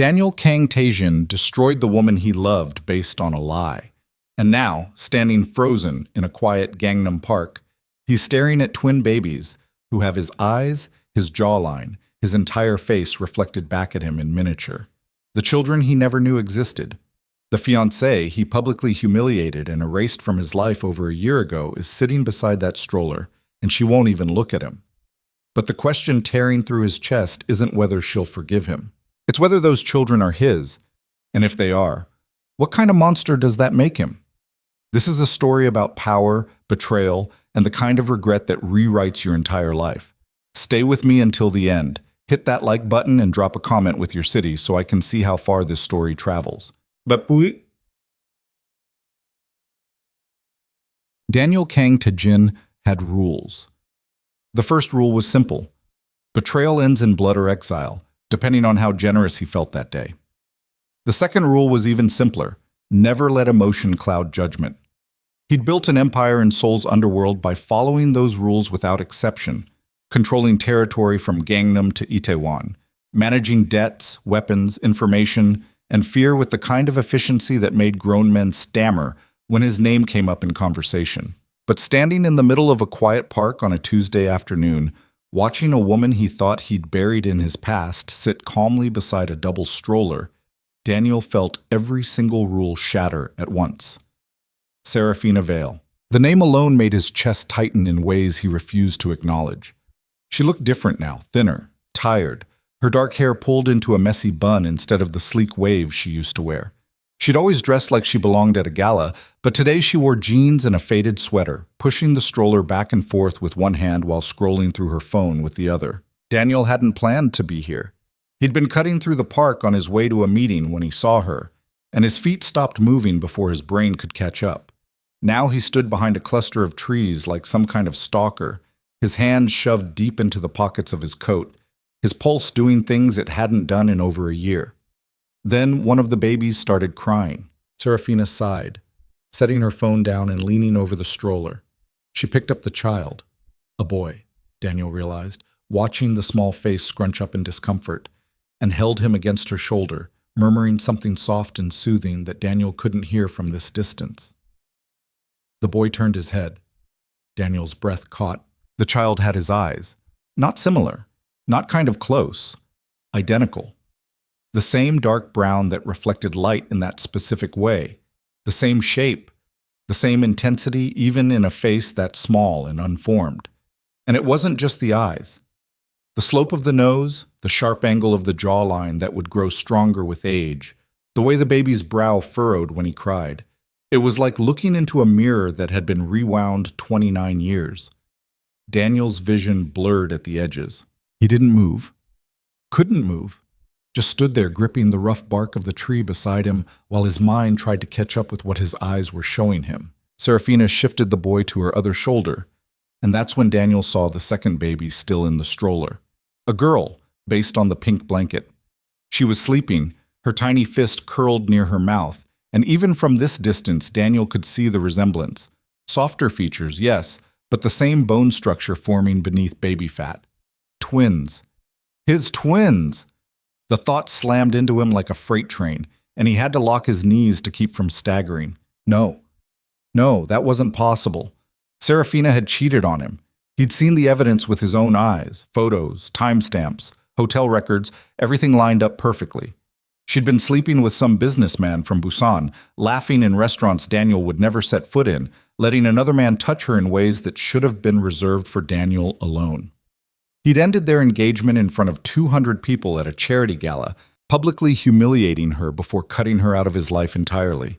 Daniel Kang Taejin destroyed the woman he loved based on a lie. And now, standing frozen in a quiet Gangnam Park, he's staring at twin babies who have his eyes, his jawline, his entire face reflected back at him in miniature. The children he never knew existed. The fiancée he publicly humiliated and erased from his life over a year ago is sitting beside that stroller, and she won't even look at him. But the question tearing through his chest isn't whether she'll forgive him. It's whether those children are his, and if they are, what kind of monster does that make him? This is a story about power, betrayal, and the kind of regret that rewrites your entire life. Stay with me until the end. Hit that like button and drop a comment with your city so I can see how far this story travels. Daniel Kang Taejin had rules. The first rule was simple. Betrayal ends in blood or exile, depending on how generous he felt that day. The second rule was even simpler. Never let emotion cloud judgment. He'd built an empire in Seoul's underworld by following those rules without exception, controlling territory from Gangnam to Itaewon, managing debts, weapons, information, and fear with the kind of efficiency that made grown men stammer when his name came up in conversation. But standing in the middle of a quiet park on a Tuesday afternoon, watching a woman he thought he'd buried in his past sit calmly beside a double stroller, Daniel felt every single rule shatter at once. Serafina Vale. The name alone made his chest tighten in ways he refused to acknowledge. She looked different now, thinner, tired, her dark hair pulled into a messy bun instead of the sleek waves she used to wear. She'd always dressed like she belonged at a gala, but today she wore jeans and a faded sweater, pushing the stroller back and forth with one hand while scrolling through her phone with the other. Daniel hadn't planned to be here. He'd been cutting through the park on his way to a meeting when he saw her, and his feet stopped moving before his brain could catch up. Now he stood behind a cluster of trees like some kind of stalker, his hands shoved deep into the pockets of his coat, his pulse doing things it hadn't done in over a year. Then one of the babies started crying. Serafina sighed, setting her phone down and leaning over the stroller. She picked up the child. A boy, Daniel realized, watching the small face scrunch up in discomfort, and held him against her shoulder, murmuring something soft and soothing that Daniel couldn't hear from this distance. The boy turned his head. Daniel's breath caught. The child had his eyes. Not similar, not kind of close, identical. The same dark brown that reflected light in that specific way, the same shape, the same intensity even in a face that small and unformed. And it wasn't just the eyes. The slope of the nose, the sharp angle of the jawline that would grow stronger with age, the way the baby's brow furrowed when he cried. It was like looking into a mirror that had been rewound 29 years. Daniel's vision blurred at the edges. He didn't move. Couldn't move. Just stood there gripping the rough bark of the tree beside him while his mind tried to catch up with what his eyes were showing him. Serafina shifted the boy to her other shoulder, and that's when Daniel saw the second baby still in the stroller. A girl, based on the pink blanket. She was sleeping, her tiny fist curled near her mouth, and even from this distance Daniel could see the resemblance. Softer features, yes, but the same bone structure forming beneath baby fat. Twins. His twins! The thought slammed into him like a freight train, and he had to lock his knees to keep from staggering. No, that wasn't possible. Serafina had cheated on him. He'd seen the evidence with his own eyes, photos, timestamps, hotel records, everything lined up perfectly. She'd been sleeping with some businessman from Busan, laughing in restaurants Daniel would never set foot in, letting another man touch her in ways that should have been reserved for Daniel alone. He'd ended their engagement in front of 200 people at a charity gala, publicly humiliating her before cutting her out of his life entirely.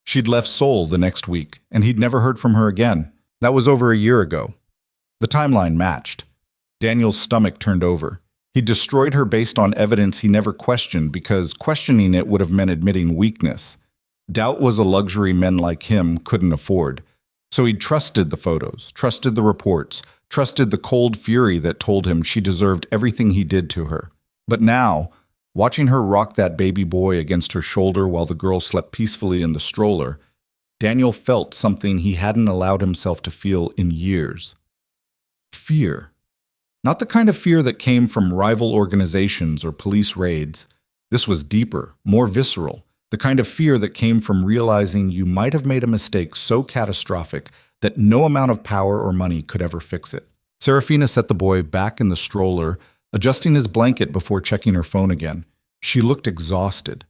She'd left Seoul the next week, and he'd never heard from her again. That was over a year ago. The timeline matched. Daniel's stomach turned over. He destroyed her based on evidence he never questioned because questioning it would have meant admitting weakness. Doubt was a luxury men like him couldn't afford. So he trusted the photos, trusted the reports, trusted the cold fury that told him she deserved everything he did to her. But now, watching her rock that baby boy against her shoulder while the girl slept peacefully in the stroller, Daniel felt something he hadn't allowed himself to feel in years. Fear. Not the kind of fear that came from rival organizations or police raids. This was deeper, more visceral, the kind of fear that came from realizing you might have made a mistake so catastrophic that no amount of power or money could ever fix it. Serafina set the boy back in the stroller, adjusting his blanket before checking her phone again. She looked exhausted.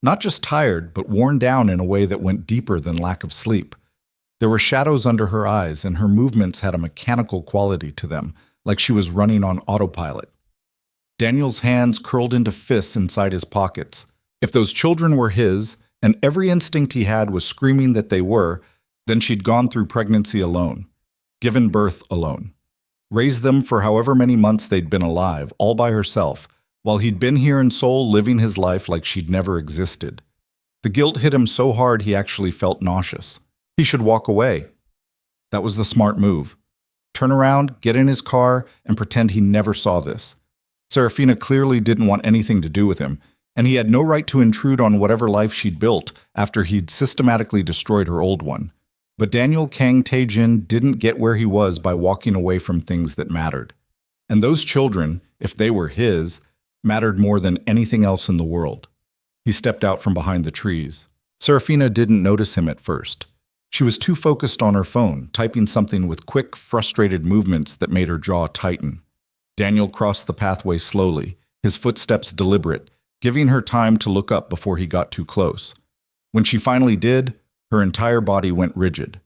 Not just tired, but worn down in a way that went deeper than lack of sleep. There were shadows under her eyes, and her movements had a mechanical quality to them, like she was running on autopilot. Daniel's hands curled into fists inside his pockets. If those children were his, and every instinct he had was screaming that they were, then she'd gone through pregnancy alone, given birth alone, raised them for however many months they'd been alive, all by herself, while he'd been here in Seoul living his life like she'd never existed. The guilt hit him so hard he actually felt nauseous. He should walk away. That was the smart move. Turn around, get in his car, and pretend he never saw this. Serafina clearly didn't want anything to do with him, and he had no right to intrude on whatever life she'd built after he'd systematically destroyed her old one. But Daniel Kang Tae-jin didn't get where he was by walking away from things that mattered. And those children, if they were his, mattered more than anything else in the world. He stepped out from behind the trees. Serafina didn't notice him at first. She was too focused on her phone, typing something with quick, frustrated movements that made her jaw tighten. Daniel crossed the pathway slowly, his footsteps deliberate, giving her time to look up before he got too close. When she finally did, her entire body went rigid.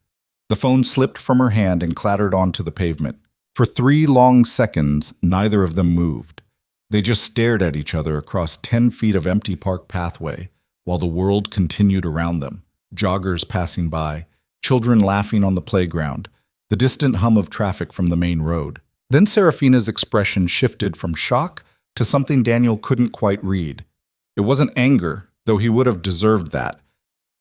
The phone slipped from her hand and clattered onto the pavement. For 3 long seconds, neither of them moved. They just stared at each other across 10 feet of empty park pathway, while the world continued around them. Joggers passing by, children laughing on the playground, the distant hum of traffic from the main road. Then Serafina's expression shifted from shock to something Daniel couldn't quite read. It wasn't anger, though he would have deserved that.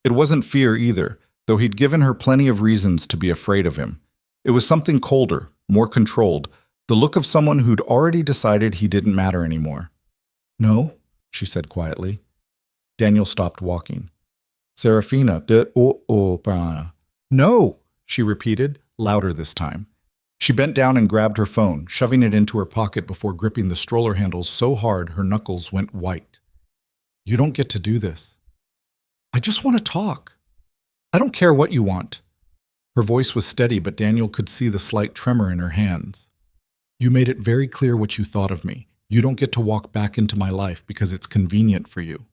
It wasn't fear either, though he'd given her plenty of reasons to be afraid of him. It was something colder, more controlled, the look of someone who'd already decided he didn't matter anymore. "No," she said quietly. Daniel stopped walking. "Serafina, no," she repeated, louder this time. She bent down and grabbed her phone, shoving it into her pocket before gripping the stroller handles so hard her knuckles went white. "You don't get to do this. I just want to talk. I don't care what you want." Her voice was steady, but Daniel could see the slight tremor in her hands. "You made it very clear what you thought of me. You don't get to walk back into my life because it's convenient for you.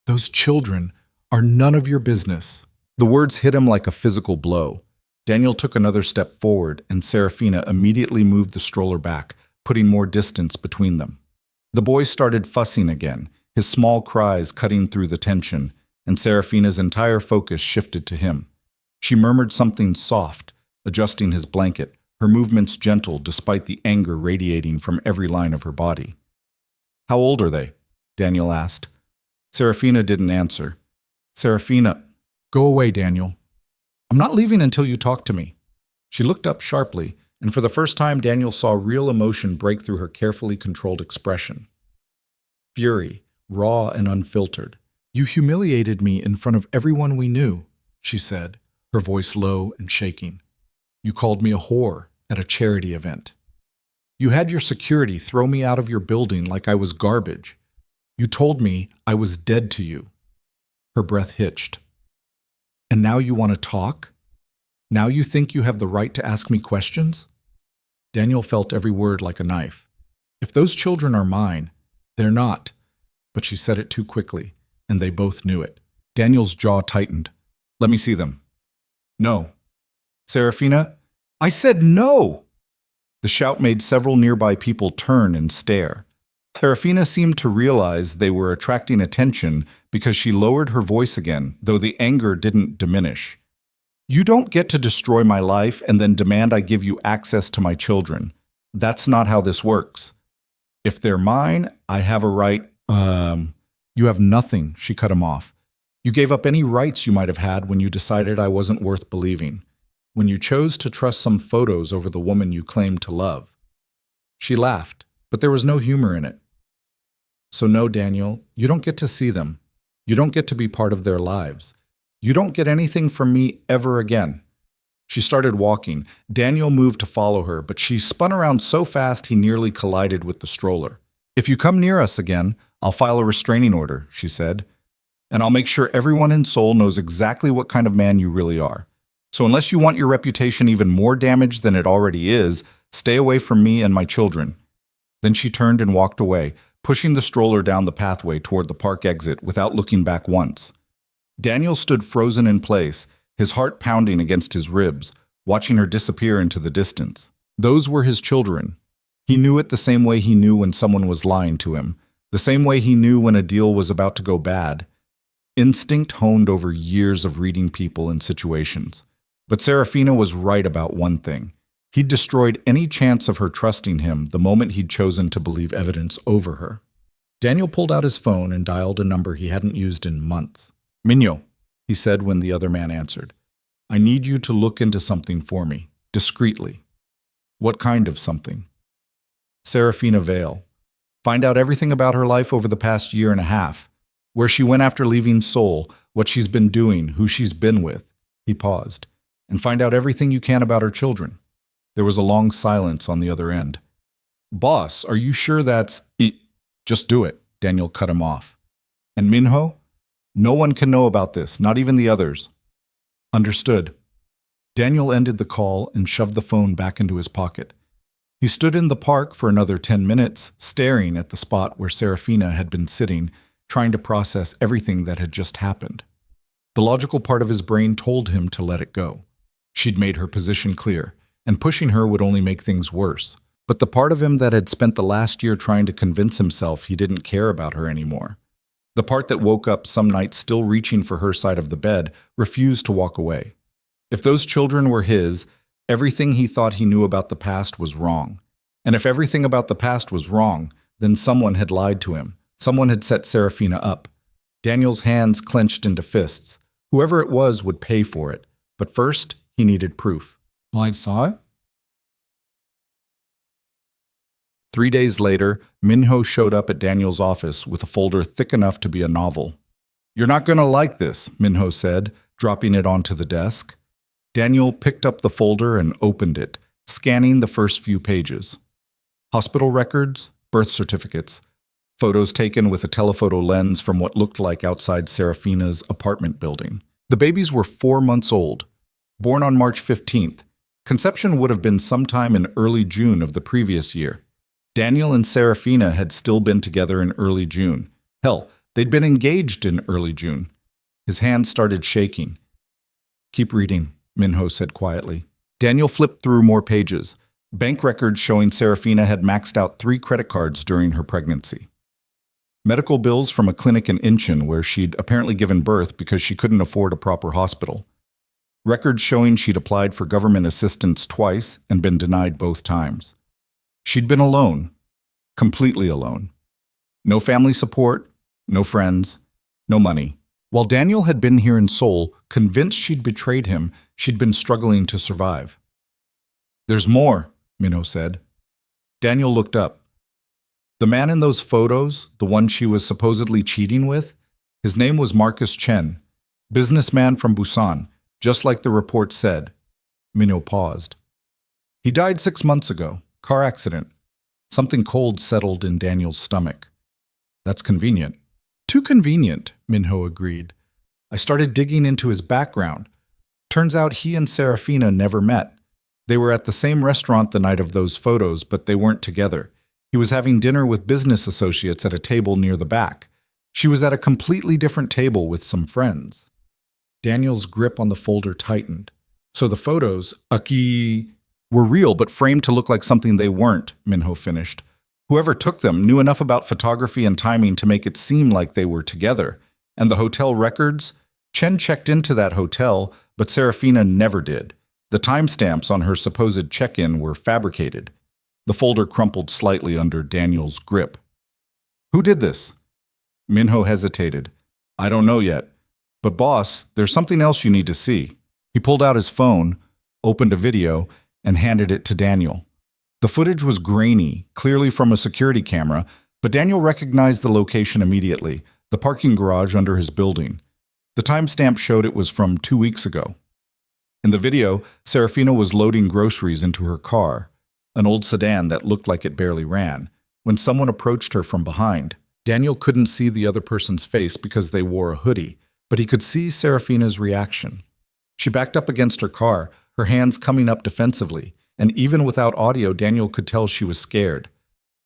Those children are none of your business." The words hit him like a physical blow. Daniel took another step forward, and Serafina immediately moved the stroller back, putting more distance between them. The boy started fussing again, his small cries cutting through the tension, and Serafina's entire focus shifted to him. She murmured something soft, adjusting his blanket, her movements gentle despite the anger radiating from every line of her body. "How old are they?" Daniel asked. Serafina didn't answer. "Serafina, go away, Daniel. I'm not leaving until you talk to me." She looked up sharply, and for the first time Daniel saw real emotion break through her carefully controlled expression. Fury, raw and unfiltered. "You humiliated me in front of everyone we knew," she said, her voice low and shaking. "You called me a whore at a charity event. You had your security throw me out of your building like I was garbage. You told me I was dead to you." Her breath hitched. "And now you want to talk? Now you think you have the right to ask me questions?" Daniel felt every word like a knife. "If those children are mine, they're not." But she said it too quickly, and they both knew it. Daniel's jaw tightened. "Let me see them." "No." "Serafina, I said no!" The shout made several nearby people turn and stare. Serafina seemed to realize they were attracting attention because she lowered her voice again, though the anger didn't diminish. "You don't get to destroy my life and then demand I give you access to my children. That's not how this works. If they're mine, I have a right—" "You have nothing," she cut him off. "You gave up any rights you might have had when you decided I wasn't worth believing, when you chose to trust some photos over the woman you claimed to love." She laughed, but there was no humor in it. "So no, Daniel, you don't get to see them. You don't get to be part of their lives. You don't get anything from me ever again." She started walking. Daniel moved to follow her, but she spun around so fast he nearly collided with the stroller. "If you come near us again, I'll file a restraining order, she said. And I'll make sure everyone in Seoul knows exactly what kind of man you really are. So unless you want your reputation even more damaged than it already is, stay away from me and my children. Then she turned and walked away, pushing the stroller down the pathway toward the park exit without looking back once. Daniel stood frozen in place, his heart pounding against his ribs, watching her disappear into the distance. Those were his children. He knew it the same way he knew when someone was lying to him, the same way he knew when a deal was about to go bad. Instinct honed over years of reading people and situations. But Serafina was right about one thing. He'd destroyed any chance of her trusting him the moment he'd chosen to believe evidence over her. Daniel pulled out his phone and dialed a number he hadn't used in months. "Minyo," he said when the other man answered. "I need you to look into something for me, discreetly." "What kind of something?" "Serafina Vale. Find out everything about her life over the past year and a half. Where she went after leaving Seoul, what she's been doing, who she's been with." He paused. "And find out everything you can about her children." There was a long silence on the other end. "Boss, are you sure that's it?" "Just do it," Daniel cut him off. "And Minho? No one can know about this, not even the others." "Understood." Daniel ended the call and shoved the phone back into his pocket. He stood in the park for another 10 minutes, staring at the spot where Serafina had been sitting, trying to process everything that had just happened. The logical part of his brain told him to let it go. She'd made her position clear, and pushing her would only make things worse. But the part of him that had spent the last year trying to convince himself he didn't care about her anymore, the part that woke up some nights still reaching for her side of the bed, refused to walk away. If those children were his, everything he thought he knew about the past was wrong. And if everything about the past was wrong, then someone had lied to him. Someone had set Serafina up. Daniel's hands clenched into fists. Whoever it was would pay for it. But first, he needed proof. "I saw it?" 3 days later, Minho showed up at Daniel's office with a folder thick enough to be a novel. "You're not going to like this," Minho said, dropping it onto the desk. Daniel picked up the folder and opened it, scanning the first few pages. Hospital records, birth certificates, photos taken with a telephoto lens from what looked like outside Serafina's apartment building. The babies were 4 months old, born on March 15th. Conception would have been sometime in early June of the previous year. Daniel and Serafina had still been together in early June. Hell, they'd been engaged in early June. His hand started shaking. "Keep reading," Minho said quietly. Daniel flipped through more pages. Bank records showing Serafina had maxed out 3 credit cards during her pregnancy. Medical bills from a clinic in Incheon where she'd apparently given birth because she couldn't afford a proper hospital. Records showing she'd applied for government assistance twice and been denied both times. She'd been alone, completely alone. No family support, no friends, no money. While Daniel had been here in Seoul, convinced she'd betrayed him, she'd been struggling to survive. "There's more," Minho said. Daniel looked up. The man in those photos, the one she was supposedly cheating with, his name was Marcus Chen, businessman from Busan, just like the report said. Minho paused. "He died 6 months ago. Car accident." Something cold settled in Daniel's stomach. "That's convenient." "Too convenient," Minho agreed. "I started digging into his background. Turns out he and Serafina never met. They were at the same restaurant the night of those photos, but they weren't together. He was having dinner with business associates at a table near the back. She was at a completely different table with some friends." Daniel's grip on the folder tightened. "So the photos, were real but framed to look like something they weren't," Minho finished. "Whoever took them knew enough about photography and timing to make it seem like they were together. And the hotel records? Chen checked into that hotel, but Serafina never did. The timestamps on her supposed check-in were fabricated." The folder crumpled slightly under Daniel's grip. "Who did this?" Minho hesitated. "I don't know yet. But boss, there's something else you need to see." He pulled out his phone, opened a video, and handed it to Daniel. The footage was grainy, clearly from a security camera, but Daniel recognized the location immediately, the parking garage under his building. The timestamp showed it was from 2 weeks ago. In the video, Serafina was loading groceries into her car, an old sedan that looked like it barely ran, when someone approached her from behind. Daniel couldn't see the other person's face because they wore a hoodie, but he could see Serafina's reaction. She backed up against her car, her hands coming up defensively, and even without audio, Daniel could tell she was scared.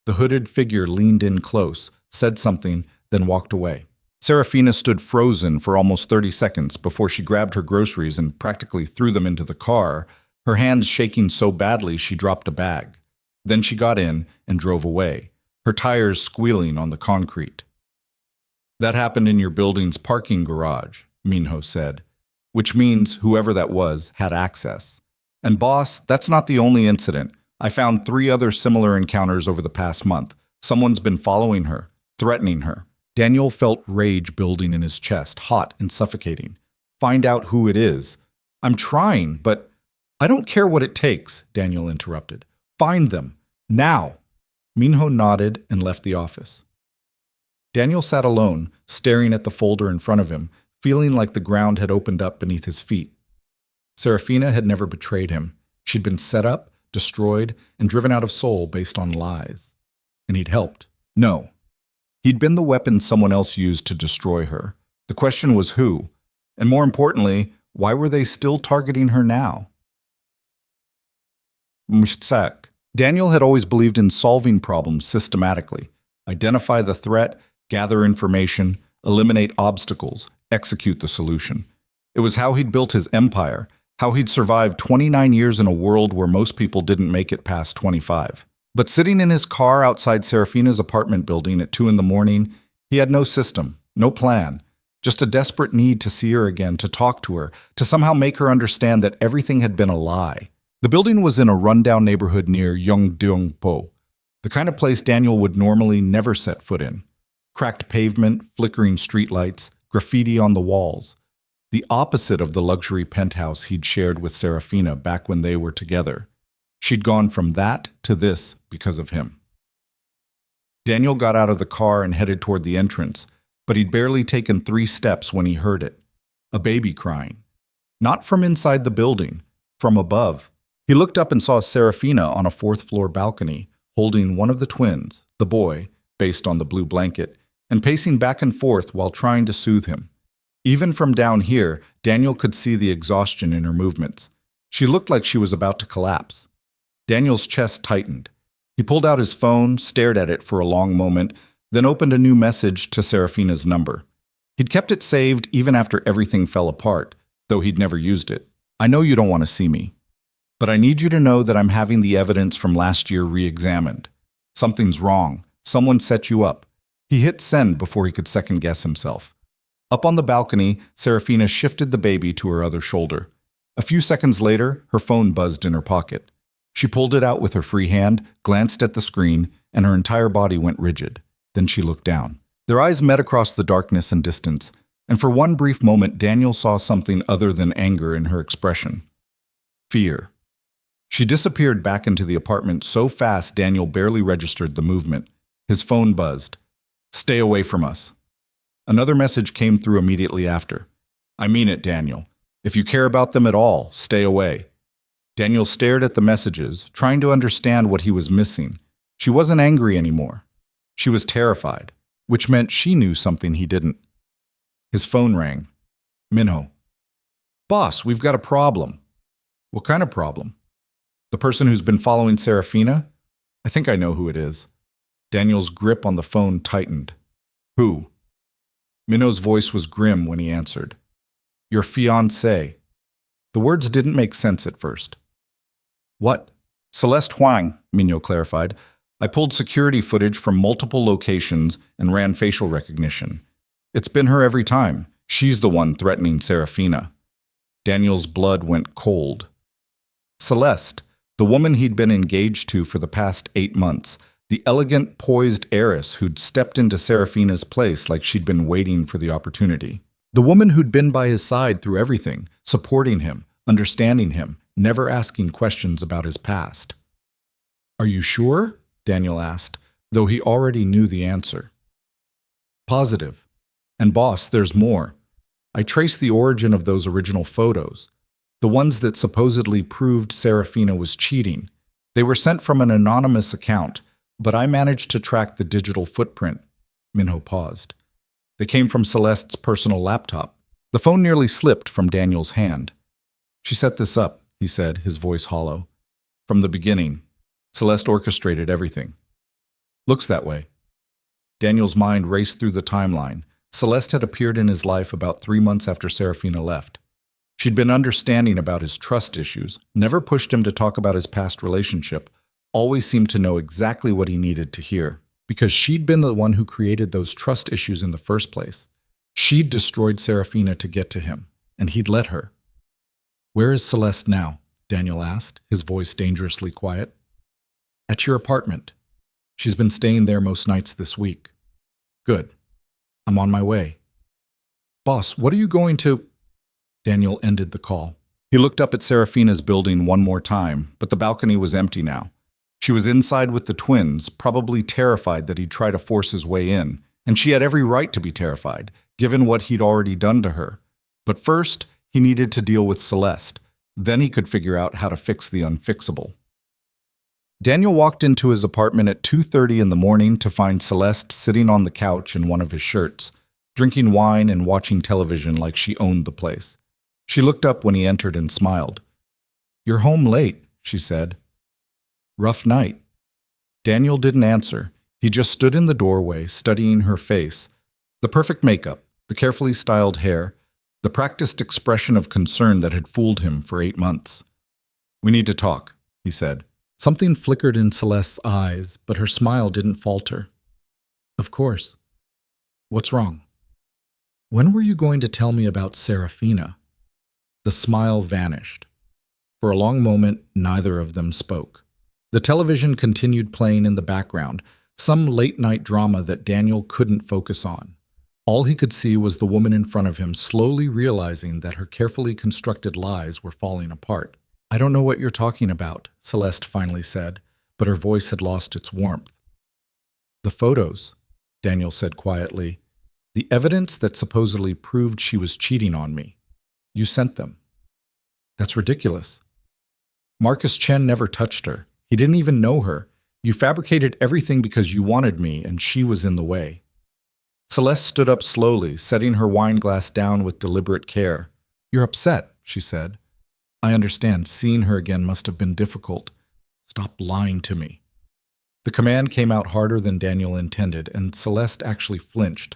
The hooded figure leaned in close, said something, then walked away. Serafina stood frozen for almost 30 seconds before she grabbed her groceries and practically threw them into the car, her hands shaking so badly she dropped a bag. Then she got in and drove away, her tires squealing on the concrete. "That happened in your building's parking garage," Minho said, "which means whoever that was had access. And boss, that's not the only incident. I found 3 other similar encounters over the past month. Someone's been following her, threatening her." Daniel felt rage building in his chest, hot and suffocating. "Find out who it is." "I'm trying, but—" "I don't care what it takes," Daniel interrupted. "Find them. Now." Minho nodded and left the office. Daniel sat alone, staring at the folder in front of him, feeling like the ground had opened up beneath his feet. Serafina had never betrayed him. She'd been set up, destroyed, and driven out of Seoul based on lies. And he'd helped. No. He'd been the weapon someone else used to destroy her. The question was who? And more importantly, why were they still targeting her now? Mshtak. Daniel had always believed in solving problems systematically. Identify the threat, gather information, eliminate obstacles, execute the solution. It was how he'd built his empire, how he'd survived 29 years in a world where most people didn't make it past 25. But sitting in his car outside Serafina's apartment building at 2 a.m, he had no system, no plan, just a desperate need to see her again, to talk to her, to somehow make her understand that everything had been a lie. The building was in a rundown neighborhood near Yeongdeungpo, the kind of place Daniel would normally never set foot in. Cracked pavement, flickering streetlights, graffiti on the walls. The opposite of the luxury penthouse he'd shared with Serafina back when they were together. She'd gone from that to this because of him. Daniel got out of the car and headed toward the entrance, but he'd barely taken 3 steps when he heard it. A baby crying. Not from inside the building, from above. He looked up and saw Serafina on a 4th-floor balcony, holding one of the twins, the boy, based on the blue blanket, and pacing back and forth while trying to soothe him. Even from down here, Daniel could see the exhaustion in her movements. She looked like she was about to collapse. Daniel's chest tightened. He pulled out his phone, stared at it for a long moment, then opened a new message to Serafina's number. He'd kept it saved even after everything fell apart, though he'd never used it. "I know you don't want to see me, but I need you to know that I'm having the evidence from last year re-examined. Something's wrong. Someone set you up." He hit send before he could second-guess himself. Up on the balcony, Serafina shifted the baby to her other shoulder. A few seconds later, her phone buzzed in her pocket. She pulled it out with her free hand, glanced at the screen, and her entire body went rigid. Then she looked down. Their eyes met across the darkness and distance, and for one brief moment Daniel saw something other than anger in her expression. Fear. She disappeared back into the apartment so fast Daniel barely registered the movement. His phone buzzed. "Stay away from us." Another message came through immediately after. "I mean it, Daniel. If you care about them at all, stay away." Daniel stared at the messages, trying to understand what he was missing. She wasn't angry anymore. She was terrified, which meant she knew something he didn't. His phone rang. Minho. "Boss, we've got a problem." "What kind of problem?" "The person who's been following Serafina? I think I know who it is." Daniel's grip on the phone tightened. "Who?" Minho's voice was grim when he answered. "Your fiancé." The words didn't make sense at first. "What?" "Celeste Huang," Minho clarified. "I pulled security footage from multiple locations and ran facial recognition. It's been her every time. She's the one threatening Serafina." Daniel's blood went cold. Celeste, the woman he'd been engaged to for the past 8 months, the elegant, poised heiress who'd stepped into Serafina's place like she'd been waiting for the opportunity. The woman who'd been by his side through everything, supporting him, understanding him, never asking questions about his past. "Are you sure?" Daniel asked, though he already knew the answer. "Positive. And boss, there's more. I traced the origin of those original photos, the ones that supposedly proved Serafina was cheating. They were sent from an anonymous account, but I managed to track the digital footprint. Minho paused. They came from Celeste's personal laptop. The phone nearly slipped from Daniel's hand. She set this up, he said, his voice hollow. From the beginning, Celeste orchestrated everything. Looks that way. Daniel's mind raced through the timeline. Celeste had appeared in his life about 3 months after Serafina left. She'd been understanding about his trust issues, never pushed him to talk about his past relationship, always seemed to know exactly what he needed to hear, because she'd been the one who created those trust issues in the first place. She'd destroyed Serafina to get to him, and he'd let her. Where is Celeste now? Daniel asked, his voice dangerously quiet. At your apartment. She's been staying there most nights this week. Good. I'm on my way. Boss, what are you going to... Daniel ended the call. He looked up at Serafina's building one more time, but the balcony was empty now. She was inside with the twins, probably terrified that he'd try to force his way in, and she had every right to be terrified, given what he'd already done to her. But first, he needed to deal with Celeste. Then he could figure out how to fix the unfixable. Daniel walked into his apartment at 2:30 in the morning to find Celeste sitting on the couch in one of his shirts, drinking wine and watching television like she owned the place. She looked up when he entered and smiled. You're home late, she said. Rough night. Daniel didn't answer. He just stood in the doorway, studying her face. The perfect makeup, the carefully styled hair, the practiced expression of concern that had fooled him for 8 months. We need to talk, he said. Something flickered in Celeste's eyes, but her smile didn't falter. Of course. What's wrong? When were you going to tell me about Serafina? The smile vanished. For a long moment, neither of them spoke. The television continued playing in the background, some late-night drama that Daniel couldn't focus on. All he could see was the woman in front of him slowly realizing that her carefully constructed lies were falling apart. I don't know what you're talking about, Celeste finally said, but her voice had lost its warmth. The photos, Daniel said quietly. The evidence that supposedly proved she was cheating on me. You sent them. That's ridiculous. Marcus Chen never touched her. He didn't even know her. You fabricated everything because you wanted me, and she was in the way. Celeste stood up slowly, setting her wine glass down with deliberate care. You're upset, she said. I understand. Seeing her again must have been difficult. Stop lying to me. The command came out harder than Daniel intended, and Celeste actually flinched.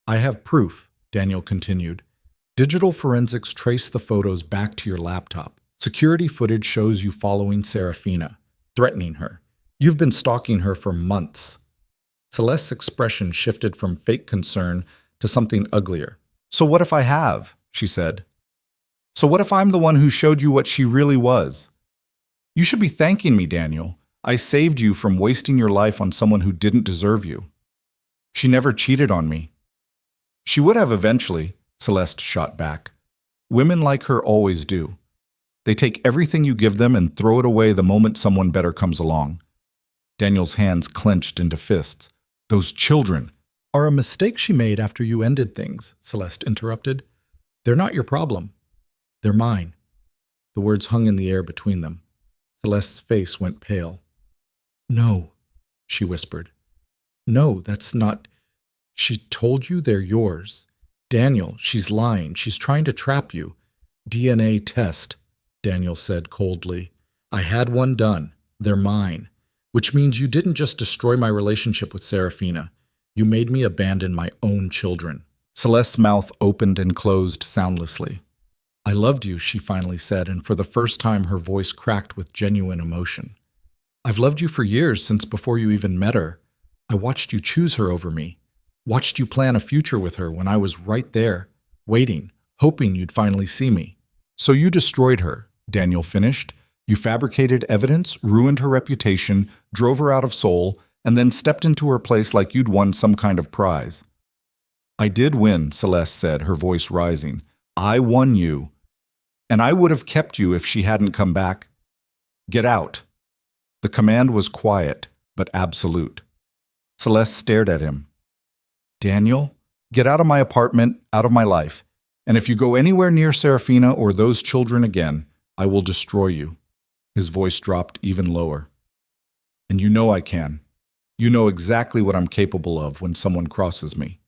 I have proof, Daniel continued. Digital forensics traced the photos back to your laptop. Security footage shows you following Serafina, threatening her. You've been stalking her for months. Celeste's expression shifted from fake concern to something uglier. So what if I have? She said. So what if I'm the one who showed you what she really was? You should be thanking me, Daniel. I saved you from wasting your life on someone who didn't deserve you. She never cheated on me. She would have eventually, Celeste shot back. Women like her always do. They take everything you give them and throw it away the moment someone better comes along. Daniel's hands clenched into fists. Those children are a mistake she made after you ended things, Celeste interrupted. They're not your problem. They're mine. The words hung in the air between them. Celeste's face went pale. No, she whispered. No, that's not... She told you they're yours. Daniel, she's lying. She's trying to trap you. DNA test, Daniel said coldly. I had one done. They're mine. Which means you didn't just destroy my relationship with Serafina. You made me abandon my own children. Celeste's mouth opened and closed soundlessly. I loved you, she finally said, and for the first time her voice cracked with genuine emotion. I've loved you for years, since before you even met her. I watched you choose her over me. Watched you plan a future with her when I was right there, waiting, hoping you'd finally see me. So you destroyed her, Daniel finished. You fabricated evidence, ruined her reputation, drove her out of Seoul, and then stepped into her place like you'd won some kind of prize. I did win, Celeste said, her voice rising. I won you. And I would have kept you if she hadn't come back. Get out. The command was quiet, but absolute. Celeste stared at him. Daniel, get out of my apartment, out of my life. And if you go anywhere near Serafina or those children again, I will destroy you. His voice dropped even lower. And you know I can. You know exactly what I'm capable of when someone crosses me."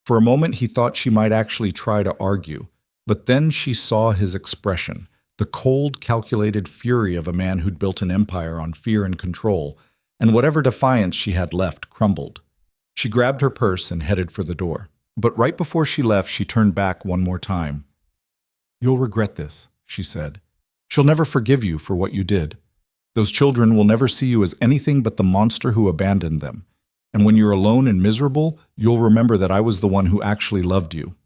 For a moment, he thought she might actually try to argue, but then she saw his expression, the cold, calculated fury of a man who'd built an empire on fear and control, and whatever defiance she had left crumbled. She grabbed her purse and headed for the door. But right before she left, she turned back one more time. "You'll regret this," she said. "She'll never forgive you for what you did. Those children will never see you as anything but the monster who abandoned them. And when you're alone and miserable, you'll remember that I was the one who actually loved you."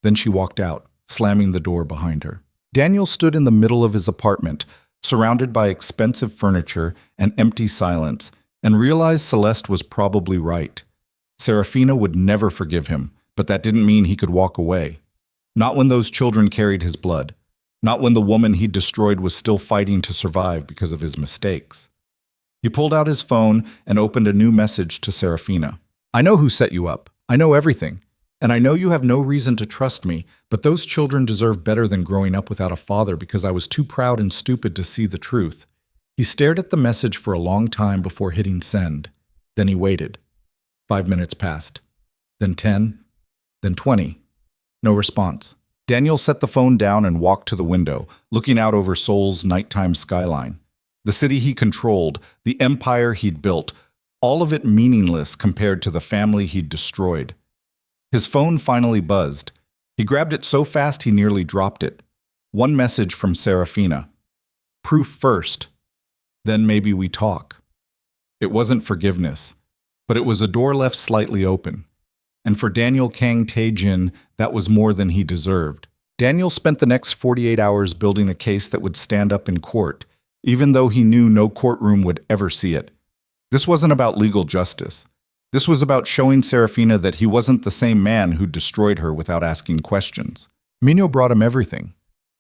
Then she walked out, slamming the door behind her. Daniel stood in the middle of his apartment, surrounded by expensive furniture and empty silence, and realized Celeste was probably right. Serafina would never forgive him, but that didn't mean he could walk away. Not when those children carried his blood. Not when the woman he destroyed was still fighting to survive because of his mistakes. He pulled out his phone and opened a new message to Serafina. "I know who set you up. I know everything. And I know you have no reason to trust me, but those children deserve better than growing up without a father because I was too proud and stupid to see the truth." He stared at the message for a long time before hitting send. Then he waited. 5 minutes passed. Then 10. Then 20. No response. Daniel set the phone down and walked to the window, looking out over Seoul's nighttime skyline. The city he controlled, the empire he'd built, all of it meaningless compared to the family he'd destroyed. His phone finally buzzed. He grabbed it so fast he nearly dropped it. One message from Serafina. "Proof first. Then maybe we talk." It wasn't forgiveness, but it was a door left slightly open. And for Daniel Kang Tae-jin, that was more than he deserved. Daniel spent the next 48 hours building a case that would stand up in court, even though he knew no courtroom would ever see it. This wasn't about legal justice. This was about showing Serafina that he wasn't the same man who destroyed her without asking questions. Minho brought him everything.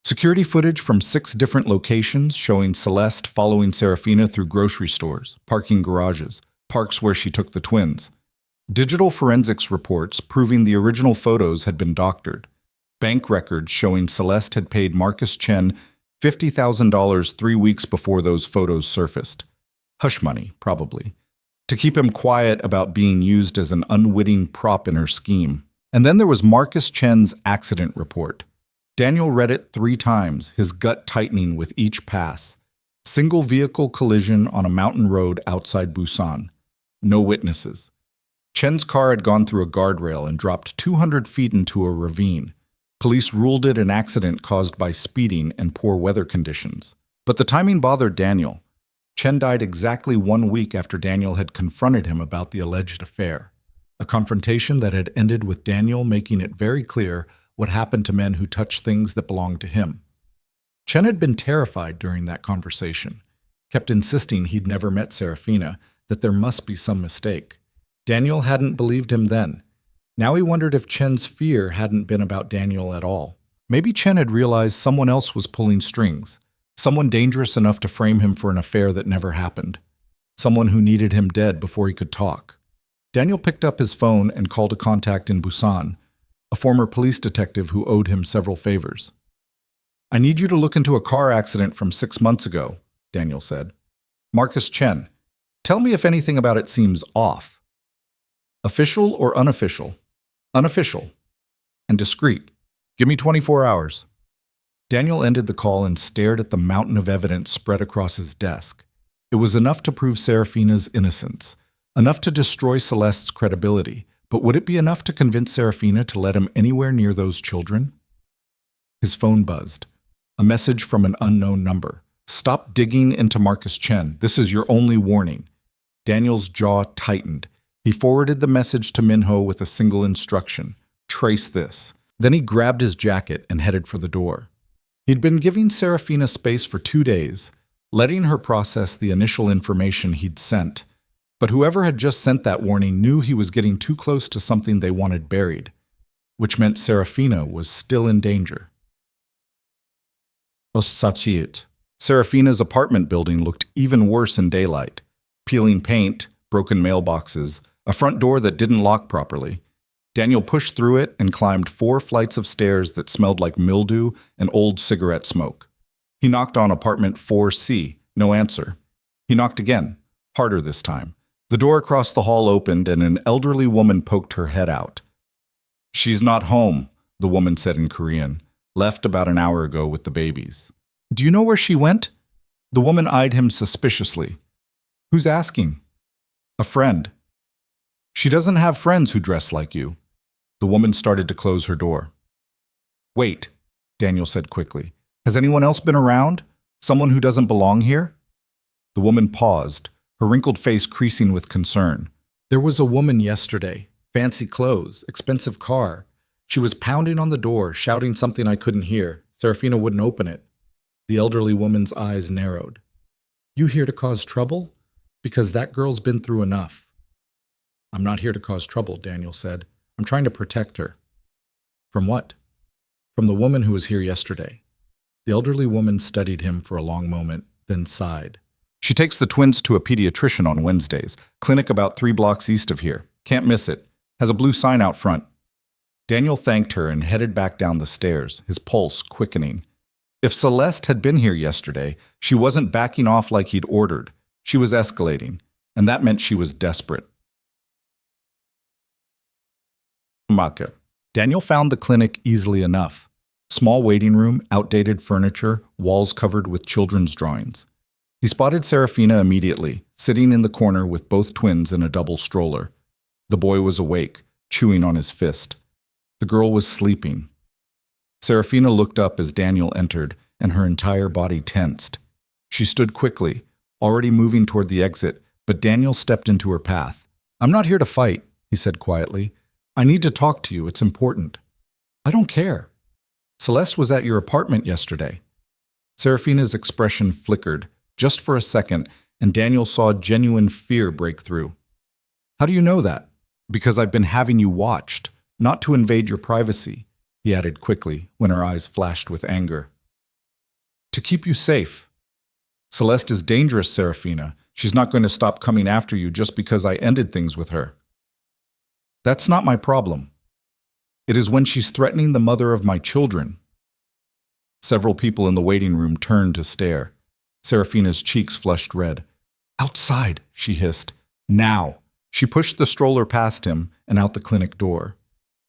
Security footage from 6 different locations showing Celeste following Serafina through grocery stores, parking garages, parks where she took the twins. Digital forensics reports proving the original photos had been doctored. Bank records showing Celeste had paid Marcus Chen $50,000 3 weeks before those photos surfaced. Hush money, probably. To keep him quiet about being used as an unwitting prop in her scheme. And then there was Marcus Chen's accident report. Daniel read it 3 times, his gut tightening with each pass. Single vehicle collision on a mountain road outside Busan. No witnesses. Chen's car had gone through a guardrail and dropped 200 feet into a ravine. Police ruled it an accident caused by speeding and poor weather conditions. But the timing bothered Daniel. Chen died exactly 1 week after Daniel had confronted him about the alleged affair. A confrontation that had ended with Daniel making it very clear what happened to men who touched things that belonged to him. Chen had been terrified during that conversation, kept insisting he'd never met Serafina, that there must be some mistake. Daniel hadn't believed him then. Now he wondered if Chen's fear hadn't been about Daniel at all. Maybe Chen had realized someone else was pulling strings, someone dangerous enough to frame him for an affair that never happened, someone who needed him dead before he could talk. Daniel picked up his phone and called a contact in Busan, a former police detective who owed him several favors. "I need you to look into a car accident from 6 months ago," Daniel said. "Marcus Chen. Tell me if anything about it seems off." "Official or unofficial?" "Unofficial. And discreet. Give me 24 hours. Daniel ended the call and stared at the mountain of evidence spread across his desk. It was enough to prove Serafina's innocence, enough to destroy Celeste's credibility, but would it be enough to convince Serafina to let him anywhere near those children? His phone buzzed. A message from an unknown number. "Stop digging into Marcus Chen. This is your only warning." Daniel's jaw tightened. He forwarded the message to Minho with a single instruction: "Trace this." Then he grabbed his jacket and headed for the door. He'd been giving Serafina space for 2 days, letting her process the initial information he'd sent. But whoever had just sent that warning knew he was getting too close to something they wanted buried, which meant Serafina was still in danger. Ossachiit. Serafina's apartment building looked even worse in daylight. Peeling paint, broken mailboxes, a front door that didn't lock properly. Daniel pushed through it and climbed 4 flights of stairs that smelled like mildew and old cigarette smoke. He knocked on apartment 4C, no answer. He knocked again, harder this time. The door across the hall opened and an elderly woman poked her head out. "She's not home," the woman said in Korean. "Left about an hour ago with the babies." "Do you know where she went?" The woman eyed him suspiciously. "Who's asking?" "A friend." "She doesn't have friends who dress like you." The woman started to close her door. "Wait," Daniel said quickly. "Has anyone else been around? Someone who doesn't belong here?" The woman paused, her wrinkled face creasing with concern. "There was a woman yesterday. Fancy clothes, expensive car. She was pounding on the door, shouting something I couldn't hear. Serafina wouldn't open it." The elderly woman's eyes narrowed. "You here to cause trouble? Because that girl's been through enough." "I'm not here to cause trouble," Daniel said. "I'm trying to protect her." "From what?" "From the woman who was here yesterday." The elderly woman studied him for a long moment, then sighed. "She takes the twins to a pediatrician on Wednesdays. Clinic about 3 blocks east of here. Can't miss it. Has a blue sign out front." Daniel thanked her and headed back down the stairs, his pulse quickening. If Celeste had been here yesterday, she wasn't backing off like he'd ordered. She was escalating, and that meant she was desperate. Daniel found the clinic easily enough. Small waiting room, outdated furniture, walls covered with children's drawings. He spotted Serafina immediately, sitting in the corner with both twins in a double stroller. The boy was awake, chewing on his fist. The girl was sleeping. Serafina looked up as Daniel entered, and her entire body tensed. She stood quickly, already moving toward the exit, but Daniel stepped into her path. "I'm not here to fight," he said quietly. "I need to talk to you. It's important." "I don't care." "Celeste was at your apartment yesterday." Serafina's expression flickered, just for a second, and Daniel saw genuine fear break through. "How do you know that?" "Because I've been having you watched, not to invade your privacy," he added quickly when her eyes flashed with anger. "To keep you safe." "Celeste is dangerous, Serafina. She's not going to stop coming after you just because I ended things with her." "That's not my problem. It is when she's threatening the mother of my children." Several people in the waiting room turned to stare. Serafina's cheeks flushed red. "Outside," she hissed. "Now." She pushed the stroller past him and out the clinic door.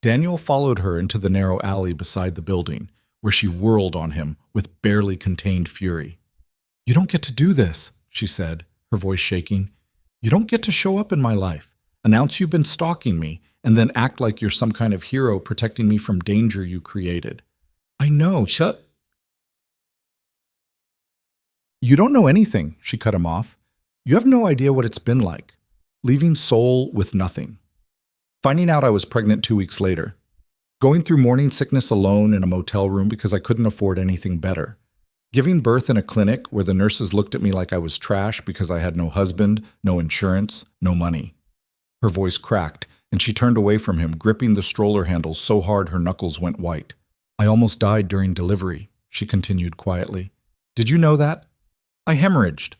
Daniel followed her into the narrow alley beside the building, where she whirled on him with barely contained fury. "You don't get to do this," she said, her voice shaking. "You don't get to show up in my life, announce you've been stalking me, and then act like you're some kind of hero protecting me from danger you created." "I know, shut—" "You don't know anything," she cut him off. "You have no idea what it's been like, leaving Seoul with nothing. Finding out I was pregnant 2 weeks later. Going through morning sickness alone in a motel room because I couldn't afford anything better. Giving birth in a clinic where the nurses looked at me like I was trash because I had no husband, no insurance, no money." Her voice cracked, and she turned away from him, gripping the stroller handles so hard her knuckles went white. "I almost died during delivery," she continued quietly. "Did you know that? I hemorrhaged.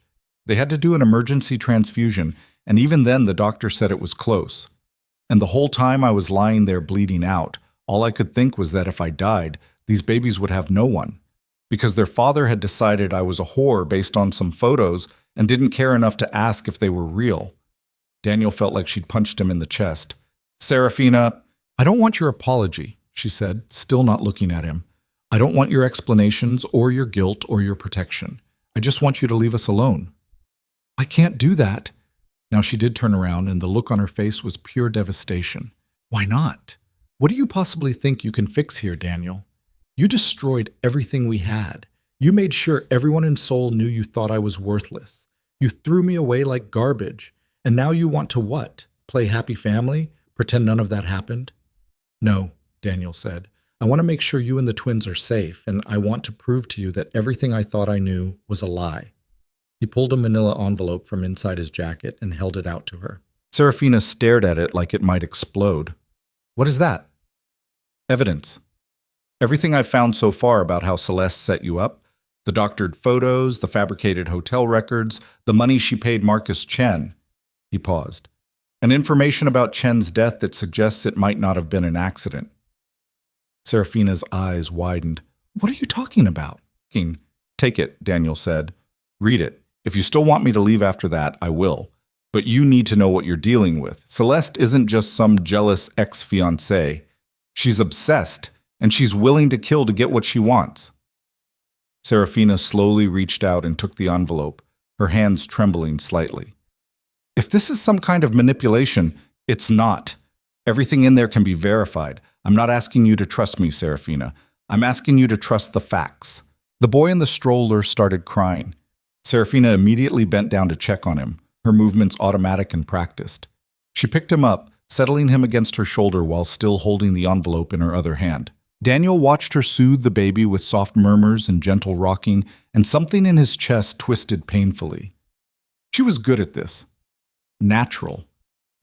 They had to do an emergency transfusion, and even then the doctor said it was close. And the whole time I was lying there bleeding out, all I could think was that if I died, these babies would have no one. Because their father had decided I was a whore based on some photos and didn't care enough to ask if they were real." Daniel felt like she'd punched him in the chest. "Serafina—" "I don't want your apology," she said, still not looking at him. "I don't want your explanations or your guilt or your protection. I just want you to leave us alone." "I can't do that." Now she did turn around, and the look on her face was pure devastation. "Why not? What do you possibly think you can fix here, Daniel? You destroyed everything we had. You made sure everyone in Seoul knew you thought I was worthless. You threw me away like garbage. And now you want to what? Play happy family? Pretend none of that happened?" "No," Daniel said. "I want to make sure you and the twins are safe, and I want to prove to you that everything I thought I knew was a lie." He pulled a manila envelope from inside his jacket and held it out to her. Serafina stared at it like it might explode. "What is that?" "Evidence. Everything I've found so far about how Celeste set you up, the doctored photos, the fabricated hotel records, the money she paid Marcus Chen." He paused. "And information about Chen's death that suggests it might not have been an accident." Serafina's eyes widened. "What are you talking about?" "Take it," Daniel said. "Read it. If you still want me to leave after that, I will. But you need to know what you're dealing with. Celeste isn't just some jealous ex-fiancée. She's obsessed, and she's willing to kill to get what she wants. Serafina slowly reached out and took the envelope, her hands trembling slightly. If this is some kind of manipulation, it's not. Everything in there can be verified. I'm not asking you to trust me, Serafina. I'm asking you to trust the facts. The boy in the stroller started crying. Serafina immediately bent down to check on him, her movements automatic and practiced. She picked him up, settling him against her shoulder while still holding the envelope in her other hand. Daniel watched her soothe the baby with soft murmurs and gentle rocking, and something in his chest twisted painfully. She was good at this. Natural.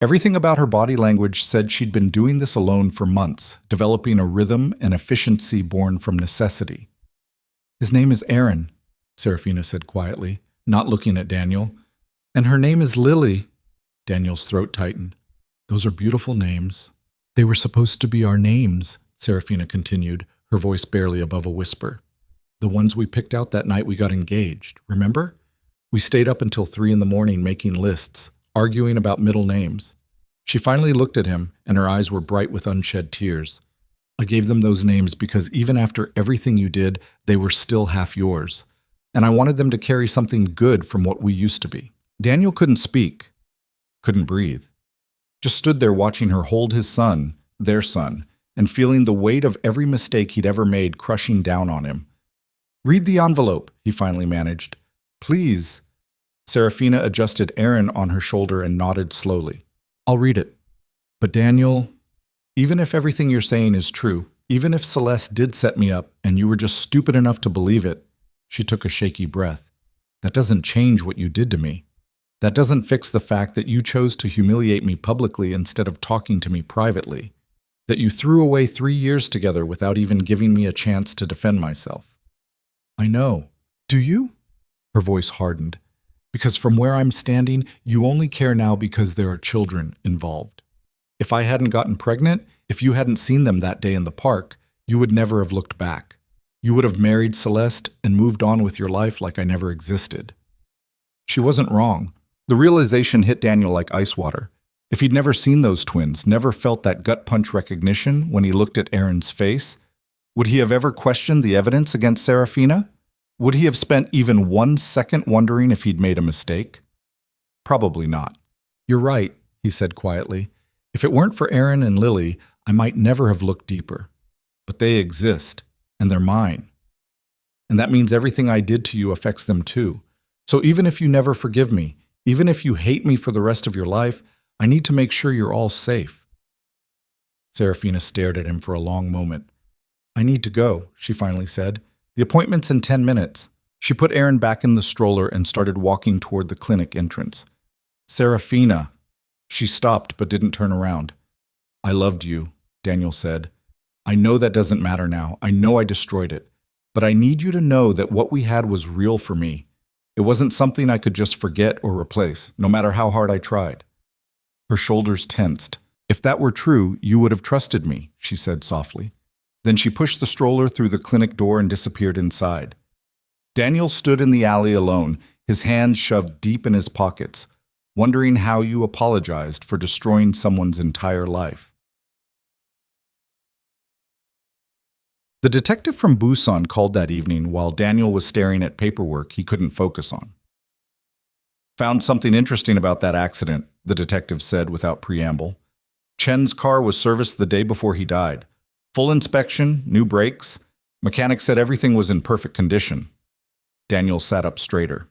Everything about her body language said she'd been doing this alone for months, developing a rhythm and efficiency born from necessity. His name is Aaron, Serafina said quietly, not looking at Daniel. And her name is Lily. Daniel's throat tightened. Those are beautiful names. They were supposed to be our names, Serafina continued, her voice barely above a whisper. The ones we picked out that night we got engaged, remember? We stayed up until 3 a.m. making lists, arguing about middle names. She finally looked at him, and her eyes were bright with unshed tears. I gave them those names because even after everything you did, they were still half yours. And I wanted them to carry something good from what we used to be. Daniel couldn't speak, couldn't breathe. Just stood there watching her hold his son, their son, and feeling the weight of every mistake he'd ever made crushing down on him. Read the envelope, he finally managed. Please. Serafina adjusted Aaron on her shoulder and nodded slowly. I'll read it. But Daniel, even if everything you're saying is true, even if Celeste did set me up and you were just stupid enough to believe it, she took a shaky breath. That doesn't change what you did to me. That doesn't fix the fact that you chose to humiliate me publicly instead of talking to me privately. That you threw away 3 years together without even giving me a chance to defend myself. I know. Do you? Her voice hardened. Because from where I'm standing, you only care now because there are children involved. If I hadn't gotten pregnant, if you hadn't seen them that day in the park, you would never have looked back. You would have married Celeste and moved on with your life like I never existed. She wasn't wrong. The realization hit Daniel like ice water. If he'd never seen those twins, never felt that gut punch recognition when he looked at Aaron's face, would he have ever questioned the evidence against Serafina? Would he have spent even 1 second wondering if he'd made a mistake? Probably not. You're right, he said quietly. If it weren't for Aaron and Lily, I might never have looked deeper. But they exist, and they're mine. And that means everything I did to you affects them too. So even if you never forgive me, even if you hate me for the rest of your life, I need to make sure you're all safe. Serafina stared at him for a long moment. I need to go, she finally said. The appointment's in 10 minutes. She put Aaron back in the stroller and started walking toward the clinic entrance. Serafina. She stopped but didn't turn around. I loved you, Daniel said. I know that doesn't matter now. I know I destroyed it. But I need you to know that what we had was real for me. It wasn't something I could just forget or replace, no matter how hard I tried. Her shoulders tensed. If that were true, you would have trusted me, she said softly. Then she pushed the stroller through the clinic door and disappeared inside. Daniel stood in the alley alone, his hands shoved deep in his pockets, wondering how you apologized for destroying someone's entire life. The detective from Busan called that evening while Daniel was staring at paperwork he couldn't focus on. Found something interesting about that accident, the detective said without preamble. Chen's car was serviced the day before he died. Full inspection, new brakes. Mechanic said everything was in perfect condition. Daniel sat up straighter.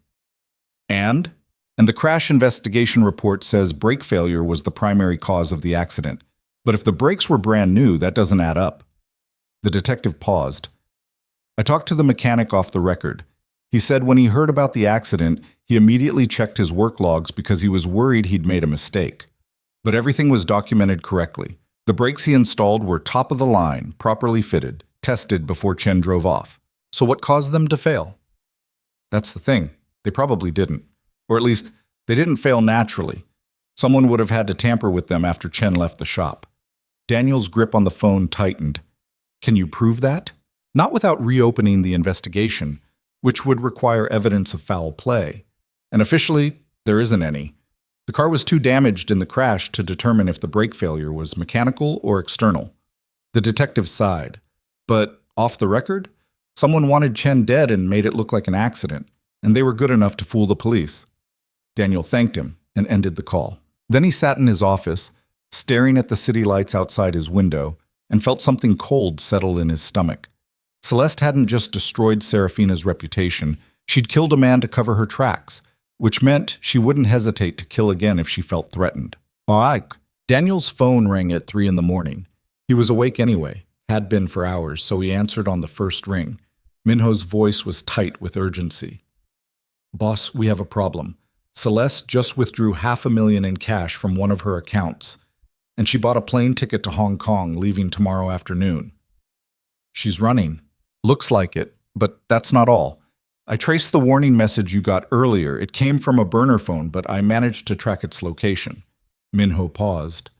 And the crash investigation report says brake failure was the primary cause of the accident. But if the brakes were brand new, that doesn't add up. The detective paused. I talked to the mechanic off the record. He said when he heard about the accident, he immediately checked his work logs because he was worried he'd made a mistake. But everything was documented correctly. The brakes he installed were top of the line, properly fitted, tested before Chen drove off. So what caused them to fail? That's the thing. They probably didn't. Or at least, they didn't fail naturally. Someone would have had to tamper with them after Chen left the shop. Daniel's grip on the phone tightened. Can you prove that? Not without reopening the investigation, which would require evidence of foul play. And officially, there isn't any. The car was too damaged in the crash to determine if the brake failure was mechanical or external. The detective sighed. But, off the record, someone wanted Chen dead and made it look like an accident, and they were good enough to fool the police. Daniel thanked him and ended the call. Then he sat in his office, staring at the city lights outside his window, and felt something cold settle in his stomach. Celeste hadn't just destroyed Serafina's reputation, she'd killed a man to cover her tracks, which meant she wouldn't hesitate to kill again if she felt threatened. Ike. Daniel's phone rang at 3 in the morning. He was awake anyway, had been for hours, so he answered on the first ring. Minho's voice was tight with urgency. Boss, we have a problem. Celeste just withdrew $500,000 in cash from one of her accounts, and she bought a plane ticket to Hong Kong, leaving tomorrow afternoon. She's running. Looks like it, but that's not all. I traced the warning message you got earlier. It came from a burner phone, but I managed to track its location. Minho paused.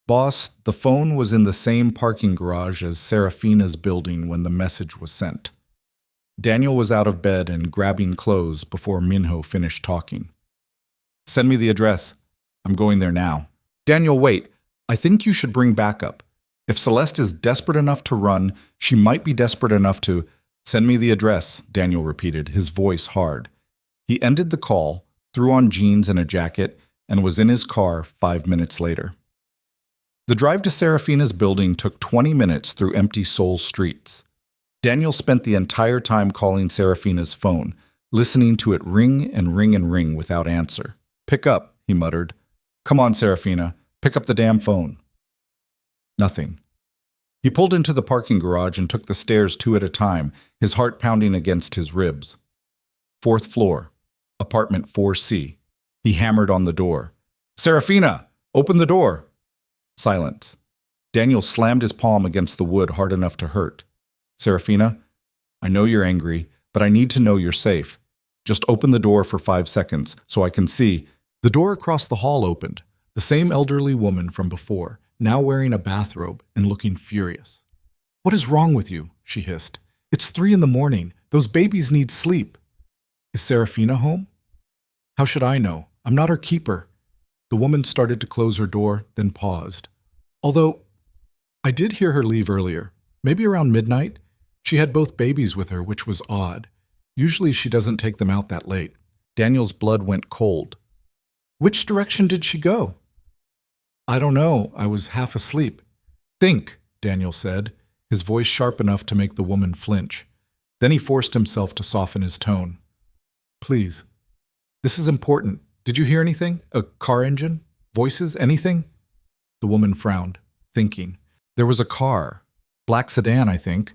Boss, the phone was in the same parking garage as Serafina's building when the message was sent. Daniel was out of bed and grabbing clothes before Minho finished talking. Send me the address. I'm going there now. Daniel, wait. I think you should bring backup. If Celeste is desperate enough to run, she might be desperate enough to... Send me the address, Daniel repeated, his voice hard. He ended the call, threw on jeans and a jacket, and was in his car 5 minutes later. The drive to Serafina's building took 20 minutes through empty Seoul streets. Daniel spent the entire time calling Serafina's phone, listening to it ring and ring and ring without answer. Pick up, he muttered. Come on, Serafina, pick up the damn phone. Nothing. He pulled into the parking garage and took the stairs 2 at a time, his heart pounding against his ribs. 4th floor, apartment 4C. He hammered on the door. Serafina, open the door. Silence. Daniel slammed his palm against the wood hard enough to hurt. Serafina, I know you're angry, but I need to know you're safe. Just open the door for 5 seconds so I can see. The door across the hall opened. The same elderly woman from before, now wearing a bathrobe and looking furious. What is wrong with you? She hissed. It's 3 in the morning. Those babies need sleep. Is Serafina home? How should I know? I'm not her keeper. The woman started to close her door, then paused. Although, I did hear her leave earlier, maybe around midnight. She had both babies with her, which was odd. Usually she doesn't take them out that late. Daniel's blood went cold. Which direction did she go? I don't know. I was half asleep. Think, Daniel said, his voice sharp enough to make the woman flinch. Then he forced himself to soften his tone. Please. This is important. Did you hear anything? A car engine? Voices? Anything? The woman frowned, thinking. There was a car. Black sedan, I think.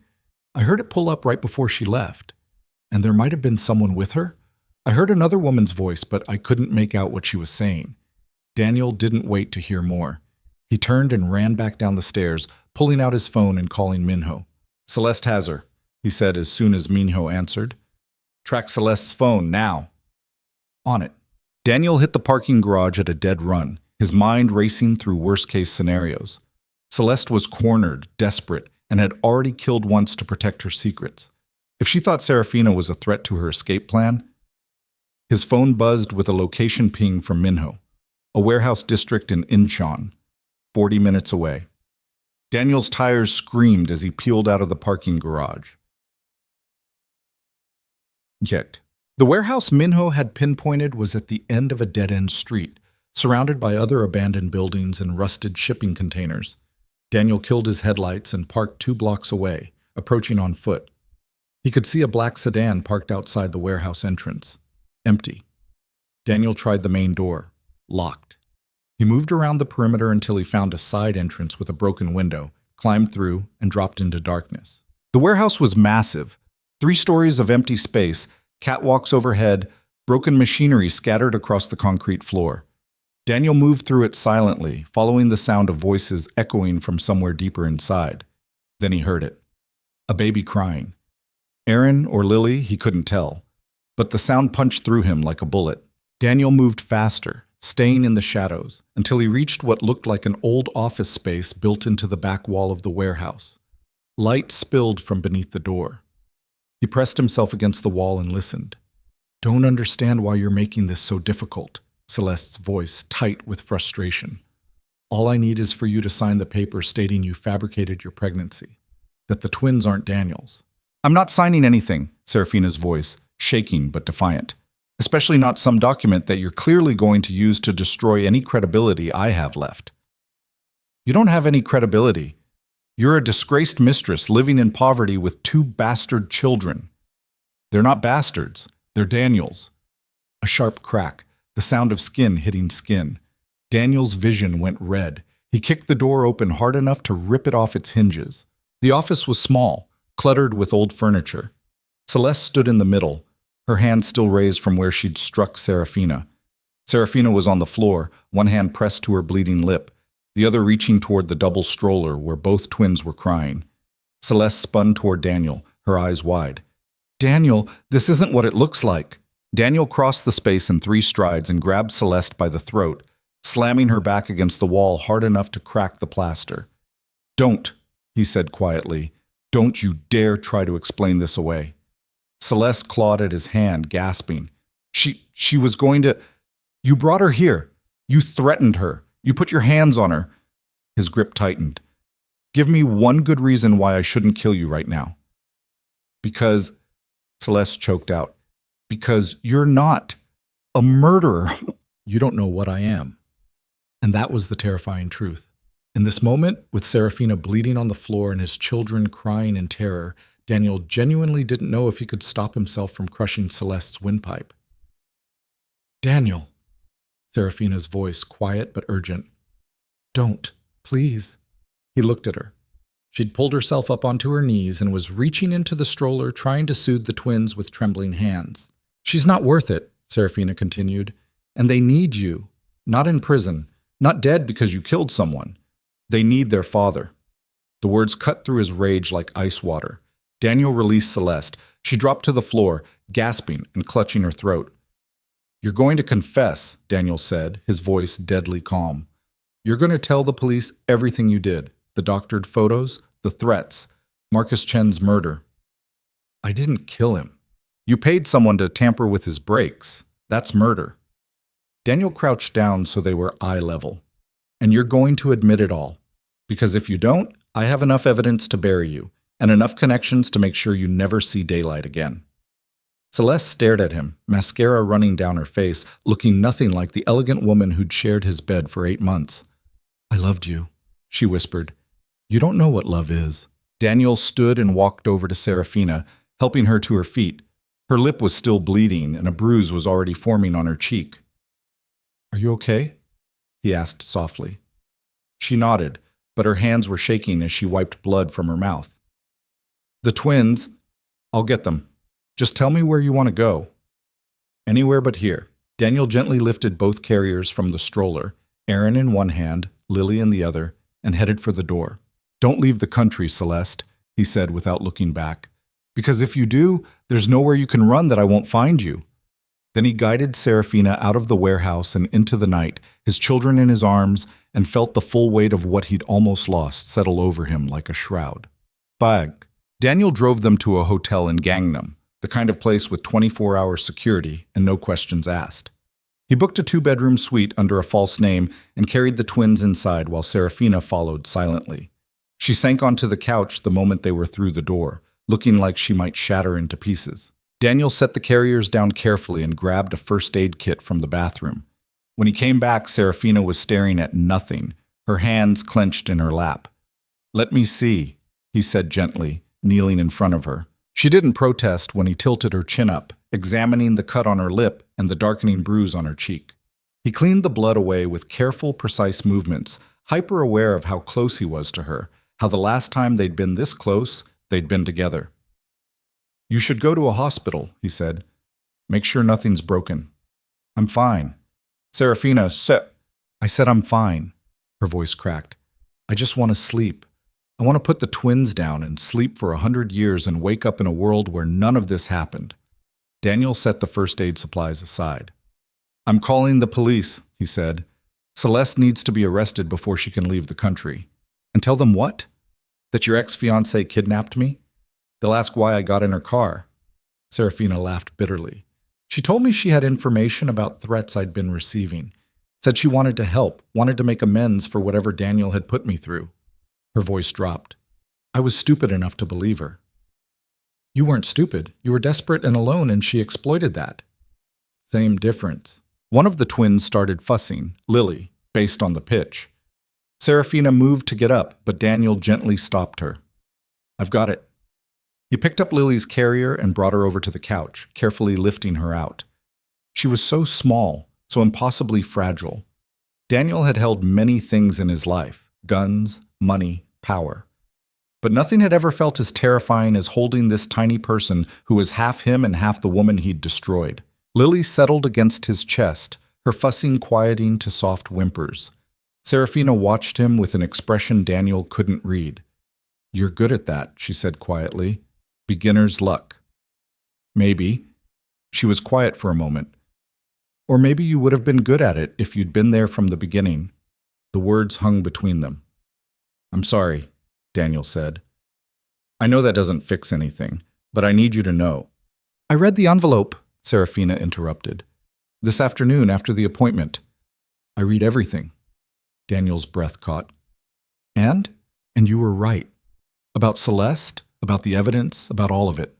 I heard it pull up right before she left. And there might have been someone with her. I heard another woman's voice, but I couldn't make out what she was saying. Daniel didn't wait to hear more. He turned and ran back down the stairs, pulling out his phone and calling Minho. Celeste has her, he said as soon as Minho answered. Track Celeste's phone now. On it. Daniel hit the parking garage at a dead run, his mind racing through worst-case scenarios. Celeste was cornered, desperate, and had already killed once to protect her secrets. If she thought Serafina was a threat to her escape plan... His phone buzzed with a location ping from Minho, a warehouse district in Incheon, 40 minutes away. Daniel's tires screamed as he peeled out of the parking garage. Yet, the warehouse Minho had pinpointed was at the end of a dead-end street, surrounded by other abandoned buildings and rusted shipping containers. Daniel killed his headlights and parked 2 blocks away, approaching on foot. He could see a black sedan parked outside the warehouse entrance. Empty. Daniel tried the main door. Locked. He moved around the perimeter until he found a side entrance with a broken window, climbed through, and dropped into darkness. The warehouse was massive. 3 stories of empty space, catwalks overhead, broken machinery scattered across the concrete floor. Daniel moved through it silently, following the sound of voices echoing from somewhere deeper inside. Then he heard it. A baby crying. Aaron or Lily, he couldn't tell. But the sound punched through him like a bullet. Daniel moved faster, staying in the shadows, until he reached what looked like an old office space built into the back wall of the warehouse. Light spilled from beneath the door. He pressed himself against the wall and listened. Don't understand why you're making this so difficult, Celeste's voice tight with frustration. All I need is for you to sign the paper stating you fabricated your pregnancy, that the twins aren't Daniel's. I'm not signing anything, Serafina's voice, shaking but defiant. Especially not some document that you're clearly going to use to destroy any credibility I have left. You don't have any credibility. You're a disgraced mistress living in poverty with 2 bastard children. They're not bastards. They're Daniel's. A sharp crack, the sound of skin hitting skin. Daniel's vision went red. He kicked the door open hard enough to rip it off its hinges. The office was small, cluttered with old furniture. Celeste stood in the middle, her hand still raised from where she'd struck Serafina. Serafina was on the floor, one hand pressed to her bleeding lip, the other reaching toward the double stroller where both twins were crying. Celeste spun toward Daniel, her eyes wide. Daniel, this isn't what it looks like. Daniel crossed the space in 3 strides and grabbed Celeste by the throat, slamming her back against the wall hard enough to crack the plaster. Don't, he said quietly. Don't you dare try to explain this away. Celeste clawed at his hand, gasping. She was going to... You brought her here. You threatened her. You put your hands on her. His grip tightened. Give me one good reason why I shouldn't kill you right now. Because... Celeste choked out. Because you're not a murderer. You don't know what I am. And that was the terrifying truth. In this moment, with Serafina bleeding on the floor and his children crying in terror, Daniel genuinely didn't know if he could stop himself from crushing Celeste's windpipe. Daniel, Serafina's voice quiet but urgent. Don't, please. He looked at her. She'd pulled herself up onto her knees and was reaching into the stroller, trying to soothe the twins with trembling hands. She's not worth it, Serafina continued, and they need you. Not in prison, not dead because you killed someone. They need their father. The words cut through his rage like ice water. Daniel released Celeste. She dropped to the floor, gasping and clutching her throat. You're going to confess, Daniel said, his voice deadly calm. You're going to tell the police everything you did. The doctored photos, the threats, Marcus Chen's murder. I didn't kill him. You paid someone to tamper with his brakes. That's murder. Daniel crouched down so they were eye level. And you're going to admit it all. Because if you don't, I have enough evidence to bury you, and enough connections to make sure you never see daylight again. Celeste stared at him, mascara running down her face, looking nothing like the elegant woman who'd shared his bed for 8 months. I loved you, she whispered. You don't know what love is. Daniel stood and walked over to Serafina, helping her to her feet. Her lip was still bleeding, and a bruise was already forming on her cheek. Are you okay? He asked softly. She nodded, but her hands were shaking as she wiped blood from her mouth. The twins, I'll get them. Just tell me where you want to go. Anywhere but here. Daniel gently lifted both carriers from the stroller, Aaron in one hand, Lily in the other, and headed for the door. Don't leave the country, Celeste, he said without looking back. Because if you do, there's nowhere you can run that I won't find you. Then he guided Serafina out of the warehouse and into the night, his children in his arms, and felt the full weight of what he'd almost lost settle over him like a shroud. Bag. Daniel drove them to a hotel in Gangnam, the kind of place with 24-hour security and no questions asked. He booked a 2-bedroom suite under a false name and carried the twins inside while Serafina followed silently. She sank onto the couch the moment they were through the door, looking like she might shatter into pieces. Daniel set the carriers down carefully and grabbed a first aid kit from the bathroom. When he came back, Serafina was staring at nothing, her hands clenched in her lap. Let me see, he said gently, kneeling in front of her. She didn't protest when he tilted her chin up, examining the cut on her lip and the darkening bruise on her cheek. He cleaned the blood away with careful, precise movements, hyper-aware of how close he was to her, how the last time they'd been this close, they'd been together. You should go to a hospital, he said. Make sure nothing's broken. I'm fine. Serafina, I said I'm fine. Her voice cracked. I just want to sleep. I want to put the twins down and sleep for 100 years and wake up in a world where none of this happened. Daniel set the first aid supplies aside. I'm calling the police, he said. Celeste needs to be arrested before she can leave the country. And tell them what? That your ex-fiancé kidnapped me? They'll ask why I got in her car. Serafina laughed bitterly. She told me she had information about threats I'd been receiving. Said she wanted to help, wanted to make amends for whatever Daniel had put me through. Her voice dropped. I was stupid enough to believe her. You weren't stupid. You were desperate and alone, and she exploited that. Same difference. One of the twins started fussing, Lily, based on the pitch. Serafina moved to get up, but Daniel gently stopped her. I've got it. He picked up Lily's carrier and brought her over to the couch, carefully lifting her out. She was so small, so impossibly fragile. Daniel had held many things in his life: guns, money, power. But nothing had ever felt as terrifying as holding this tiny person who was half him and half the woman he'd destroyed. Lily settled against his chest, her fussing quieting to soft whimpers. Serafina watched him with an expression Daniel couldn't read. You're good at that, she said quietly. Beginner's luck. Maybe. She was quiet for a moment. Or maybe you would have been good at it if you'd been there from the beginning. The words hung between them. I'm sorry, Daniel said. I know that doesn't fix anything, but I need you to know. I read the envelope, Serafina interrupted. This afternoon after the appointment. I read everything. Daniel's breath caught. And you were right. About Celeste, about the evidence, about all of it.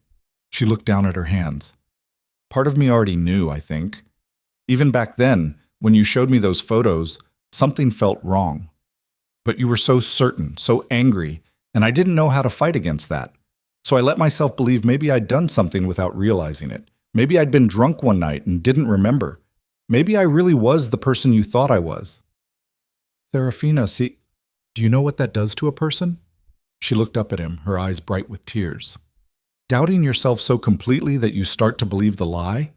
She looked down at her hands. Part of me already knew, I think. Even back then, when you showed me those photos, something felt wrong. But you were so certain, so angry, and I didn't know how to fight against that. So I let myself believe maybe I'd done something without realizing it. Maybe I'd been drunk one night and didn't remember. Maybe I really was the person you thought I was. Serafina, see, do you know what that does to a person? She looked up at him, her eyes bright with tears. Doubting yourself so completely that you start to believe the lie?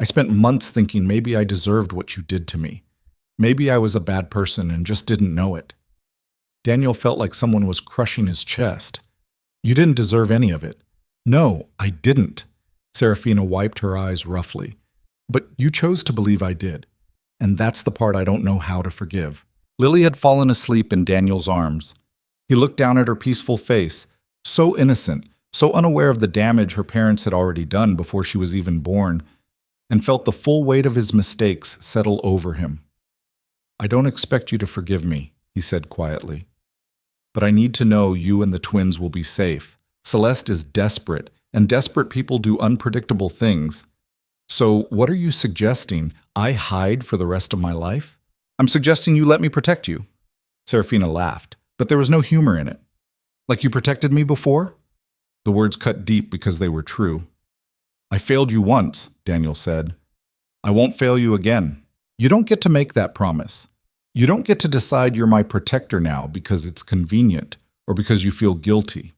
I spent months thinking maybe I deserved what you did to me. Maybe I was a bad person and just didn't know it. Daniel felt like someone was crushing his chest. You didn't deserve any of it. No, I didn't. Serafina wiped her eyes roughly. But you chose to believe I did. And that's the part I don't know how to forgive. Lily had fallen asleep in Daniel's arms. He looked down at her peaceful face, so innocent, so unaware of the damage her parents had already done before she was even born, and felt the full weight of his mistakes settle over him. I don't expect you to forgive me, he said quietly. But I need to know you and the twins will be safe. Celeste is desperate, and desperate people do unpredictable things. So what are you suggesting? I hide for the rest of my life? I'm suggesting you let me protect you. Serafina laughed, but there was no humor in it. Like you protected me before? The words cut deep because they were true. I failed you once, Daniel said. I won't fail you again. You don't get to make that promise. You don't get to decide you're my protector now because it's convenient or because you feel guilty.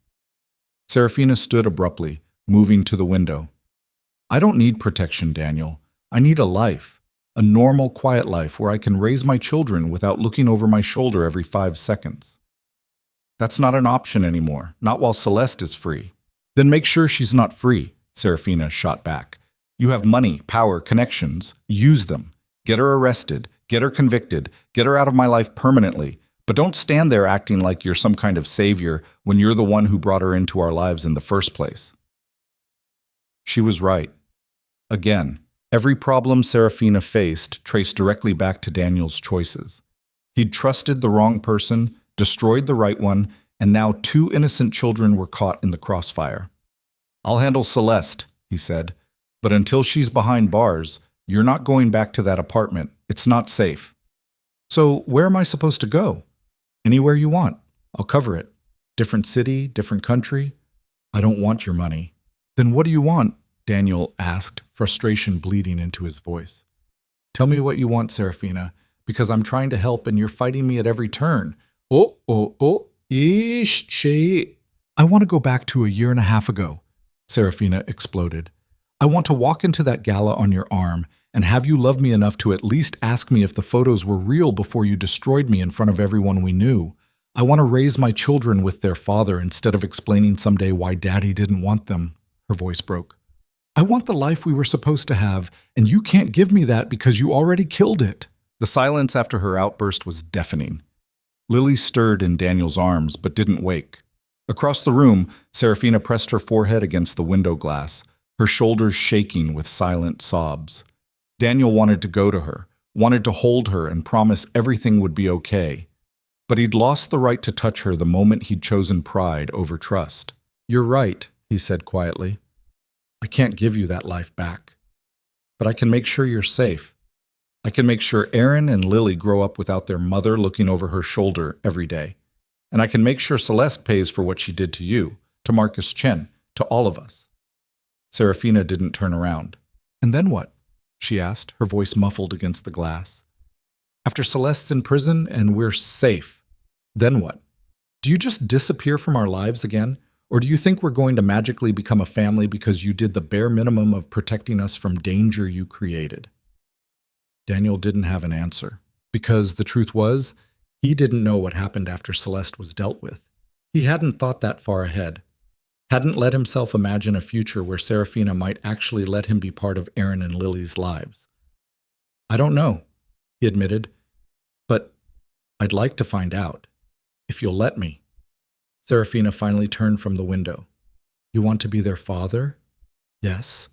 Serafina stood abruptly, moving to the window. I don't need protection, Daniel. I need a life. A normal, quiet life where I can raise my children without looking over my shoulder every 5 seconds. That's not an option anymore, not while Celeste is free. Then make sure she's not free, Serafina shot back. You have money, power, connections. Use them. Get her arrested. Get her convicted. Get her out of my life permanently. But don't stand there acting like you're some kind of savior when you're the one who brought her into our lives in the first place. She was right. Again, every problem Serafina faced traced directly back to Daniel's choices. He'd trusted the wrong person, destroyed the right one, and now 2 innocent children were caught in the crossfire. I'll handle Celeste, he said, but until she's behind bars, you're not going back to that apartment. It's not safe. So where am I supposed to go? Anywhere you want. I'll cover it. Different city, different country. I don't want your money. Then what do you want? Daniel asked, frustration bleeding into his voice. Tell me what you want, Serafina, because I'm trying to help and you're fighting me at every turn. I want to go back to 1.5 years ago, Serafina exploded. I want to walk into that gala on your arm and have you love me enough to at least ask me if the photos were real before you destroyed me in front of everyone we knew. I want to raise my children with their father instead of explaining someday why Daddy didn't want them. Her voice broke. I want the life we were supposed to have, and you can't give me that because you already killed it. The silence after her outburst was deafening. Lily stirred in Daniel's arms, but didn't wake. Across the room, Serafina pressed her forehead against the window glass. her shoulders shaking with silent sobs. Daniel wanted to go to her, wanted to hold her and promise everything would be okay. But he'd lost the right to touch her the moment he'd chosen pride over trust. "You're right," he said quietly. "I can't give you that life back. But I can make sure you're safe. I can make sure Aaron and Lily grow up without their mother looking over her shoulder every day. And I can make sure Celeste pays for what she did to you, to Marcus Chen, to all of us." Serafina didn't turn around. "And then what?" she asked, her voice muffled against the glass. "After Celeste's in prison and we're safe, then what? Do you just disappear from our lives again? Or do you think we're going to magically become a family because you did the bare minimum of protecting us from danger you created?" Daniel didn't have an answer, because the truth was, he didn't know what happened after Celeste was dealt with. He hadn't thought that far ahead, hadn't let himself imagine a future where Serafina might actually let him be part of Aaron and Lily's lives. "I don't know," he admitted, "but I'd like to find out, if you'll let me." Serafina finally turned from the window. "You want to be their father?" "Yes."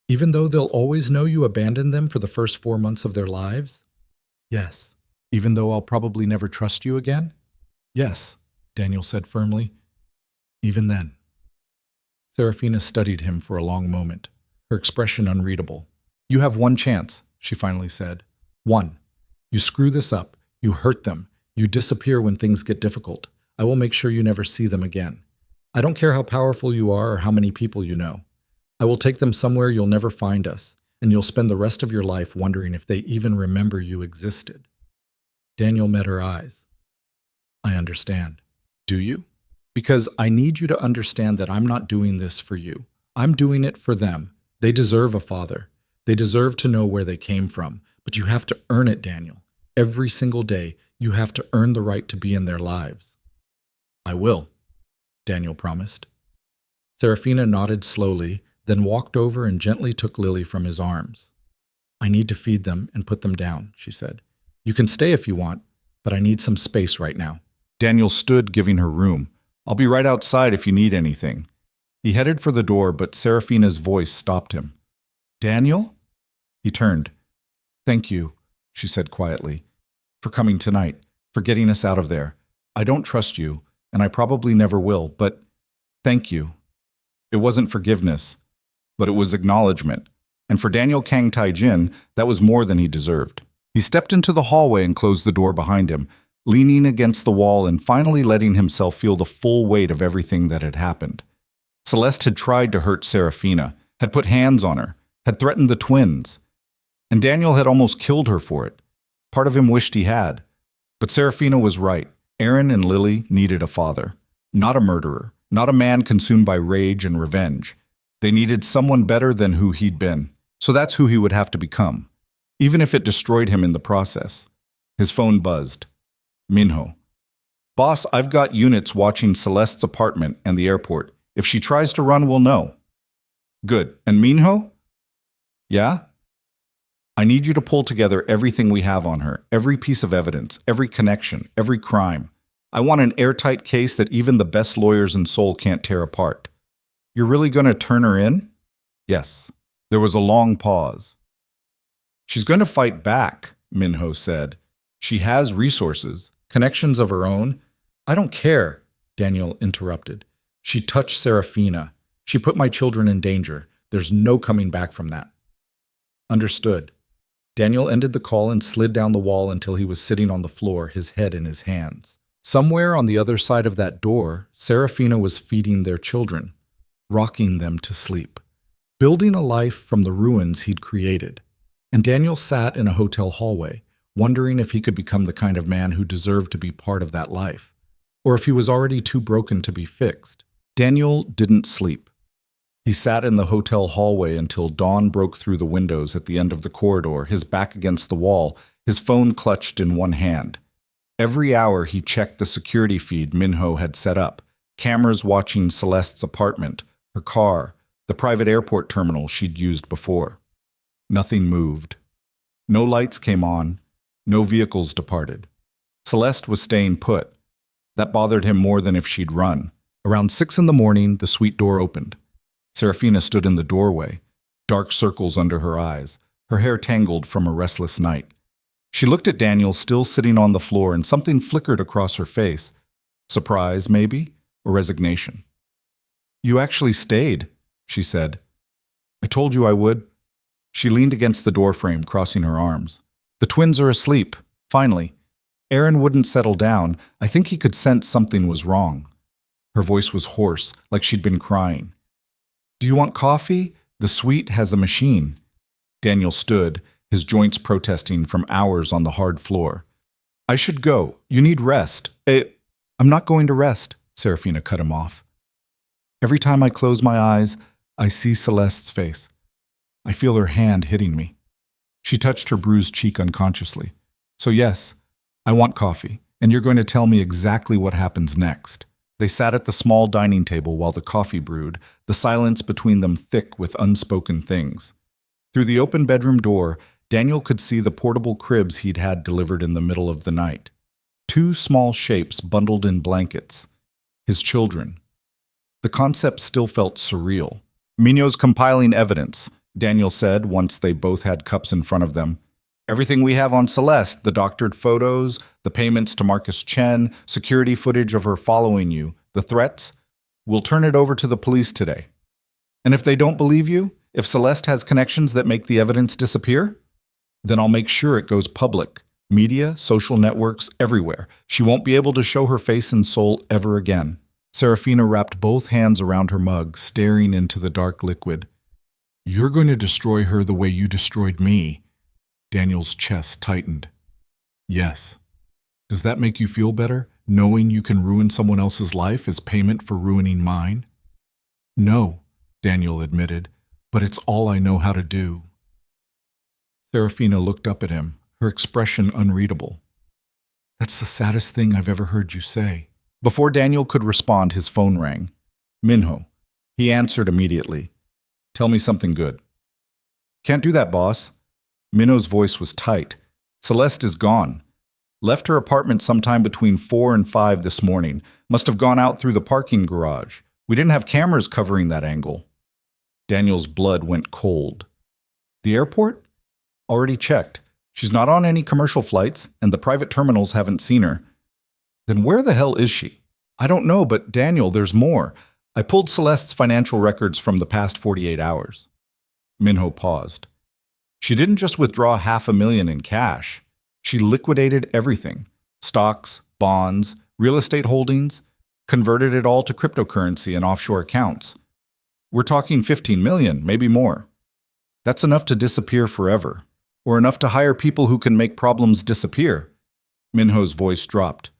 "Even though they'll always know you abandoned them for the first 4 months of their lives?" "Yes." "Even though I'll probably never trust you again?" "Yes," Daniel said firmly. "Even then." Serafina studied him for a long moment, her expression unreadable. "You have one chance," she finally said. "One. You screw this up, you hurt them, you disappear when things get difficult. I will make sure you never see them again. I don't care how powerful you are or how many people you know. I will take them somewhere you'll never find us, and you'll spend the rest of your life wondering if they even remember you existed." Daniel met her eyes. "I understand." "Do you? Because I need you to understand that I'm not doing this for you. I'm doing it for them. They deserve a father. They deserve to know where they came from. But you have to earn it, Daniel. Every single day, you have to earn the right to be in their lives." "I will," Daniel promised. Serafina nodded slowly, then walked over and gently took Lily from his arms. "I need to feed them and put them down," she said. "You can stay if you want, but I need some space right now." Daniel stood, giving her room. "I'll be right outside if you need anything." He headed for the door, but Serafina's voice stopped him. "Daniel?" He turned. "Thank you," she said quietly, "for coming tonight, for getting us out of there. I don't trust you, and I probably never will, but thank you." It wasn't forgiveness, but it was acknowledgement. And for Daniel Kang Tai-jin, that was more than he deserved. He stepped into the hallway and closed the door behind him, leaning against the wall and finally letting himself feel the full weight of everything that had happened. Celeste had tried to hurt Serafina, had put hands on her, had threatened the twins. And Daniel had almost killed her for it. Part of him wished he had. But Serafina was right. Aaron and Lily needed a father, not a murderer, not a man consumed by rage and revenge. They needed someone better than who he'd been. So that's who he would have to become, even if it destroyed him in the process. His phone buzzed. Minho. "Boss, I've got units watching Celeste's apartment and the airport. If she tries to run, we'll know." "Good. And Minho?" "Yeah?" "I need you to pull together everything we have on her, every piece of evidence, every connection, every crime. I want an airtight case that even the best lawyers in Seoul can't tear apart." "You're really going to turn her in?" "Yes." There was a long pause. "She's going to fight back," Minho said. "She has resources, connections of her own." "I don't care," Daniel interrupted. "She touched Serafina. She put my children in danger. There's no coming back from that." "Understood." Daniel ended the call and slid down the wall until he was sitting on the floor, his head in his hands. Somewhere on the other side of that door, Serafina was feeding their children, rocking them to sleep, building a life from the ruins he'd created. And Daniel sat in a hotel hallway, wondering if he could become the kind of man who deserved to be part of that life, or if he was already too broken to be fixed. Daniel didn't sleep. He sat in the hotel hallway until dawn broke through the windows at the end of the corridor, his back against the wall, his phone clutched in one hand. Every hour he checked the security feed Minho had set up, cameras watching Celeste's apartment, her car, the private airport terminal she'd used before. Nothing moved. No lights came on. No vehicles departed. Celeste was staying put. That bothered him more than if she'd run. Around 6 in the morning, the suite door opened. Serafina stood in the doorway, dark circles under her eyes, her hair tangled from a restless night. She looked at Daniel still sitting on the floor, and something flickered across her face. Surprise, maybe, or resignation. "You actually stayed," she said. "I told you I would." She leaned against the doorframe, crossing her arms. "The twins are asleep, finally. Aaron wouldn't settle down. I think he could sense something was wrong." Her voice was hoarse, like she'd been crying. "Do you want coffee? The suite has a machine." Daniel stood, his joints protesting from hours on the hard floor. "I should go. You need rest." "I'm not going to rest," Serafina cut him off. "Every time I close my eyes, I see Celeste's face. I feel her hand hitting me." She touched her bruised cheek unconsciously. "So yes, I want coffee, and you're going to tell me exactly what happens next." They sat at the small dining table while the coffee brewed, the silence between them thick with unspoken things. Through the open bedroom door, Daniel could see the portable cribs he'd had delivered in the middle of the night. 2 small shapes bundled in blankets. His children. The concept still felt surreal. "Mignot's compiling evidence," Daniel said once they both had cups in front of them. "Everything we have on Celeste, the doctored photos, the payments to Marcus Chen, security footage of her following you, the threats, we'll turn it over to the police today. And if they don't believe you, if Celeste has connections that make the evidence disappear, then I'll make sure it goes public. Media, social networks, everywhere. She won't be able to show her face and soul ever again." Serafina wrapped both hands around her mug, staring into the dark liquid. "You're going to destroy her the way you destroyed me." Daniel's chest tightened. "Yes. Does that make you feel better, knowing you can ruin someone else's life as payment for ruining mine?" "No," Daniel admitted, "but it's all I know how to do." Serafina looked up at him, her expression unreadable. "That's the saddest thing I've ever heard you say." Before Daniel could respond, his phone rang. Minho. He answered immediately. "Tell me something good." "Can't do that, boss." Minho's voice was tight. "Celeste is gone. Left her apartment sometime between 4 and 5 this morning. Must have gone out through the parking garage. We didn't have cameras covering that angle." Daniel's blood went cold. "The airport? Already checked. She's not on any commercial flights, and the private terminals haven't seen her." "Then where the hell is she?" "I don't know, but Daniel, there's more. I pulled Celeste's financial records from the past 48 hours. Minho paused. "She didn't just withdraw $500,000 in cash. She liquidated everything. Stocks, bonds, real estate holdings, converted it all to cryptocurrency and offshore accounts. We're talking 15 million, maybe more. That's enough to disappear forever, or enough to hire people who can make problems disappear." Minho's voice dropped.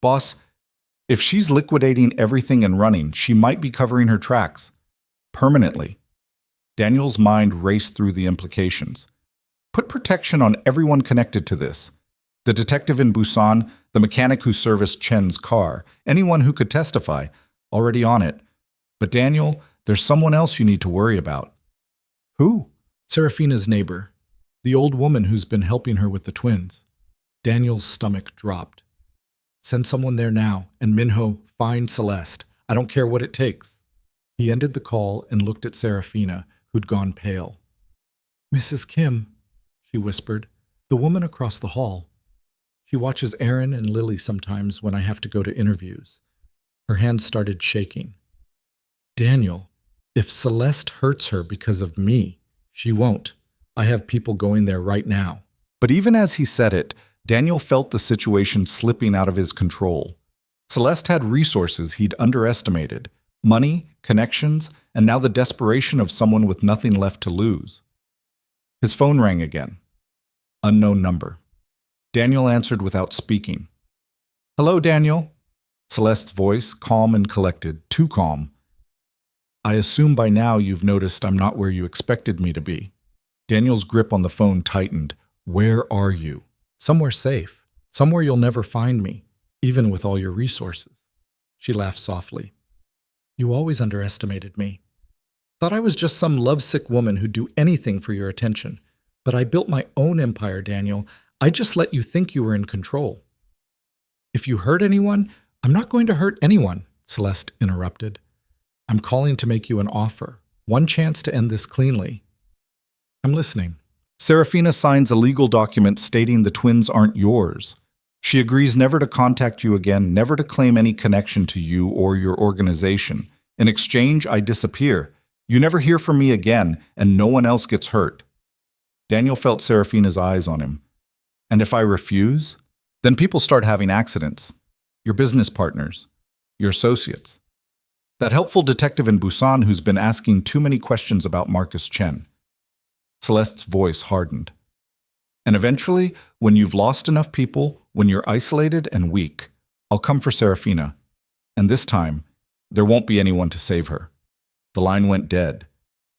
"Boss, if she's liquidating everything and running, she might be covering her tracks. Permanently." Daniel's mind raced through the implications. Put protection on everyone connected to this. The detective in Busan, the mechanic who serviced Chen's car, anyone who could testify, already on it. But Daniel, there's someone else you need to worry about. "Who?" "Serafina's neighbor. The old woman who's been helping her with the twins." Daniel's stomach dropped. "Send someone there now, and Minho, find Celeste. I don't care what it takes." He ended the call and looked at Serafina, who'd gone pale. "Mrs. Kim," she whispered, "the woman across the hall. She watches Aaron and Lily sometimes when I have to go to interviews." Her hands started shaking. "Daniel, if Celeste hurts her because of me, she won't. I have people going there right now." But even as he said it, Daniel felt the situation slipping out of his control. Celeste had resources he'd underestimated, money, connections, and now the desperation of someone with nothing left to lose. His phone rang again. Unknown number. Daniel answered without speaking. "Hello, Daniel." Celeste's voice, calm and collected, too calm. "I assume by now you've noticed I'm not where you expected me to be." Daniel's grip on the phone tightened. "Where are you?" "Somewhere safe. Somewhere you'll never find me, even with all your resources." She laughed softly. "You always underestimated me. Thought I was just some lovesick woman who'd do anything for your attention. But I built my own empire, Daniel. I just let you think you were in control." "If you hurt anyone, I'm not going to hurt anyone," Celeste interrupted. "I'm calling to make you an offer. One chance to end this cleanly. I'm listening. Serafina signs a legal document stating the twins aren't yours. She agrees never to contact you again, never to claim any connection to you or your organization. In exchange, I disappear. You never hear from me again, and no one else gets hurt. Daniel felt Serafina's eyes on him. And if I refuse? Then people start having accidents. Your business partners. Your associates. That helpful detective in Busan who's been asking too many questions about Marcus Chen. Celeste's voice hardened. And eventually, when you've lost enough people, when you're isolated and weak, I'll come for Serafina. And this time, there won't be anyone to save her. The line went dead.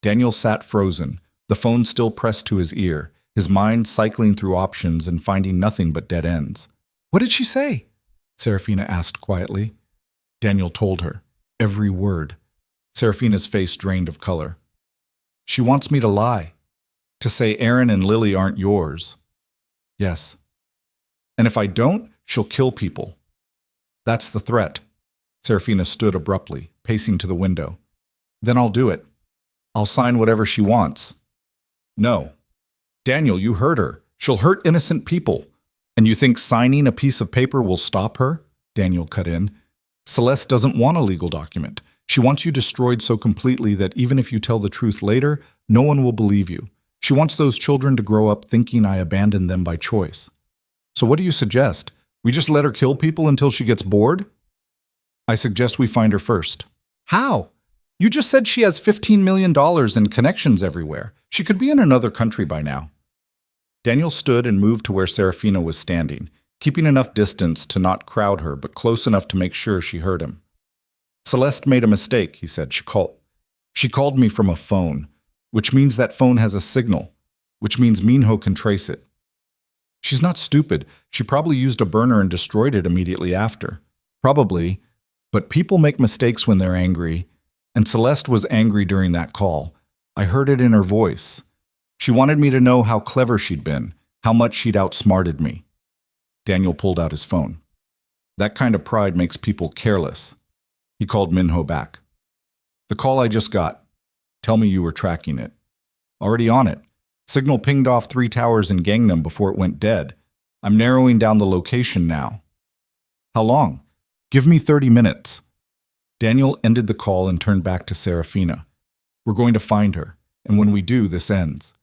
Daniel sat frozen, the phone still pressed to his ear, his mind cycling through options and finding nothing but dead ends. What did she say? Serafina asked quietly. Daniel told her, every word. Serafina's face drained of color. She wants me to lie. To say Aaron and Lily aren't yours. Yes. And if I don't, she'll kill people. That's the threat. Serafina stood abruptly, pacing to the window. Then I'll do it. I'll sign whatever she wants. No. Daniel, you heard her. She'll hurt innocent people. And you think signing a piece of paper will stop her? Daniel cut in. Celeste doesn't want a legal document. She wants you destroyed so completely that even if you tell the truth later, no one will believe you. She wants those children to grow up thinking I abandoned them by choice. So what do you suggest? We just let her kill people until she gets bored? I suggest we find her first. How? You just said she has $15 million in connections everywhere. She could be in another country by now. Daniel stood and moved to where Serafina was standing, keeping enough distance to not crowd her, but close enough to make sure she heard him. Celeste made a mistake, he said. She called me from a phone, which means that phone has a signal, which means Minho can trace it. She's not stupid. She probably used a burner and destroyed it immediately after. Probably, but people make mistakes when they're angry, and Celeste was angry during that call. I heard it in her voice. She wanted me to know how clever she'd been, how much she'd outsmarted me. Daniel pulled out his phone. That kind of pride makes people careless. He called Minho back. The call I just got. Tell me you were tracking it. Already on it. Signal pinged off 3 towers in Gangnam before it went dead. I'm narrowing down the location now. How long? Give me 30 minutes. Daniel ended the call and turned back to Serafina. We're going to find her, and when we do, this ends.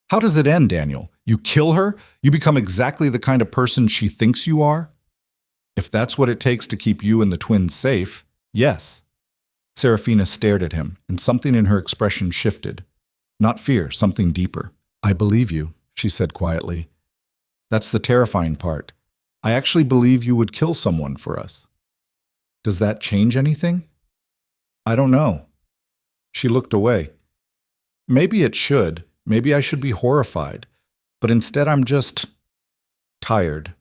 How does it end, Daniel? You kill her? You become exactly the kind of person she thinks you are? If that's what it takes to keep you and the twins safe, yes. Serafina stared at him, and something in her expression shifted. Not fear, something deeper. I believe you, she said quietly. That's the terrifying part. I actually believe you would kill someone for us. Does that change anything? I don't know. She looked away. Maybe it should. Maybe I should be horrified. But instead I'm just tired.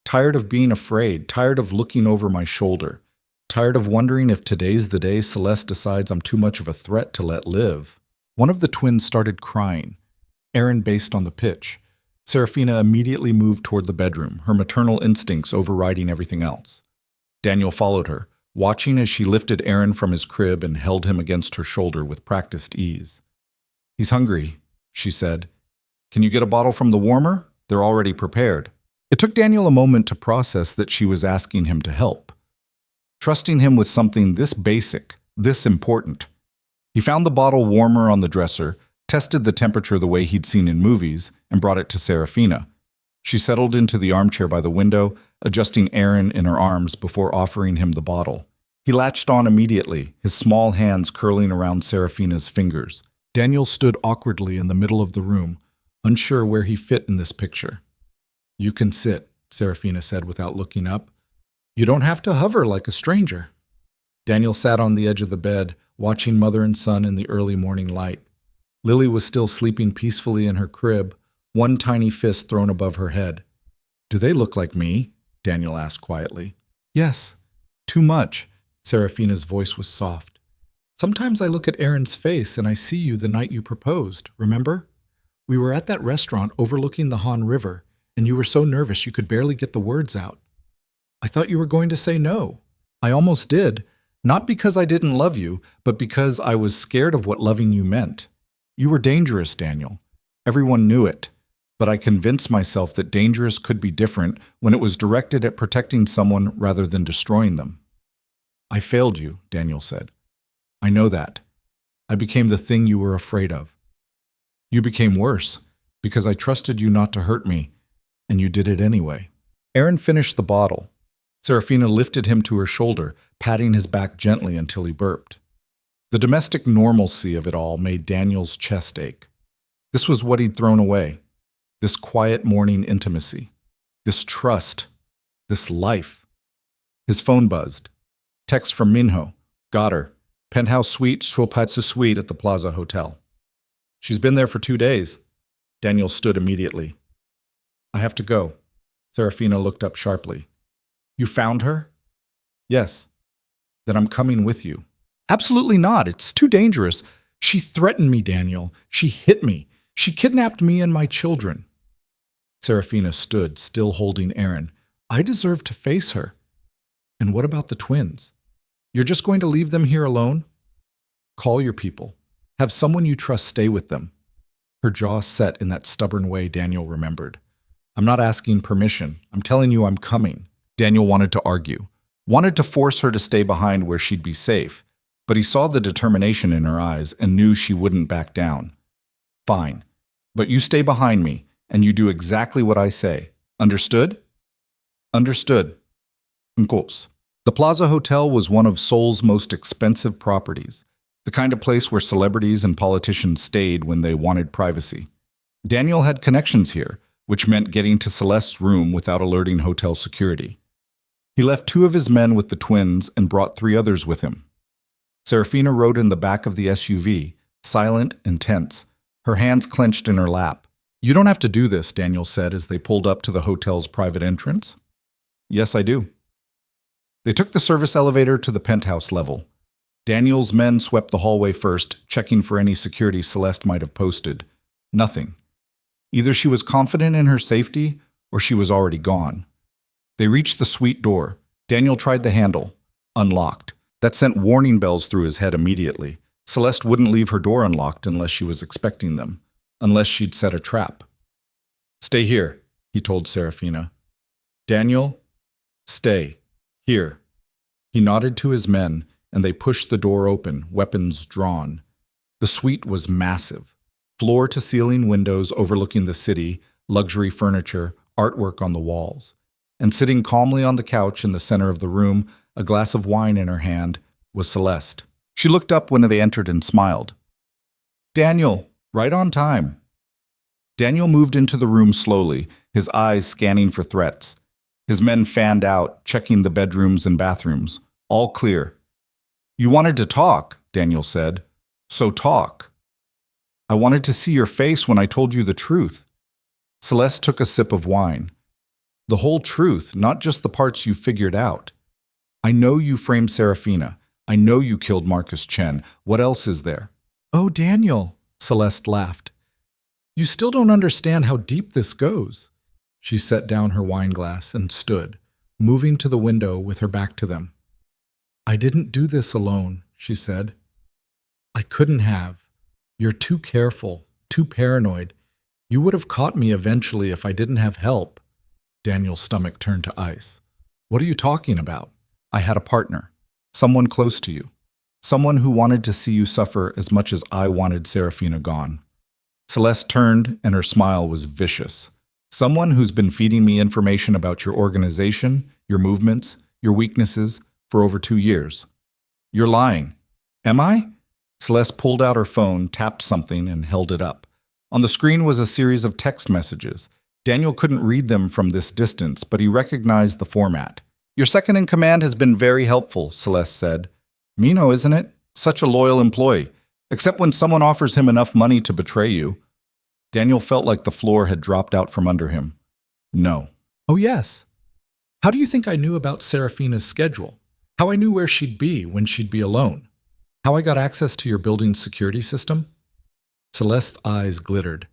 Tired of being afraid. Tired of looking over my shoulder. Tired of wondering if today's the day Celeste decides I'm too much of a threat to let live. One of the twins started crying. Aaron based on the pitch. Serafina immediately moved toward the bedroom, her maternal instincts overriding everything else. Daniel followed her, watching as she lifted Aaron from his crib and held him against her shoulder with practiced ease. He's hungry, she said. Can you get a bottle from the warmer? They're already prepared. It took Daniel a moment to process that she was asking him to help. Trusting him with something this basic, this important. He found the bottle warmer on the dresser, tested the temperature the way he'd seen in movies, and brought it to Serafina. She settled into the armchair by the window, adjusting Aaron in her arms before offering him the bottle. He latched on immediately, his small hands curling around Serafina's fingers. Daniel stood awkwardly in the middle of the room, unsure where he fit in this picture. You can sit, Serafina said without looking up. You don't have to hover like a stranger. Daniel sat on the edge of the bed, watching mother and son in the early morning light. Lily was still sleeping peacefully in her crib, one tiny fist thrown above her head. Do they look like me? Daniel asked quietly. Yes, too much. Serafina's voice was soft. Sometimes I look at Aaron's face and I see you the night you proposed, remember? We were at that restaurant overlooking the Han River, and you were so nervous you could barely get the words out. I thought you were going to say no. I almost did, Not because I didn't love you, but because I was scared of what loving you meant. You were dangerous, Daniel. Everyone knew it. But I convinced myself that dangerous could be different when it was directed at protecting someone rather than destroying them. I failed you, Daniel said. I know that. I became the thing you were afraid of. You became worse because I trusted you not to hurt me, and you did it anyway. Aaron finished the bottle. Serafina lifted him to her shoulder, patting his back gently until he burped. The domestic normalcy of it all made Daniel's chest ache. This was what he'd thrown away. This quiet morning intimacy. This trust. This life. His phone buzzed. Text from Minho. Got her. Penthouse suite, Swopatsa suite at the Plaza Hotel. She's been there for 2 days. Daniel stood immediately. I have to go. Serafina looked up sharply. You found her? Yes. Then I'm coming with you. Absolutely not. It's too dangerous. She threatened me, Daniel. She hit me. She kidnapped me and my children. Serafina stood, still holding Aaron. I deserve to face her. And what about the twins? You're just going to leave them here alone? Call your people. Have someone you trust stay with them. Her jaw set in that stubborn way Daniel remembered. I'm not asking permission. I'm telling you I'm coming. Daniel wanted to argue, wanted to force her to stay behind where she'd be safe, but he saw the determination in her eyes and knew she wouldn't back down. Fine, but you stay behind me, and you do exactly what I say. Understood? Understood. Nkos. The Plaza Hotel was one of Seoul's most expensive properties, the kind of place where celebrities and politicians stayed when they wanted privacy. Daniel had connections here, which meant getting to Celeste's room without alerting hotel security. He left 2 of his men with the twins and brought 3 others with him. Serafina rode in the back of the SUV, silent and tense, her hands clenched in her lap. You don't have to do this, Daniel said as they pulled up to the hotel's private entrance. Yes, I do. They took the service elevator to the penthouse level. Daniel's men swept the hallway first, checking for any security Celeste might have posted. Nothing. Either she was confident in her safety, or she was already gone. They reached the suite door. Daniel tried the handle. Unlocked. That sent warning bells through his head immediately. Celeste wouldn't leave her door unlocked unless she was expecting them, unless she'd set a trap. Stay here, he told Serafina. Daniel, stay. Here. He nodded to his men, and they pushed the door open, weapons drawn. The suite was massive. Floor-to-ceiling windows overlooking the city, luxury furniture, artwork on the walls. And sitting calmly on the couch in the center of the room, a glass of wine in her hand, was Celeste. She looked up when they entered and smiled. Daniel, right on time. Daniel moved into the room slowly, his eyes scanning for threats. His men fanned out, checking the bedrooms and bathrooms. All clear. You wanted to talk, Daniel said. So talk. I wanted to see your face when I told you the truth. Celeste took a sip of wine. The whole truth, not just the parts you figured out. I know you framed Serafina. I know you killed Marcus Chen. What else is there? Oh, Daniel, Celeste laughed. You still don't understand how deep this goes. She set down her wine glass and stood, moving to the window with her back to them. I didn't do this alone, she said. I couldn't have. You're too careful, too paranoid. You would have caught me eventually if I didn't have help. Daniel's stomach turned to ice. What are you talking about? I had a partner, someone close to you, someone who wanted to see you suffer as much as I wanted Serafina gone. Celeste turned, and her smile was vicious. Someone who's been feeding me information about your organization, your movements, your weaknesses for over 2 years. You're lying. Am I? Celeste pulled out her phone, tapped something, and held it up. On the screen was a series of text messages. Daniel couldn't read them from this distance, but he recognized the format. Your second in command has been very helpful, Celeste said. Mino, isn't it? Such a loyal employee, except when someone offers him enough money to betray you. Daniel felt like the floor had dropped out from under him. No. Oh, yes. How do you think I knew about Serafina's schedule? How I knew where she'd be when she'd be alone? How I got access to your building's security system? Celeste's eyes glittered.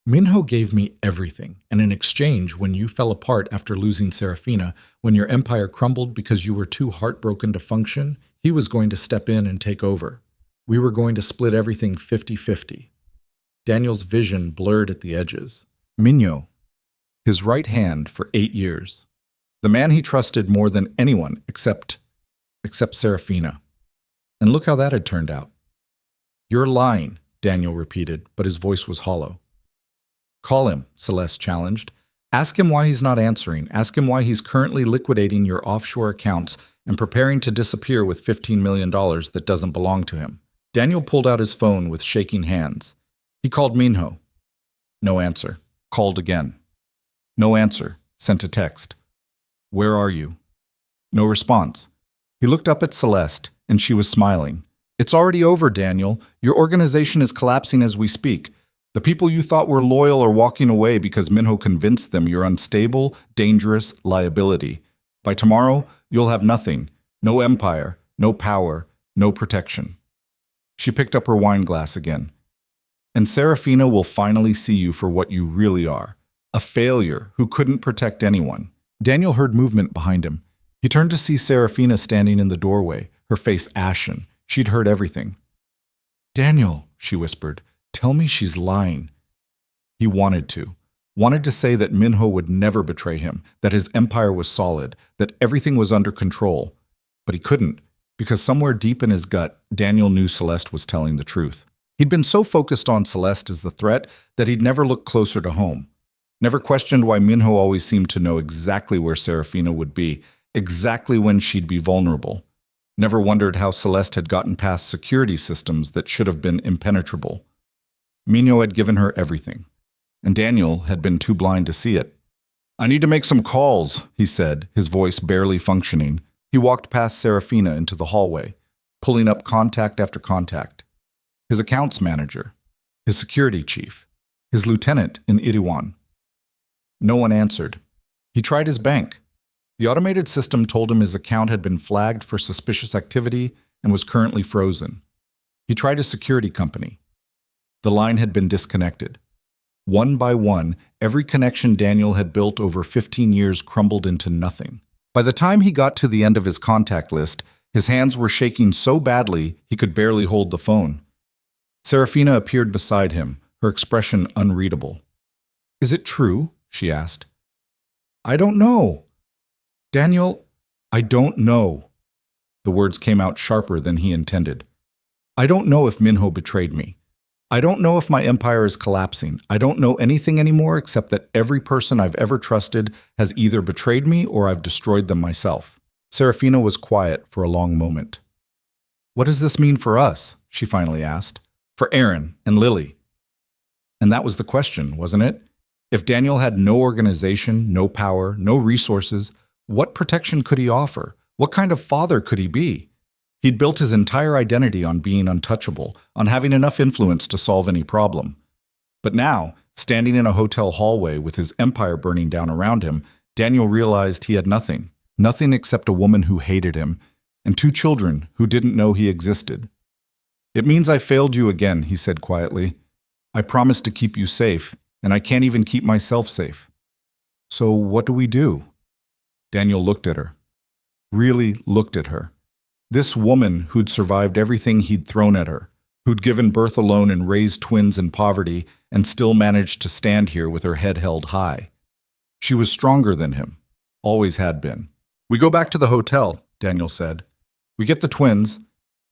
Minho gave me everything, and in exchange, when you fell apart after losing Serafina, when your empire crumbled because you were too heartbroken to function, He was going to step in and take over. We were going to split everything 50-50. Daniel's vision blurred at the edges. Mignot, his right hand for 8 years. The man he trusted more than anyone except Serafina. And look how that had turned out. You're lying, Daniel repeated, but his voice was hollow. Call him, Celeste challenged. Ask him why he's not answering. Ask him why he's currently liquidating your offshore accounts and preparing to disappear with $15 million that doesn't belong to him. Daniel pulled out his phone with shaking hands. He called Minho. No answer. Called again. No answer. Sent a text. Where are you? No response. He looked up at Celeste, and she was smiling. It's already over, Daniel. Your organization is collapsing as we speak. The people you thought were loyal are walking away because Minho convinced them you're unstable, dangerous liability. By tomorrow, you'll have nothing. No empire, no power, no protection. She picked up her wine glass again. And Serafina will finally see you for what you really are. A failure who couldn't protect anyone. Daniel heard movement behind him. He turned to see Serafina standing in the doorway, her face ashen. She'd heard everything. Daniel, she whispered, tell me she's lying. He wanted to say that Minho would never betray him, that his empire was solid, that everything was under control. But he couldn't, because somewhere deep in his gut, Daniel knew Celeste was telling the truth. He'd been so focused on Celeste as the threat that he'd never looked closer to home. Never questioned why Minho always seemed to know exactly where Serafina would be, exactly when she'd be vulnerable. Never wondered how Celeste had gotten past security systems that should have been impenetrable. Minho had given her everything, and Daniel had been too blind to see it. I need to make some calls, he said, his voice barely functioning. He walked past Serafina into the hallway, pulling up contact after contact. His accounts manager, his security chief, his lieutenant in Iriwan. No one answered. He tried his bank. The automated system told him his account had been flagged for suspicious activity and was currently frozen. He tried his security company. The line had been disconnected. One by one, every connection Daniel had built over 15 years crumbled into nothing. By the time he got to the end of his contact list, his hands were shaking so badly he could barely hold the phone. Serafina appeared beside him, her expression unreadable. Is it true? She asked. I don't know. Daniel, I don't know. The words came out sharper than he intended. I don't know if Minho betrayed me. I don't know if my empire is collapsing. I don't know anything anymore except that every person I've ever trusted has either betrayed me or I've destroyed them myself. Serafina was quiet for a long moment. What does this mean for us? She finally asked. For Aaron and Lily. And that was the question, wasn't it? If Daniel had no organization, no power, no resources, what protection could he offer? What kind of father could he be? He'd built his entire identity on being untouchable, on having enough influence to solve any problem. But now, standing in a hotel hallway with his empire burning down around him, Daniel realized he had nothing. Nothing except a woman who hated him, and 2 children who didn't know he existed. It means I failed you again, he said quietly. I promised to keep you safe, and I can't even keep myself safe. So what do we do? Daniel looked at her. Really looked at her. This woman who'd survived everything he'd thrown at her, who'd given birth alone and raised twins in poverty and still managed to stand here with her head held high. She was stronger than him, always had been. We go back to the hotel, Daniel said. We get the twins,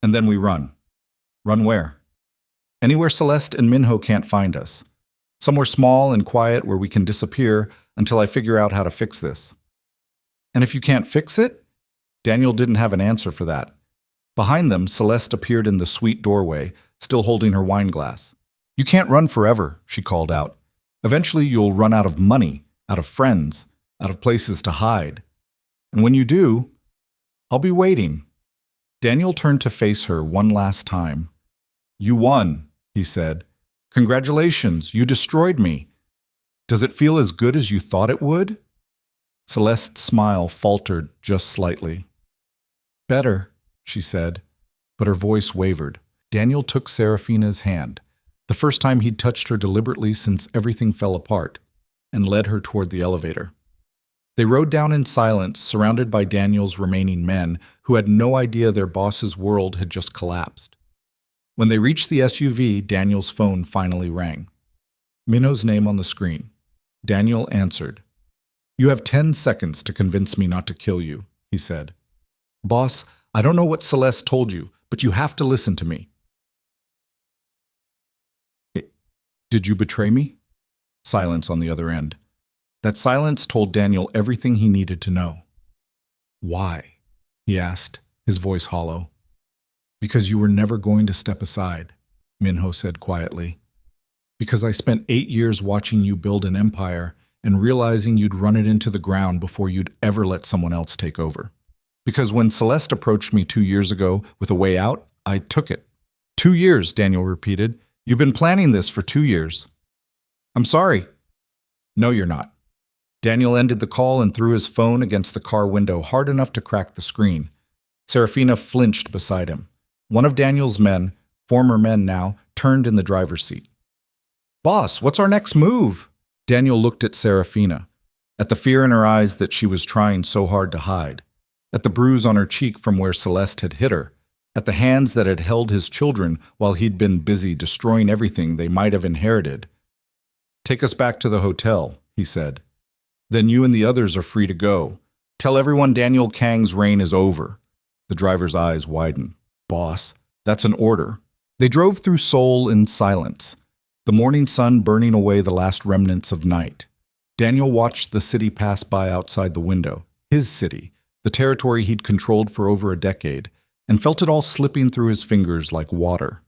and then we run. Run where? Anywhere Celeste and Minho can't find us. Somewhere small and quiet where we can disappear until I figure out how to fix this. And if you can't fix it? Daniel didn't have an answer for that. Behind them, Celeste appeared in the suite doorway, still holding her wine glass. You can't run forever, she called out. Eventually you'll run out of money, out of friends, out of places to hide. And when you do, I'll be waiting. Daniel turned to face her one last time. You won, he said. Congratulations, you destroyed me. Does it feel as good as you thought it would? Celeste's smile faltered just slightly. Better, she said, but her voice wavered. Daniel took Serafina's hand, the first time he'd touched her deliberately since everything fell apart, and led her toward the elevator. They rode down in silence, surrounded by Daniel's remaining men, who had no idea their boss's world had just collapsed. When they reached the SUV, Daniel's phone finally rang. Minho's name on the screen. Daniel answered. "You have 10 seconds to convince me not to kill you," he said. "Boss, I don't know what Celeste told you, but you have to listen to me." "Did you betray me?" Silence on the other end. That silence told Daniel everything he needed to know. "Why?" he asked, his voice hollow. "Because you were never going to step aside," Minho said quietly. "Because I spent 8 years watching you build an empire and realizing you'd run it into the ground before you'd ever let someone else take over. Because when Celeste approached me 2 years ago with a way out, I took it." "2 years," Daniel repeated. "You've been planning this for 2 years." "I'm sorry." "No, you're not." Daniel ended the call and threw his phone against the car window hard enough to crack the screen. Serafina flinched beside him. One of Daniel's men, former men now, turned in the driver's seat. "Boss, what's our next move?" Daniel looked at Serafina, at the fear in her eyes that she was trying so hard to hide, at the bruise on her cheek from where Celeste had hit her, at the hands that had held his children while he'd been busy destroying everything they might have inherited. "Take us back to the hotel," he said. "Then you and the others are free to go. Tell everyone Daniel Kang's reign is over." The driver's eyes widened. "Boss, that's an order." They drove through Seoul in silence, the morning sun burning away the last remnants of night. Daniel watched the city pass by outside the window, his city, the territory he'd controlled for over a decade, and felt it all slipping through his fingers like water.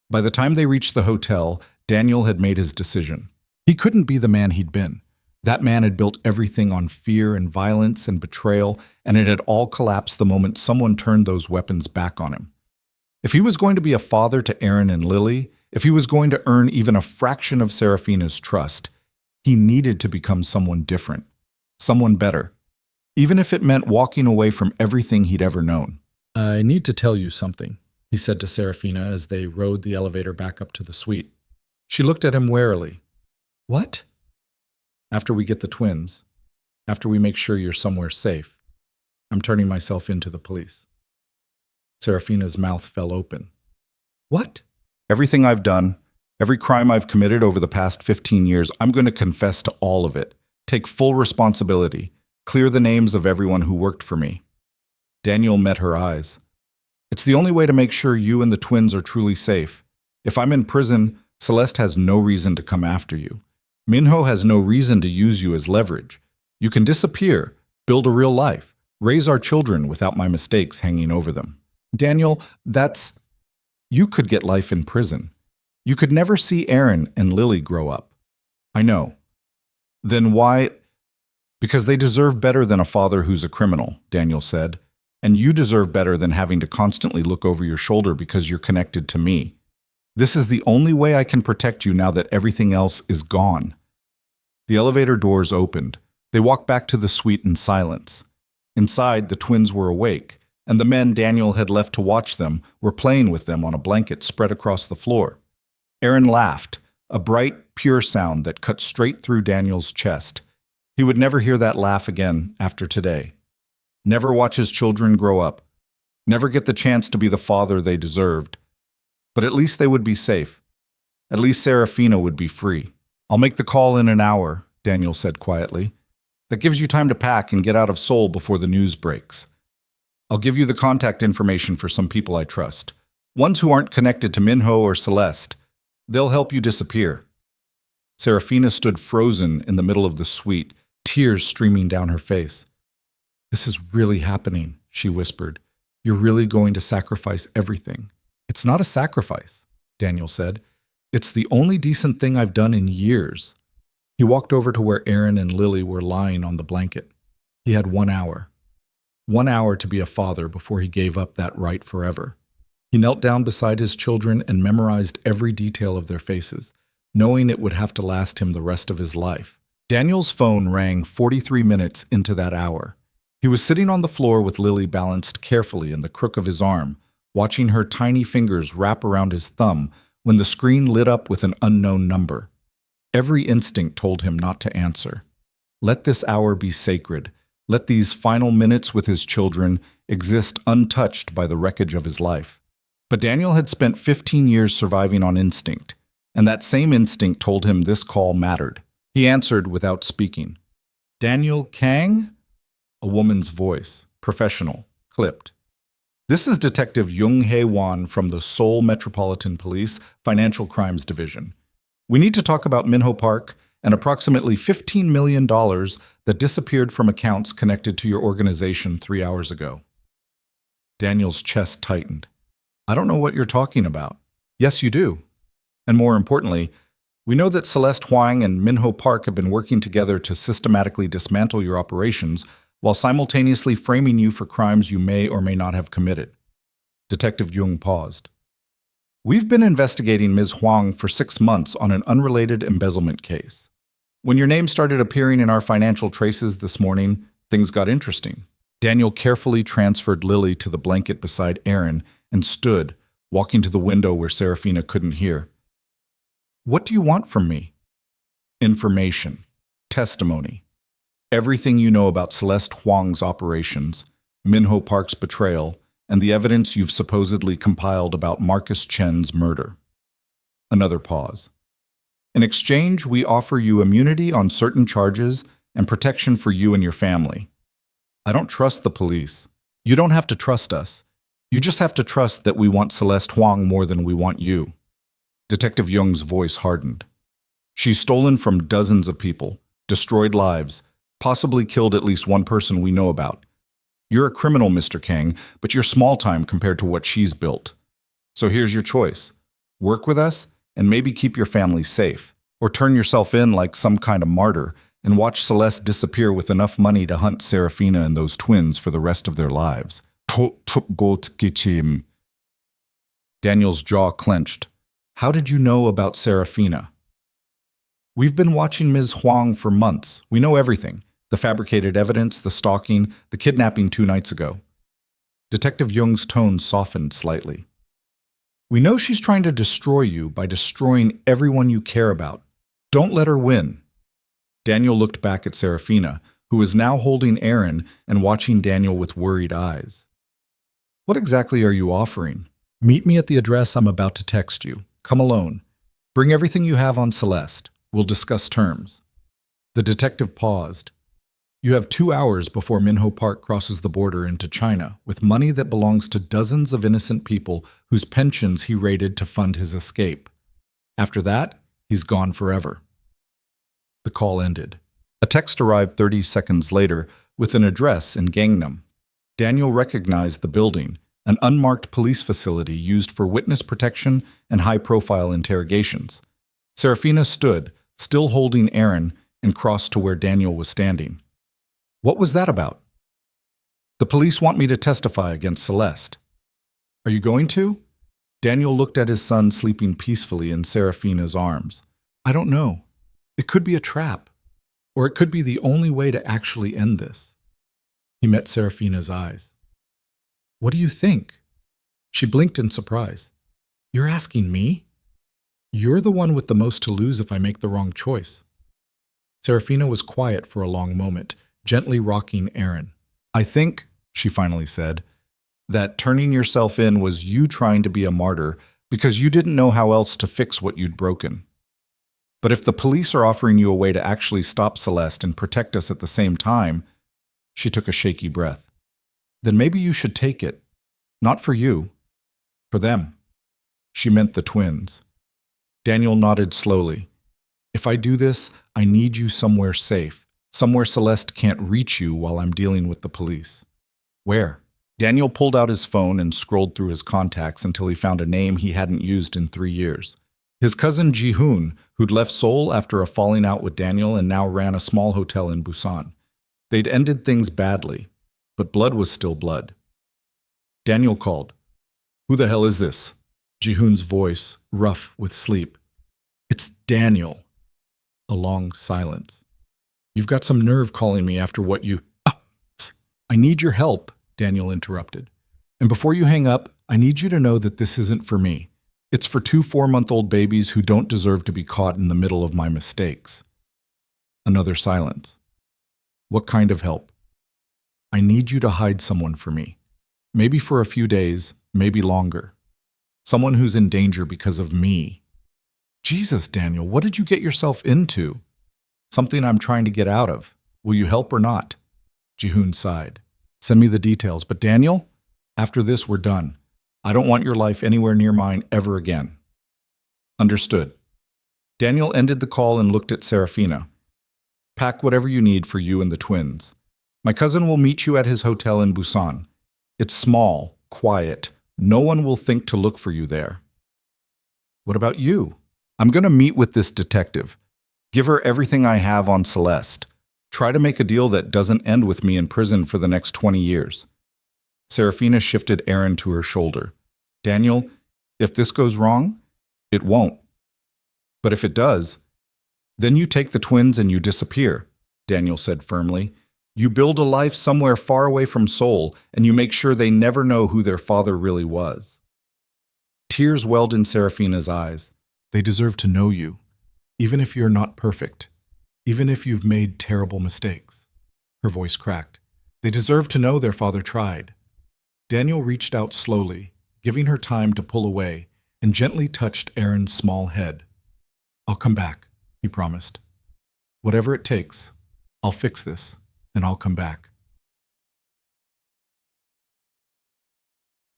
By the time they reached the hotel, Daniel had made his decision. He couldn't be the man he'd been. That man had built everything on fear and violence and betrayal, and it had all collapsed the moment someone turned those weapons back on him. If he was going to be a father to Aaron and Lily, if he was going to earn even a fraction of Serafina's trust, he needed to become someone different, someone better, even if it meant walking away from everything he'd ever known. "I need to tell you something," he said to Serafina as they rode the elevator back up to the suite. She looked at him warily. "What?" "After we get the twins, after we make sure you're somewhere safe, I'm turning myself in to the police." Serafina's mouth fell open. "What?" "Everything I've done, every crime I've committed over the past 15 years, I'm going to confess to all of it, take full responsibility, clear the names of everyone who worked for me." Daniel met her eyes. "It's the only way to make sure you and the twins are truly safe. If I'm in prison, Celeste has no reason to come after you. Minho has no reason to use you as leverage. You can disappear, build a real life, raise our children without my mistakes hanging over them." "Daniel, that's... You could get life in prison. You could never see Aaron and Lily grow up." "I know." "Then why?" "Because they deserve better than a father who's a criminal," Daniel said. "And you deserve better than having to constantly look over your shoulder because you're connected to me. This is the only way I can protect you now that everything else is gone." The elevator doors opened. They walked back to the suite in silence. Inside, the twins were awake, and the men Daniel had left to watch them were playing with them on a blanket spread across the floor. Aaron laughed, a bright, pure sound that cut straight through Daniel's chest. He would never hear that laugh again after today. Never watch his children grow up. Never get the chance to be the father they deserved. But at least they would be safe. At least Serafina would be free. "I'll make the call in an hour," Daniel said quietly. "That gives you time to pack and get out of Seoul before the news breaks. I'll give you the contact information for some people I trust. Ones who aren't connected to Minho or Celeste. They'll help you disappear." Serafina stood frozen in the middle of the suite, tears streaming down her face. "This is really happening," she whispered. "You're really going to sacrifice everything." "It's not a sacrifice," Daniel said. "It's the only decent thing I've done in years." He walked over to where Aaron and Lily were lying on the blanket. He had 1 hour. 1 hour to be a father before he gave up that right forever. He knelt down beside his children and memorized every detail of their faces, knowing it would have to last him the rest of his life. Daniel's phone rang 43 minutes into that hour. He was sitting on the floor with Lily balanced carefully in the crook of his arm, watching her tiny fingers wrap around his thumb when the screen lit up with an unknown number. Every instinct told him not to answer. Let this hour be sacred. Let these final minutes with his children exist untouched by the wreckage of his life. But Daniel had spent 15 years surviving on instinct, and that same instinct told him this call mattered. He answered without speaking. Daniel Kang? A woman's voice, professional, clipped. This is Detective Jung Hae-won from the Seoul Metropolitan Police Financial Crimes Division. We need to talk about Minho Park and approximately $15 million that disappeared from accounts connected to your organization 3 hours ago. Daniel's chest tightened. I don't know what you're talking about. Yes, you do. And more importantly, we know that Celeste Huang and Minho Park have been working together to systematically dismantle your operations while simultaneously framing you for crimes you may or may not have committed. Detective Jung paused. We've been investigating Ms. Huang for 6 months on an unrelated embezzlement case. When your name started appearing in our financial traces this morning, things got interesting. Daniel carefully transferred Lily to the blanket beside Aaron and stood, walking to the window where Serafina couldn't hear. What do you want from me? Information. Testimony. Everything you know about Celeste Huang's operations, Minho Park's betrayal, and the evidence you've supposedly compiled about Marcus Chen's murder. Another pause. In exchange, we offer you immunity on certain charges and protection for you and your family. I don't trust the police. You don't have to trust us. You just have to trust that we want Celeste Huang more than we want you. Detective Jung's voice hardened. She's stolen from dozens of people, destroyed lives, possibly killed at least one person we know about. You're a criminal, Mr. Kang, but you're small time compared to what she's built. So here's your choice. Work with us and maybe keep your family safe, or turn yourself in like some kind of martyr and watch Celeste disappear with enough money to hunt Serafina and those twins for the rest of their lives. Daniel's jaw clenched. How did you know about Serafina? We've been watching Ms. Huang for months. We know everything. The fabricated evidence, the stalking, the kidnapping 2 nights ago. Detective Jung's tone softened slightly. We know she's trying to destroy you by destroying everyone you care about. Don't let her win. Daniel looked back at Serafina, who was now holding Aaron and watching Daniel with worried eyes. What exactly are you offering? Meet me at the address I'm about to text you. Come alone. Bring everything you have on Celeste. We'll discuss terms. The detective paused. You have 2 hours before Minho Park crosses the border into China with money that belongs to dozens of innocent people whose pensions he raided to fund his escape. After that, he's gone forever. The call ended. A text arrived 30 seconds later with an address in Gangnam. Daniel recognized the building, an unmarked police facility used for witness protection and high-profile interrogations. Serafina stood, still holding Aaron, and crossed to where Daniel was standing. What was that about? The police want me to testify against Celeste. Are you going to? Daniel looked at his son sleeping peacefully in Serafina's arms. I don't know. It could be a trap. Or it could be the only way to actually end this. He met Serafina's eyes. What do you think? She blinked in surprise. You're asking me? You're the one with the most to lose if I make the wrong choice. Serafina was quiet for a long moment, gently rocking Aaron. I think, she finally said, that turning yourself in was you trying to be a martyr because you didn't know how else to fix what you'd broken. But if the police are offering you a way to actually stop Celeste and protect us at the same time, she took a shaky breath, then maybe you should take it. Not for you. For them. She meant the twins. Daniel nodded slowly. If I do this, I need you somewhere safe. Somewhere Celeste can't reach you while I'm dealing with the police. Where? Daniel pulled out his phone and scrolled through his contacts until he found a name he hadn't used in 3 years. His cousin Ji-hoon, who'd left Seoul after a falling out with Daniel and now ran a small hotel in Busan. They'd ended things badly, but blood was still blood. Daniel called. Who the hell is this? Ji-hoon's voice, rough with sleep. It's Daniel. A long silence. You've got some nerve calling me after what you... I need your help, Daniel interrupted. And before you hang up, I need you to know that this isn't for me. It's for 2 4-month-old babies who don't deserve to be caught in the middle of my mistakes. Another silence. What kind of help? I need you to hide someone for me. Maybe for a few days, maybe longer. Someone who's in danger because of me. Jesus, Daniel, what did you get yourself into? Something I'm trying to get out of. Will you help or not? Jihoon sighed. Send me the details, but Daniel, after this, we're done. I don't want your life anywhere near mine ever again. Understood. Daniel ended the call and looked at Serafina. Pack whatever you need for you and the twins. My cousin will meet you at his hotel in Busan. It's small, quiet. No one will think to look for you there. What about you? I'm going to meet with this detective. Give her everything I have on Celeste. Try to make a deal that doesn't end with me in prison for the next 20 years. Serafina shifted Aaron to her shoulder. Daniel, if this goes wrong, it won't. But if it does, then you take the twins and you disappear, Daniel said firmly. You build a life somewhere far away from Seoul, and you make sure they never know who their father really was. Tears welled in Serafina's eyes. They deserve to know you, even if you're not perfect, even if you've made terrible mistakes. Her voice cracked. They deserve to know their father tried. Daniel reached out slowly, giving her time to pull away, and gently touched Aaron's small head. I'll come back, he promised. Whatever it takes, I'll fix this, and I'll come back.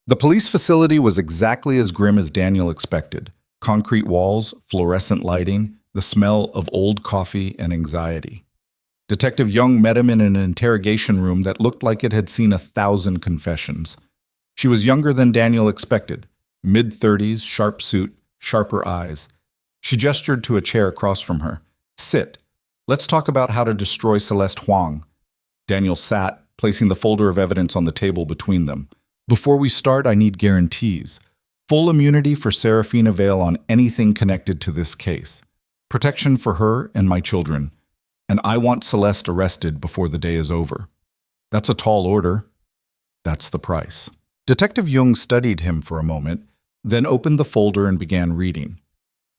The police facility was exactly as grim as Daniel expected. Concrete walls, fluorescent lighting, the smell of old coffee and anxiety. Detective Young met him in an interrogation room that looked like it had seen 1,000 confessions. She was younger than Daniel expected, mid-30s, sharp suit, sharper eyes. She gestured to a chair across from her. Sit. Let's talk about how to destroy Celeste Huang. Daniel sat, placing the folder of evidence on the table between them. Before we start, I need guarantees. Full immunity for Serafina Vale on anything connected to this case. Protection for her and my children. And I want Celeste arrested before the day is over. That's a tall order. That's the price. Detective Jung studied him for a moment, then opened the folder and began reading.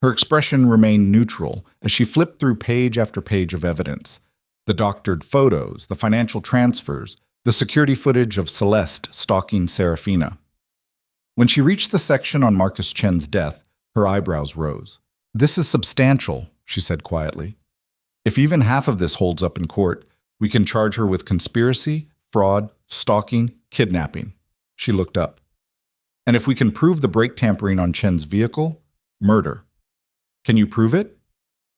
Her expression remained neutral as she flipped through page after page of evidence. The doctored photos, the financial transfers, the security footage of Celeste stalking Serafina. When she reached the section on Marcus Chen's death, her eyebrows rose. This is substantial, she said quietly. If even half of this holds up in court, we can charge her with conspiracy, fraud, stalking, kidnapping. She looked up. And if we can prove the brake tampering on Chen's vehicle, murder. Can you prove it?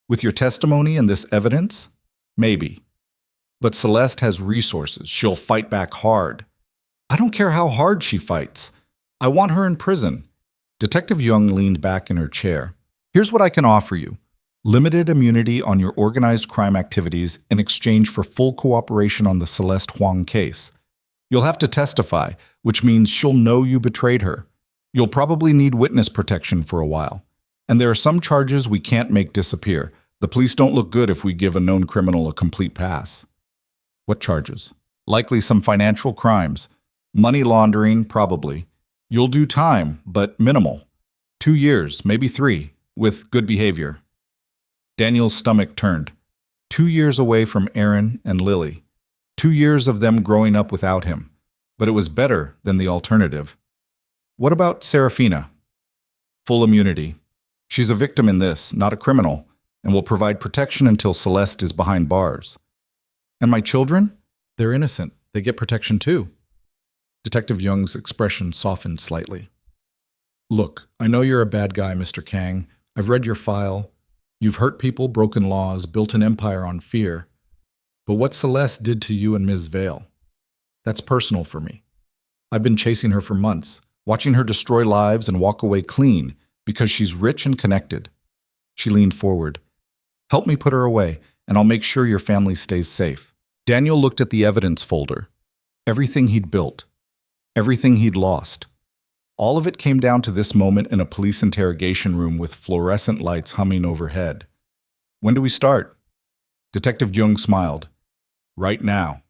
With your testimony and this evidence? Maybe. But Celeste has resources. She'll fight back hard. I don't care how hard she fights. I want her in prison. Detective Young leaned back in her chair. Here's what I can offer you. Limited immunity on your organized crime activities in exchange for full cooperation on the Celeste Huang case. You'll have to testify, which means she'll know you betrayed her. You'll probably need witness protection for a while. And there are some charges we can't make disappear. The police don't look good if we give a known criminal a complete pass. What charges? Likely some financial crimes. Money laundering, probably. You'll do time, but minimal. 2 years, maybe 3, with good behavior. Daniel's stomach turned. 2 years away from Aaron and Lily. 2 years of them growing up without him. But it was better than the alternative. What about Serafina? Full immunity. She's a victim in this, not a criminal, and will provide protection until Celeste is behind bars. And my children? They're innocent. They get protection too. Detective Young's expression softened slightly. Look, I know you're a bad guy, Mr. Kang. I've read your file. You've hurt people, broken laws, built an empire on fear. But what Celeste did to you and Ms. Vale, that's personal for me. I've been chasing her for months, watching her destroy lives and walk away clean because she's rich and connected. She leaned forward. Help me put her away, and I'll make sure your family stays safe. Daniel looked at the evidence folder. Everything he'd built. Everything he'd lost. All of it came down to this moment in a police interrogation room with fluorescent lights humming overhead. When do we start? Detective Jung smiled. Right now.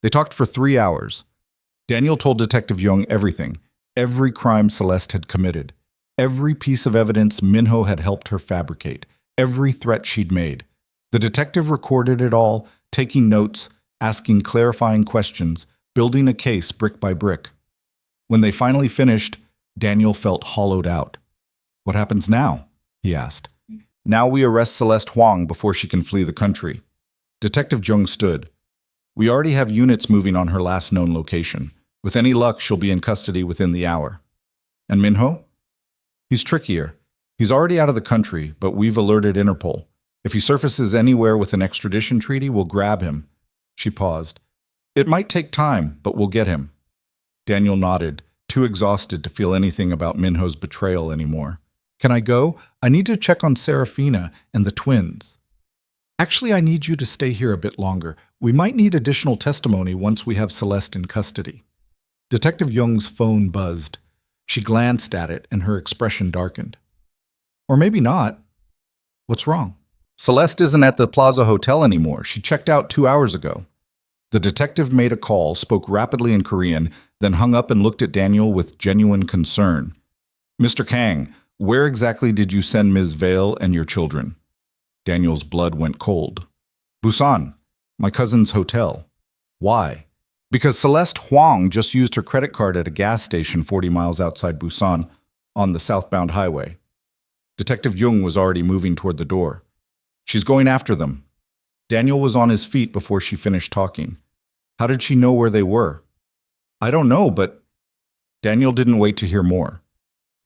They talked for 3 hours. Daniel told Detective Jung everything, every crime Celeste had committed, every piece of evidence Minho had helped her fabricate, every threat she'd made. The detective recorded it all, taking notes, asking clarifying questions, building a case brick by brick. When they finally finished, Daniel felt hollowed out. "What happens now?" he asked. "Now we arrest Celeste Huang before she can flee the country." Detective Jung stood. "We already have units moving on her last known location. With any luck, she'll be in custody within the hour." "And Minho?" "He's trickier. He's already out of the country, but we've alerted Interpol. If he surfaces anywhere with an extradition treaty, we'll grab him." She paused. "It might take time, but we'll get him." Daniel nodded, too exhausted to feel anything about Minho's betrayal anymore. "Can I go? I need to check on Serafina and the twins." "Actually, I need you to stay here a bit longer. We might need additional testimony once we have Celeste in custody." Detective Jung's phone buzzed. She glanced at it and her expression darkened. "Or maybe not. What's wrong?" "Celeste isn't at the Plaza Hotel anymore. She checked out 2 hours ago." The detective made a call, spoke rapidly in Korean, then hung up and looked at Daniel with genuine concern. "Mr. Kang, where exactly did you send Ms. Vale and your children?" Daniel's blood went cold. "Busan, my cousin's hotel." "Why?" "Because Celeste Huang just used her credit card at a gas station 40 miles outside Busan on the southbound highway." Detective Jung was already moving toward the door. "She's going after them." Daniel was on his feet before she finished talking. "How did she know where they were?" "I don't know, but—" Daniel didn't wait to hear more.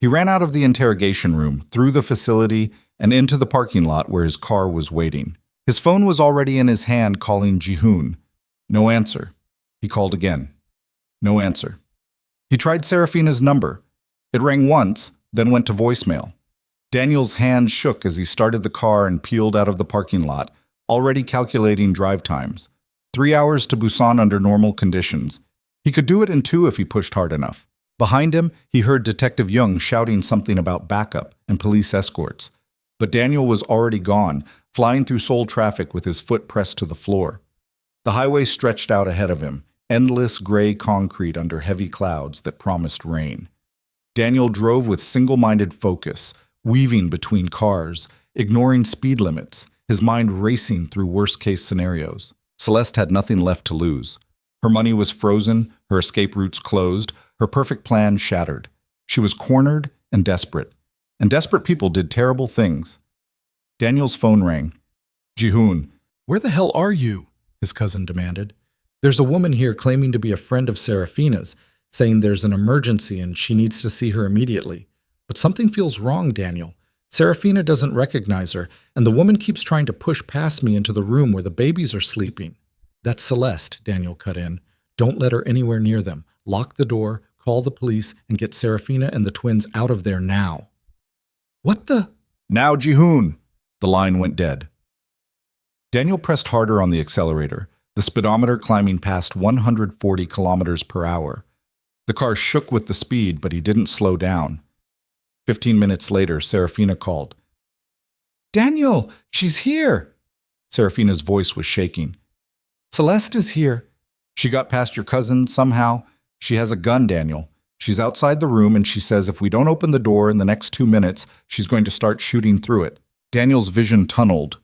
He ran out of the interrogation room, through the facility, and into the parking lot where his car was waiting. His phone was already in his hand, calling Ji-hoon. No answer. He called again. No answer. He tried Serafina's number. It rang once, then went to voicemail. Daniel's hand shook as he started the car and peeled out of the parking lot, already calculating drive times. 3 hours to Busan under normal conditions. He could do it in 2 if he pushed hard enough. Behind him, he heard Detective Jung shouting something about backup and police escorts. But Daniel was already gone, flying through Seoul traffic with his foot pressed to the floor. The highway stretched out ahead of him, endless gray concrete under heavy clouds that promised rain. Daniel drove with single-minded focus, weaving between cars, ignoring speed limits, his mind racing through worst-case scenarios. Celeste had nothing left to lose. Her money was frozen, her escape routes closed, her perfect plan shattered. She was cornered and desperate people did terrible things. Daniel's phone rang. "Ji-hoon, where the hell are you?" his cousin demanded. "There's a woman here claiming to be a friend of Serafina's, saying there's an emergency and she needs to see her immediately. But something feels wrong, Daniel. Serafina doesn't recognize her, and the woman keeps trying to push past me into the room where the babies are sleeping." "That's Celeste," Daniel cut in. "Don't let her anywhere near them. Lock the door, call the police, and get Serafina and the twins out of there now." "What the—" "Now, Ji-hoon!" The line went dead. Daniel pressed harder on the accelerator, the speedometer climbing past 140 kilometers per hour. The car shook with the speed, but he didn't slow down. 15 minutes later, Serafina called. "Daniel, she's here!" Serafina's voice was shaking. "Celeste is here. She got past your cousin somehow. She has a gun, Daniel. She's outside the room and she says if we don't open the door in the next 2 minutes, she's going to start shooting through it." Daniel's vision tunneled.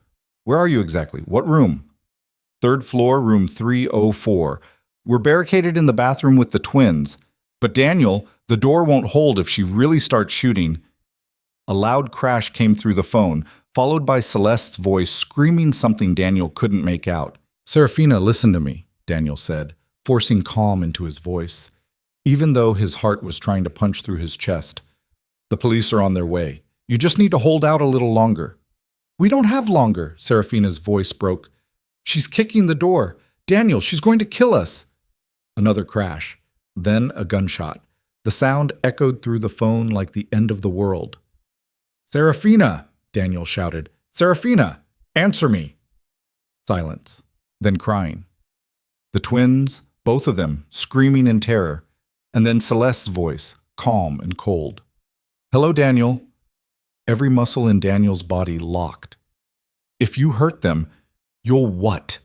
"Where are you exactly? What room?" "3rd floor, room 304. We're barricaded in the bathroom with the twins. But Daniel, the door won't hold if she really starts shooting." A loud crash came through the phone, followed by Celeste's voice screaming something Daniel couldn't make out. "Serafina, listen to me," Daniel said, forcing calm into his voice, even though his heart was trying to punch through his chest. "The police are on their way. You just need to hold out a little longer." "We don't have longer," Serafina's voice broke. "She's kicking the door. Daniel, she's going to kill us." Another crash. Then a gunshot. The sound echoed through the phone like the end of the world. "Serafina!" Daniel shouted. "Serafina! Answer me!" Silence. Then crying. The twins, both of them, screaming in terror. And then Celeste's voice, calm and cold. "Hello, Daniel." Every muscle in Daniel's body locked. "If you hurt them, you'll what?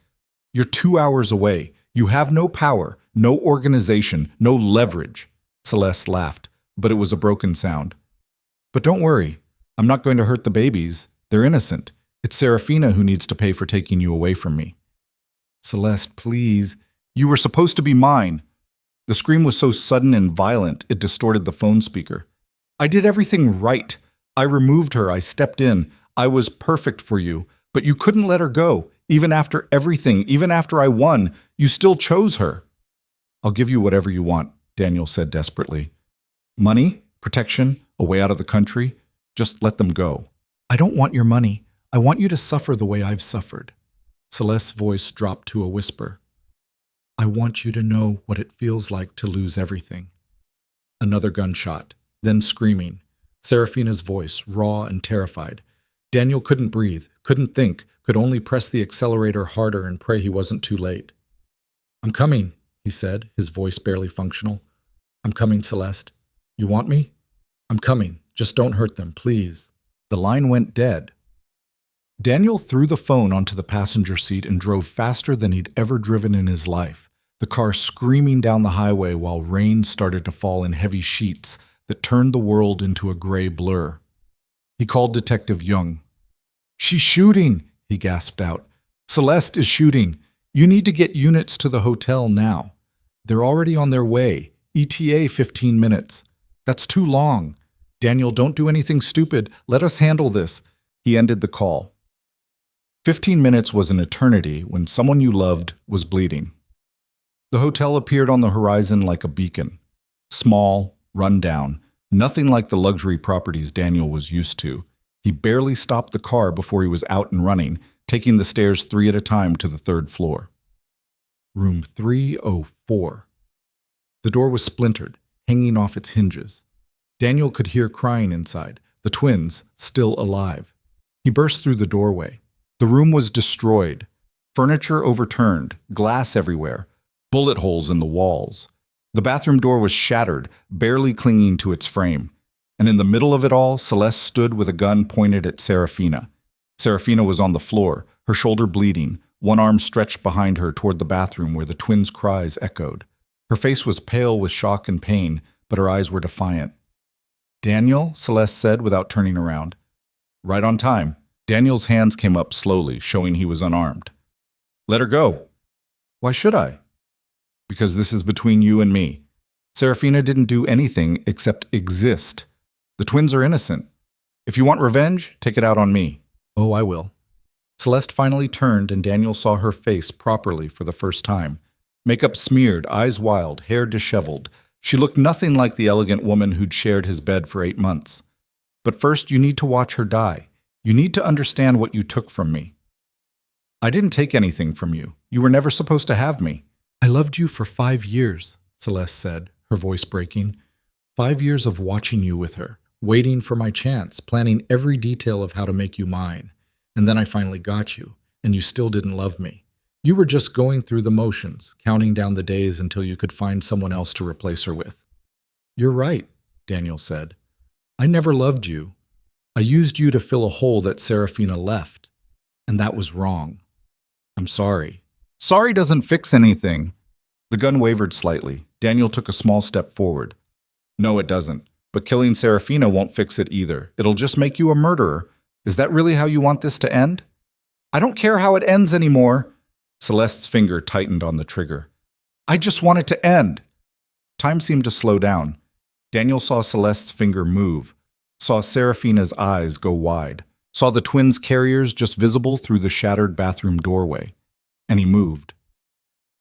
You're 2 hours away. You have no power, no organization, no leverage." Celeste laughed, but it was a broken sound. "But don't worry. I'm not going to hurt the babies. They're innocent. It's Serafina who needs to pay for taking you away from me. Celeste, please. You were supposed to be mine. The scream was so sudden and violent, it distorted the phone speaker. I did everything right. I removed her. I stepped in. I was perfect for you. But you couldn't let her go. Even after everything, even after I won, you still chose her. I'll give you whatever you want, Daniel said desperately. Money, protection, a way out of the country. Just let them go. I don't want your money. I want you to suffer the way I've suffered. Celeste's voice dropped to a whisper. I want you to know what it feels like to lose everything. Another gunshot, then screaming. Serafina's voice, raw and terrified. Daniel couldn't breathe, couldn't think, could only press the accelerator harder and pray he wasn't too late. I'm coming, he said, his voice barely functional. I'm coming, Celeste. You want me? I'm coming. Just don't hurt them, please. The line went dead. Daniel threw the phone onto the passenger seat and drove faster than he'd ever driven in his life, the car screaming down the highway while rain started to fall in heavy sheets that turned the world into a gray blur. He called Detective Young. She's shooting, he gasped out. Celeste is shooting. You need to get units to the hotel now. They're already on their way. ETA 15 minutes. That's too long. Daniel, don't do anything stupid. Let us handle this. He ended the call. 15 minutes was an eternity when someone you loved was bleeding. The hotel appeared on the horizon like a beacon. Small, run down, nothing like the luxury properties Daniel was used to. He barely stopped the car before he was out and running, taking the stairs 3 at a time to the 3rd floor. Room 304. The door was splintered, hanging off its hinges. Daniel could hear crying inside, the twins still alive. He burst through the doorway. The room was destroyed. Furniture overturned, glass everywhere, bullet holes in the walls. The bathroom door was shattered, barely clinging to its frame. And in the middle of it all, Celeste stood with a gun pointed at Serafina. Serafina was on the floor, her shoulder bleeding, one arm stretched behind her toward the bathroom where the twins' cries echoed. Her face was pale with shock and pain, but her eyes were defiant. Daniel, Celeste said without turning around. Right on time. Daniel's hands came up slowly, showing he was unarmed. Let her go. Why should I? Because this is between you and me. Serafina didn't do anything except exist. The twins are innocent. If you want revenge, take it out on me. Oh, I will. Celeste finally turned and Daniel saw her face properly for the first time. Makeup smeared, eyes wild, hair disheveled. She looked nothing like the elegant woman who'd shared his bed for 8 months. But first, you need to watch her die. You need to understand what you took from me. I didn't take anything from you. You were never supposed to have me. I loved you for 5 years, Celeste said, her voice breaking. 5 years of watching you with her, waiting for my chance, planning every detail of how to make you mine. And then I finally got you, and you still didn't love me. You were just going through the motions, counting down the days until you could find someone else to replace her with. You're right, Daniel said. I never loved you. I used you to fill a hole that Serafina left, and that was wrong. I'm sorry. Sorry doesn't fix anything. The gun wavered slightly. Daniel took a small step forward. No, it doesn't. But killing Serafina won't fix it either. It'll just make you a murderer. Is that really how you want this to end? I don't care how it ends anymore. Celeste's finger tightened on the trigger. I just want it to end. Time seemed to slow down. Daniel saw Celeste's finger move, saw Serafina's eyes go wide, saw the twins' carriers just visible through the shattered bathroom doorway. And he moved.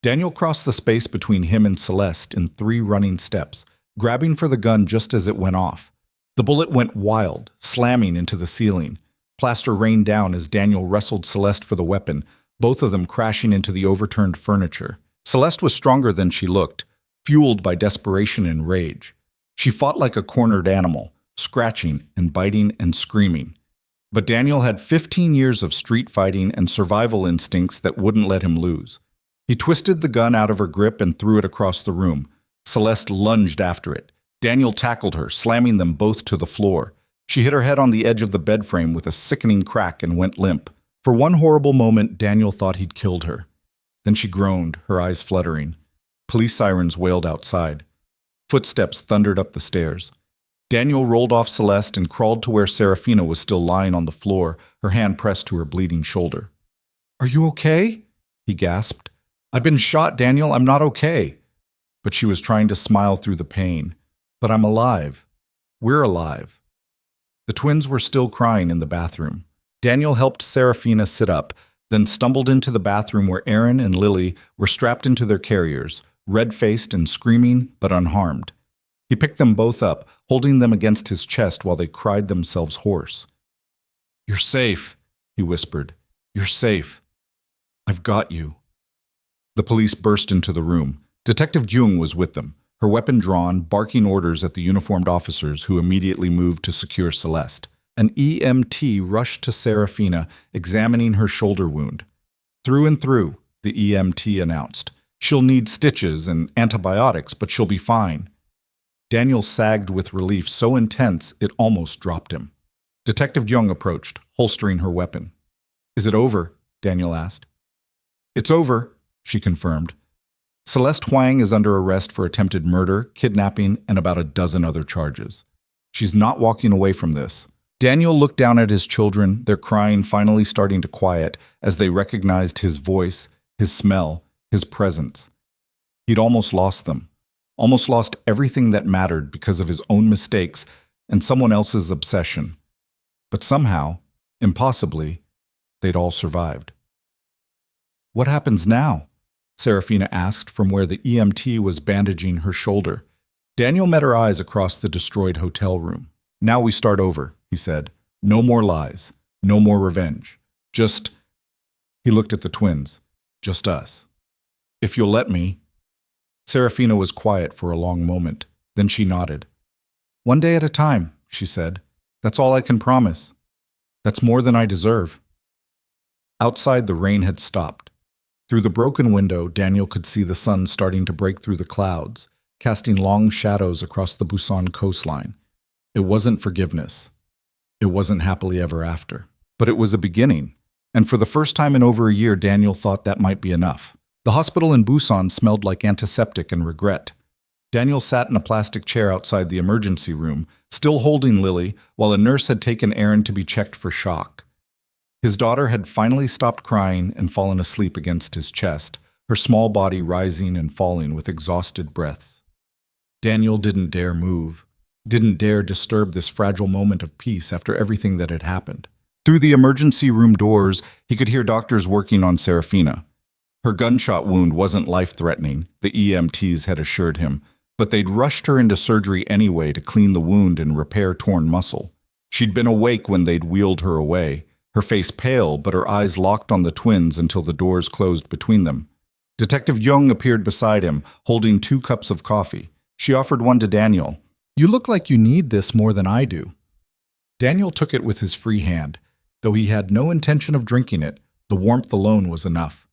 Daniel crossed the space between him and Celeste in 3 running steps, grabbing for the gun just as it went off. The bullet went wild, slamming into the ceiling. Plaster rained down as Daniel wrestled Celeste for the weapon, both of them crashing into the overturned furniture. Celeste was stronger than she looked, fueled by desperation and rage. She fought like a cornered animal, scratching and biting and screaming. But Daniel had 15 years of street fighting and survival instincts that wouldn't let him lose. He twisted the gun out of her grip and threw it across the room. Celeste lunged after it. Daniel tackled her, slamming them both to the floor. She hit her head on the edge of the bed frame with a sickening crack and went limp. For one horrible moment, Daniel thought he'd killed her. Then she groaned, her eyes fluttering. Police sirens wailed outside. Footsteps thundered up the stairs. Daniel rolled off Celeste and crawled to where Serafina was still lying on the floor, her hand pressed to her bleeding shoulder. "Are you okay?" he gasped. "I've been shot, Daniel. I'm not okay." But she was trying to smile through the pain. "But I'm alive. We're alive." The twins were still crying in the bathroom. Daniel helped Serafina sit up, then stumbled into the bathroom where Aaron and Lily were strapped into their carriers, red-faced and screaming, but unharmed. He picked them both up, holding them against his chest while they cried themselves hoarse. "You're safe," he whispered. "You're safe. I've got you." The police burst into the room. Detective Jung was with them, her weapon drawn, barking orders at the uniformed officers who immediately moved to secure Celeste. An EMT rushed to Serafina, examining her shoulder wound. "Through and through," the EMT announced. "She'll need stitches and antibiotics, but she'll be fine." Daniel sagged with relief so intense it almost dropped him. Detective Jung approached, holstering her weapon. "Is it over?" Daniel asked. "It's over," she confirmed. Celeste Huang is under arrest for attempted murder, kidnapping, and about a dozen other charges. She's not walking away from this. Daniel looked down at his children, their crying finally starting to quiet as they recognized his voice, his smell, his presence. He'd almost lost them. Almost lost everything that mattered because of his own mistakes and someone else's obsession. But somehow, impossibly, they'd all survived. "What happens now?" Serafina asked from where the EMT was bandaging her shoulder. Daniel met her eyes across the destroyed hotel room. "Now we start over," he said. "No more lies. No more revenge. Just—" He looked at the twins. "Just us. If you'll let me." Serafina was quiet for a long moment. Then she nodded. "One day at a time," she said. "That's all I can promise. That's more than I deserve." Outside, the rain had stopped. Through the broken window, Daniel could see the sun starting to break through the clouds, casting long shadows across the Busan coastline. It wasn't forgiveness. It wasn't happily ever after. But it was a beginning. And for the first time in over a year, Daniel thought that might be enough. The hospital in Busan smelled like antiseptic and regret. Daniel sat in a plastic chair outside the emergency room, still holding Lily, while a nurse had taken Aaron to be checked for shock. His daughter had finally stopped crying and fallen asleep against his chest, her small body rising and falling with exhausted breaths. Daniel didn't dare move, didn't dare disturb this fragile moment of peace after everything that had happened. Through the emergency room doors, he could hear doctors working on Serafina. Her gunshot wound wasn't life-threatening, the EMTs had assured him, but they'd rushed her into surgery anyway to clean the wound and repair torn muscle. She'd been awake when they'd wheeled her away, her face pale but her eyes locked on the twins until the doors closed between them. Detective Jung appeared beside him, holding 2 cups of coffee. She offered one to Daniel. "You look like you need this more than I do." Daniel took it with his free hand. Though he had no intention of drinking it, the warmth alone was enough.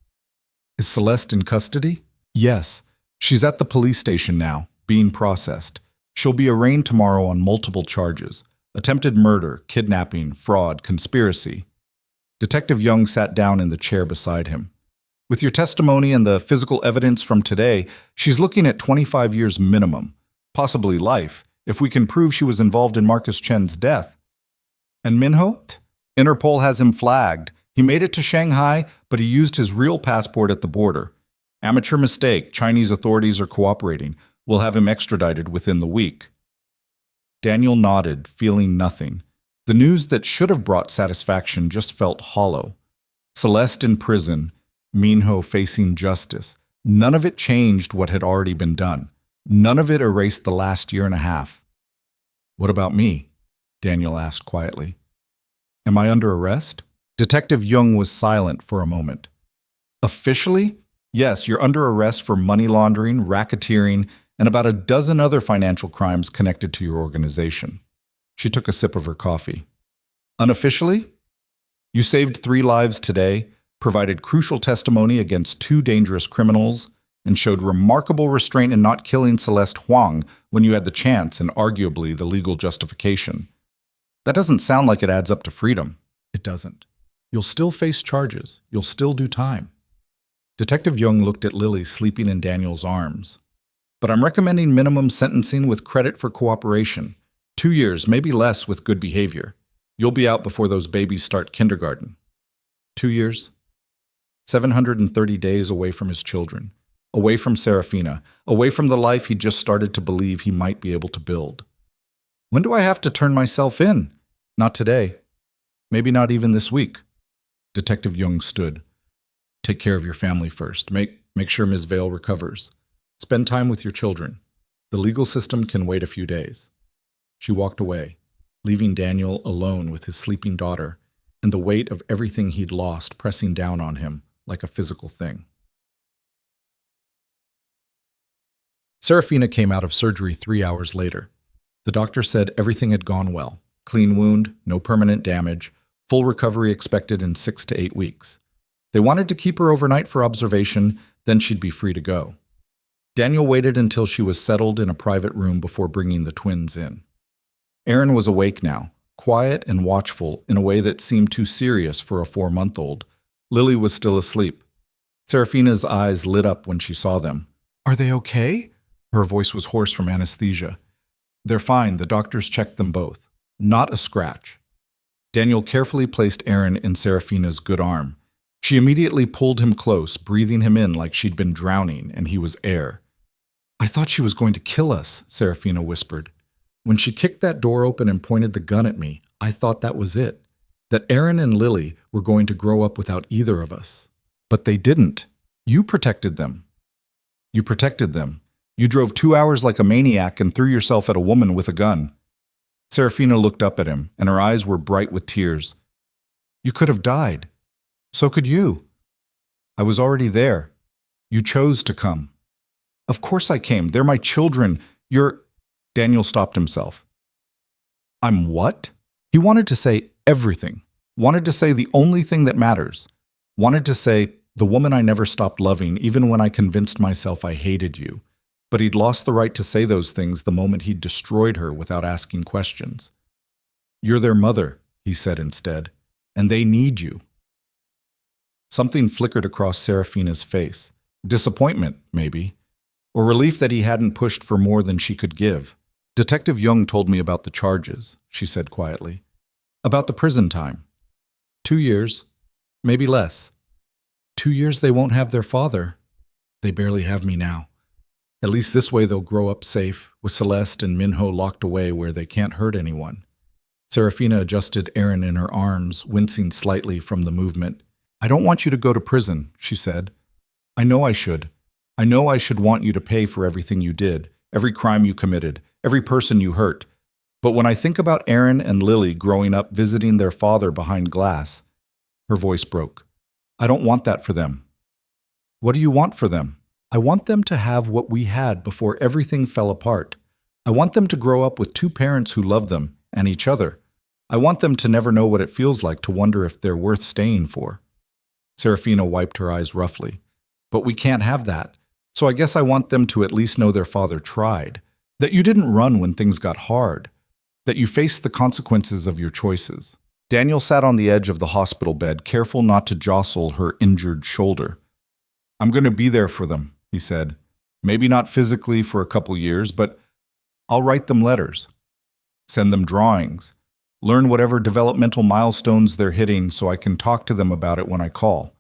"Is Celeste in custody?" "Yes. She's at the police station now, being processed. She'll be arraigned tomorrow on multiple charges: attempted murder, kidnapping, fraud, conspiracy." Detective Jung sat down in the chair beside him. "With your testimony and the physical evidence from today, she's looking at 25 years minimum, possibly life, if we can prove she was involved in Marcus Chen's death." "And Minho?" "Interpol has him flagged. He made it to Shanghai, but he used his real passport at the border. Amateur mistake. Chinese authorities are cooperating. We'll have him extradited within the week." Daniel nodded, feeling nothing. The news that should have brought satisfaction just felt hollow. Celeste in prison, Minho facing justice. None of it changed what had already been done. None of it erased the last year and a half. "What about me?" Daniel asked quietly. "Am I under arrest?" Detective Jung was silent for a moment. "Officially? Yes, you're under arrest for money laundering, racketeering, and about a dozen other financial crimes connected to your organization." She took a sip of her coffee. "Unofficially? You saved 3 lives today, provided crucial testimony against 2 dangerous criminals, and showed remarkable restraint in not killing Celeste Huang when you had the chance and arguably the legal justification. That doesn't sound like it adds up to freedom." "It doesn't. You'll still face charges. You'll still do time." Detective Jung looked at Lily sleeping in Daniel's arms. "But I'm recommending minimum sentencing with credit for cooperation. 2 years, maybe less with good behavior. You'll be out before those babies start kindergarten. 2 years? 730 days away from his children, away from Serafina, away from the life he just started to believe he might be able to build. When do I have to turn myself in? Not today. Maybe not even this week. Detective Young stood. Take care of your family first. Make sure Ms. Vale recovers. Spend time with your children. The legal system can wait a few days. She walked away, leaving Daniel alone with his sleeping daughter and the weight of everything he'd lost pressing down on him like a physical thing. Serafina came out of surgery 3 hours later. The doctor said everything had gone well. Clean wound, no permanent damage, full recovery expected in 6 to 8 weeks. They wanted to keep her overnight for observation, then she'd be free to go. Daniel waited until she was settled in a private room before bringing the twins in. Aaron was awake now, quiet and watchful in a way that seemed too serious for a 4-month-old. Lily was still asleep. Serafina's eyes lit up when she saw them. Are they okay? Her voice was hoarse from anesthesia. They're fine, the doctors checked them both. Not a scratch. Daniel carefully placed Aaron in Serafina's good arm. She immediately pulled him close, breathing him in like she'd been drowning and he was air. I thought she was going to kill us, Serafina whispered. When she kicked that door open and pointed the gun at me, I thought that was it. That Aaron and Lily were going to grow up without either of us. But they didn't. You protected them. You protected them. You drove 2 hours like a maniac and threw yourself at a woman with a gun. Serafina looked up at him, and her eyes were bright with tears. You could have died. So could you. I was already there. You chose to come. Of course I came. They're my children. You're... Daniel stopped himself. I'm what? He wanted to say everything. Wanted to say the only thing that matters. Wanted to say, the woman I never stopped loving, even when I convinced myself I hated you. But he'd lost the right to say those things the moment he'd destroyed her without asking questions. You're their mother, he said instead, and they need you. Something flickered across Serafina's face. Disappointment, maybe, or relief that he hadn't pushed for more than she could give. Detective Young told me about the charges, she said quietly. About the prison time. 2 years, maybe less. 2 years they won't have their father. They barely have me now. At least this way they'll grow up safe, with Celeste and Minho locked away where they can't hurt anyone. Serafina adjusted Aaron in her arms, wincing slightly from the movement. I don't want you to go to prison, she said. I know I should. I know I should want you to pay for everything you did, every crime you committed, every person you hurt. But when I think about Aaron and Lily growing up visiting their father behind glass, her voice broke. I don't want that for them. What do you want for them? I want them to have what we had before everything fell apart. I want them to grow up with 2 parents who love them and each other. I want them to never know what it feels like to wonder if they're worth staying for. Serafina wiped her eyes roughly. But we can't have that. So I guess I want them to at least know their father tried. That you didn't run when things got hard. That you faced the consequences of your choices. Daniel sat on the edge of the hospital bed, careful not to jostle her injured shoulder. I'm going to be there for them, he said. Maybe not physically for a couple years, but I'll write them letters. Send them drawings. Learn whatever developmental milestones they're hitting so I can talk to them about it when I call.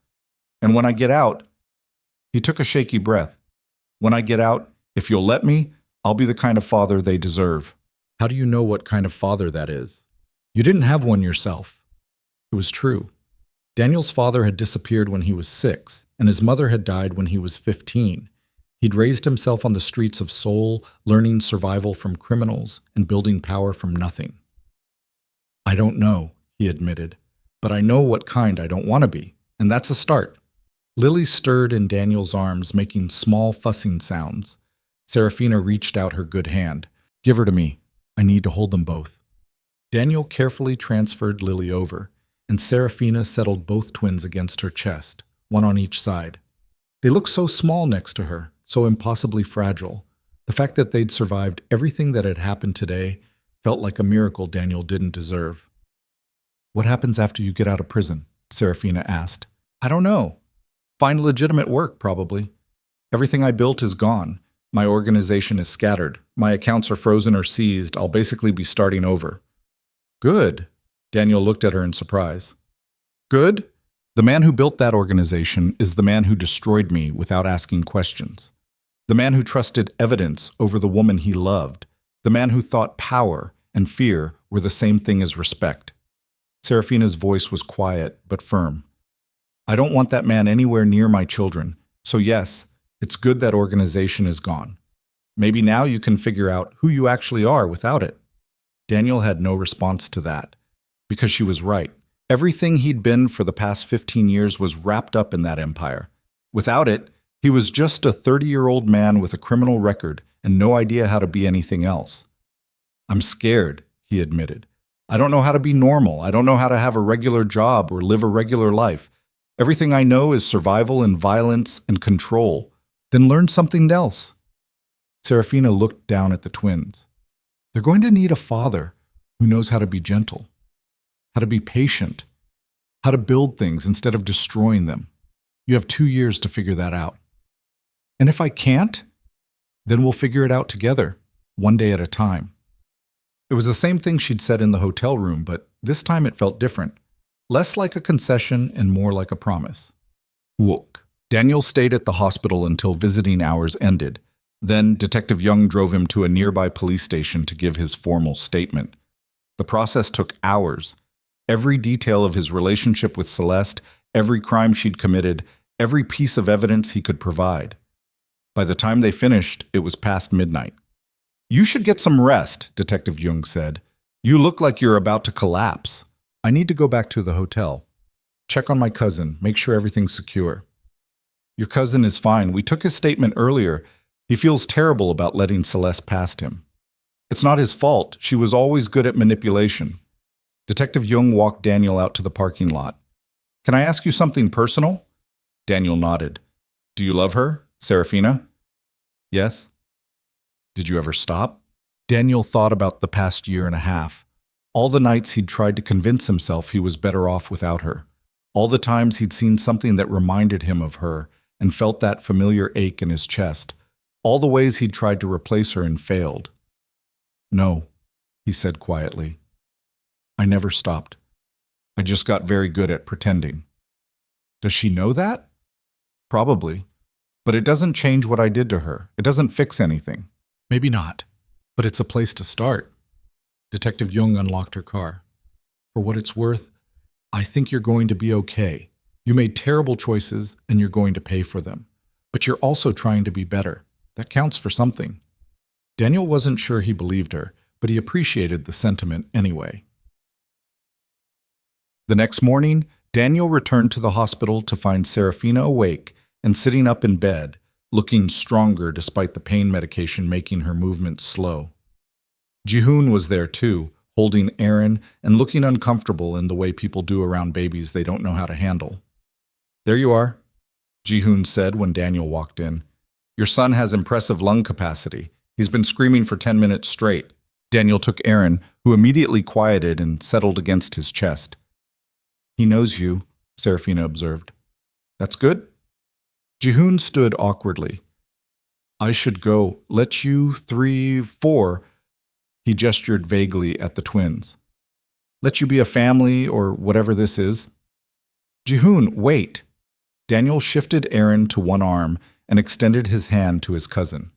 And when I get out, he took a shaky breath. When I get out, if you'll let me, I'll be the kind of father they deserve. How do you know what kind of father that is? You didn't have one yourself. It was true. Daniel's father had disappeared when he was 6, and his mother had died when he was 15. He'd raised himself on the streets of Seoul, learning survival from criminals and building power from nothing. I don't know, he admitted, but I know what kind I don't want to be, and that's a start. Lily stirred in Daniel's arms, making small fussing sounds. Serafina reached out her good hand. Give her to me. I need to hold them both. Daniel carefully transferred Lily over, and Serafina settled both twins against her chest, one on each side. They looked so small next to her, so impossibly fragile. The fact that they'd survived everything that had happened today felt like a miracle Daniel didn't deserve. What happens after you get out of prison? Serafina asked. I don't know. Find legitimate work, probably. Everything I built is gone. My organization is scattered. My accounts are frozen or seized. I'll basically be starting over. Good. Daniel looked at her in surprise. Good? The man who built that organization is the man who destroyed me without asking questions. The man who trusted evidence over the woman he loved. The man who thought power and fear were the same thing as respect. Serafina's voice was quiet but firm. I don't want that man anywhere near my children, so yes, it's good that organization is gone. Maybe now you can figure out who you actually are without it. Daniel had no response to that, because she was right. Everything he'd been for the past 15 years was wrapped up in that empire. Without it, he was just a 30-year-old man with a criminal record and no idea how to be anything else. I'm scared, he admitted. I don't know how to be normal. I don't know how to have a regular job or live a regular life. Everything I know is survival and violence and control. Then learn something else. Serafina looked down at the twins. They're going to need a father who knows how to be gentle, how to be patient, how to build things instead of destroying them. You have 2 years to figure that out. And if I can't, then we'll figure it out together, one day at a time. It was the same thing she'd said in the hotel room, but this time it felt different. Less like a concession and more like a promise. Wook. Daniel stayed at the hospital until visiting hours ended. Then Detective Young drove him to a nearby police station to give his formal statement. The process took hours. Every detail of his relationship with Celeste, every crime she'd committed, every piece of evidence he could provide. By the time they finished, it was past midnight. You should get some rest, Detective Young said. You look like you're about to collapse. I need to go back to the hotel. Check on my cousin, make sure everything's secure. Your cousin is fine. We took his statement earlier. He feels terrible about letting Celeste past him. It's not his fault. She was always good at manipulation. Detective Young walked Daniel out to the parking lot. Can I ask you something personal? Daniel nodded. Do you love her, Serafina? Yes. Did you ever stop? Daniel thought about the past year and a half. All the nights he'd tried to convince himself he was better off without her. All the times he'd seen something that reminded him of her and felt that familiar ache in his chest. All the ways he'd tried to replace her and failed. No, he said quietly. I never stopped. I just got very good at pretending. Does she know that? Probably. But it doesn't change what I did to her. It doesn't fix anything. Maybe not, but it's a place to start. Detective Young unlocked her car. For what it's worth, I think you're going to be okay. You made terrible choices and you're going to pay for them. But you're also trying to be better. That counts for something. Daniel wasn't sure he believed her, but he appreciated the sentiment anyway. The next morning, Daniel returned to the hospital to find Serafina awake and sitting up in bed, looking stronger despite the pain medication making her movements slow. Jihoon was there too, holding Aaron and looking uncomfortable in the way people do around babies they don't know how to handle. There you are, Jihoon said when Daniel walked in. Your son has impressive lung capacity. He's been screaming for 10 minutes straight. Daniel took Aaron, who immediately quieted and settled against his chest. He knows you, Serafina observed. That's good. Jihoon stood awkwardly. I should go. Let you 3, 4. He gestured vaguely at the twins. Let you be a family or whatever this is. Jihoon, wait. Daniel shifted Aaron to one arm and extended his hand to his cousin.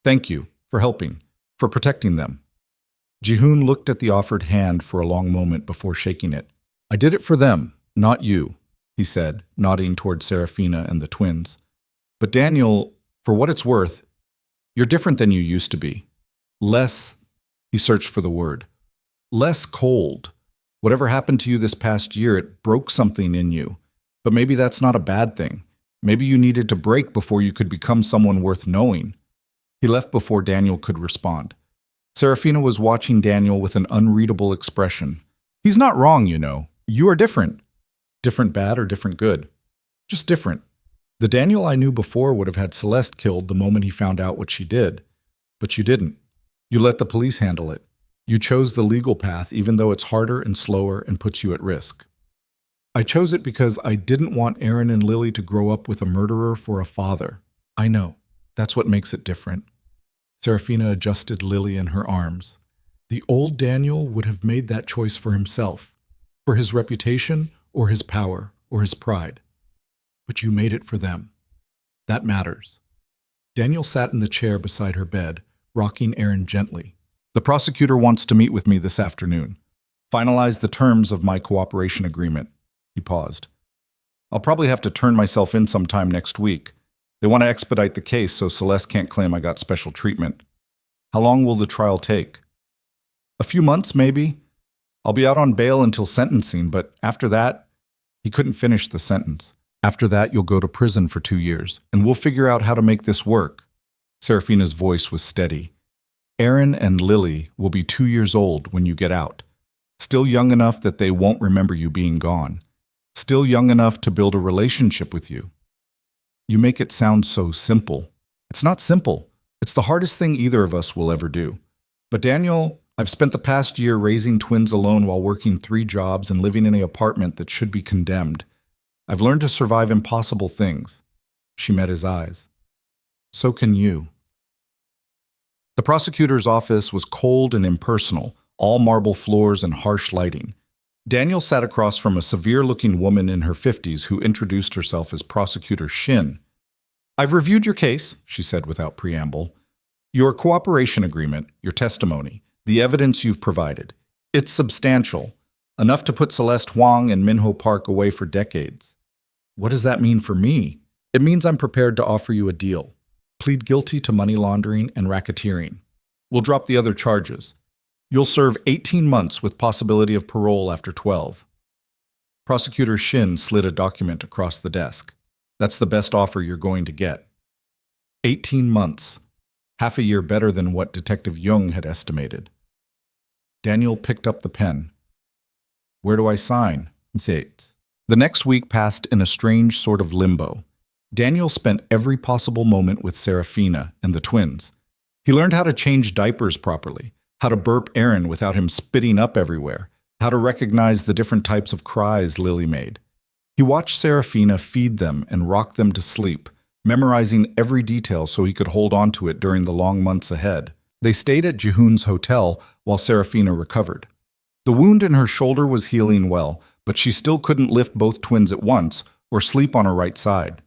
Thank you for helping, for protecting them. Jihoon looked at the offered hand for a long moment before shaking it. I did it for them, not you, he said, nodding toward Serafina and the twins. But Daniel, for what it's worth, you're different than you used to be. Less, he searched for the word, less cold. Whatever happened to you this past year, it broke something in you. But maybe that's not a bad thing. Maybe you needed to break before you could become someone worth knowing. He left before Daniel could respond. Serafina was watching Daniel with an unreadable expression. He's not wrong, you know. You are different. Different bad or different good. Just different. The Daniel I knew before would have had Celeste killed the moment he found out what she did. But you didn't. You let the police handle it. You chose the legal path even though it's harder and slower and puts you at risk. I chose it because I didn't want Aaron and Lily to grow up with a murderer for a father. I know. That's what makes it different. Serafina adjusted Lily in her arms. The old Daniel would have made that choice for himself, for his reputation or his power or his pride. But you made it for them. That matters. Daniel sat in the chair beside her bed, rocking Aaron gently. The prosecutor wants to meet with me this afternoon. Finalize the terms of my cooperation agreement. He paused. I'll probably have to turn myself in sometime next week. They want to expedite the case so Celeste can't claim I got special treatment. How long will the trial take? A few months, maybe. I'll be out on bail until sentencing, but after that, he couldn't finish the sentence. After that, you'll go to prison for 2 years, and we'll figure out how to make this work. Serafina's voice was steady. Aaron and Lily will be 2 years old when you get out. Still young enough that they won't remember you being gone. Still young enough to build a relationship with you. You make it sound so simple. It's not simple. It's the hardest thing either of us will ever do. But Daniel, I've spent the past year raising twins alone while working 3 jobs and living in an apartment that should be condemned. I've learned to survive impossible things. She met his eyes. So can you. The prosecutor's office was cold and impersonal, all marble floors and harsh lighting. Daniel sat across from a severe-looking woman in her 50s who introduced herself as Prosecutor Shin. I've reviewed your case, she said without preamble. Your cooperation agreement, your testimony, the evidence you've provided. It's substantial, enough to put Celeste Huang and Minho Park away for decades. What does that mean for me? It means I'm prepared to offer you a deal. Plead guilty to money laundering and racketeering. We'll drop the other charges. You'll serve 18 months with possibility of parole after 12. Prosecutor Shin slid a document across the desk. That's the best offer you're going to get. 18 months. Half a year better than what Detective Jung had estimated. Daniel picked up the pen. Where do I sign? The next week passed in a strange sort of limbo. Daniel spent every possible moment with Serafina and the twins. He learned how to change diapers properly, how to burp Aaron without him spitting up everywhere, how to recognize the different types of cries Lily made. He watched Serafina feed them and rock them to sleep, memorizing every detail so he could hold on to it during the long months ahead. They stayed at Jihoon's hotel while Serafina recovered. The wound in her shoulder was healing well, but she still couldn't lift both twins at once or sleep on her right side.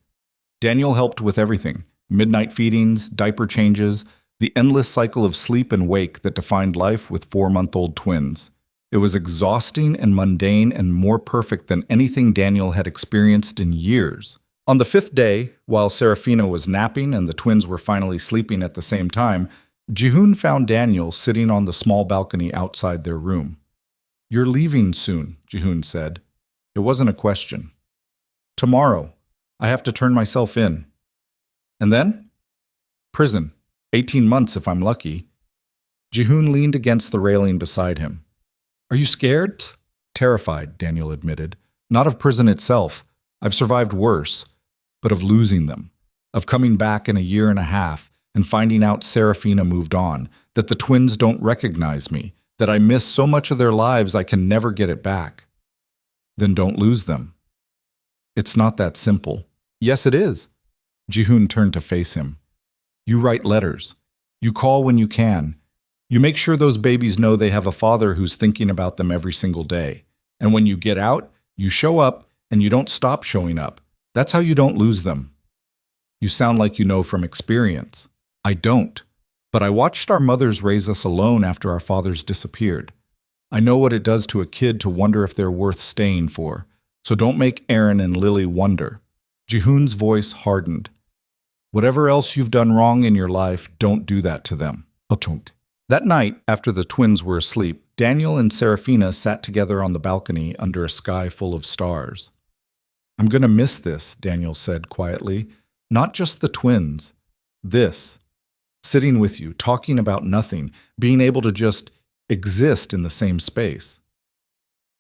Daniel helped with everything: midnight feedings, diaper changes, the endless cycle of sleep and wake that defined life with 4-month-old twins. It was exhausting and mundane and more perfect than anything Daniel had experienced in years. On the 5th day, while Serafina was napping and the twins were finally sleeping at the same time, Jihoon found Daniel sitting on the small balcony outside their room. You're leaving soon, Jihoon said. It wasn't a question. Tomorrow. I have to turn myself in. And then? Prison. 18 months if I'm lucky. Jihoon leaned against the railing beside him. Are you scared? Terrified, Daniel admitted. Not of prison itself. I've survived worse. But of losing them. Of coming back in a year and a half and finding out Serafina moved on, that the twins don't recognize me, that I miss so much of their lives I can never get it back. Then don't lose them. It's not that simple. Yes, it is. Jihoon turned to face him. You write letters. You call when you can. You make sure those babies know they have a father who's thinking about them every single day. And when you get out, you show up and you don't stop showing up. That's how you don't lose them. You sound like you know from experience. I don't. But I watched our mothers raise us alone after our fathers disappeared. I know what it does to a kid to wonder if they're worth staying for. So don't make Aaron and Lily wonder. Jihoon's voice hardened. Whatever else you've done wrong in your life, don't do that to them. That night, after the twins were asleep, Daniel and Serafina sat together on the balcony under a sky full of stars. I'm going to miss this, Daniel said quietly. Not just the twins. This. Sitting with you, talking about nothing, being able to just exist in the same space.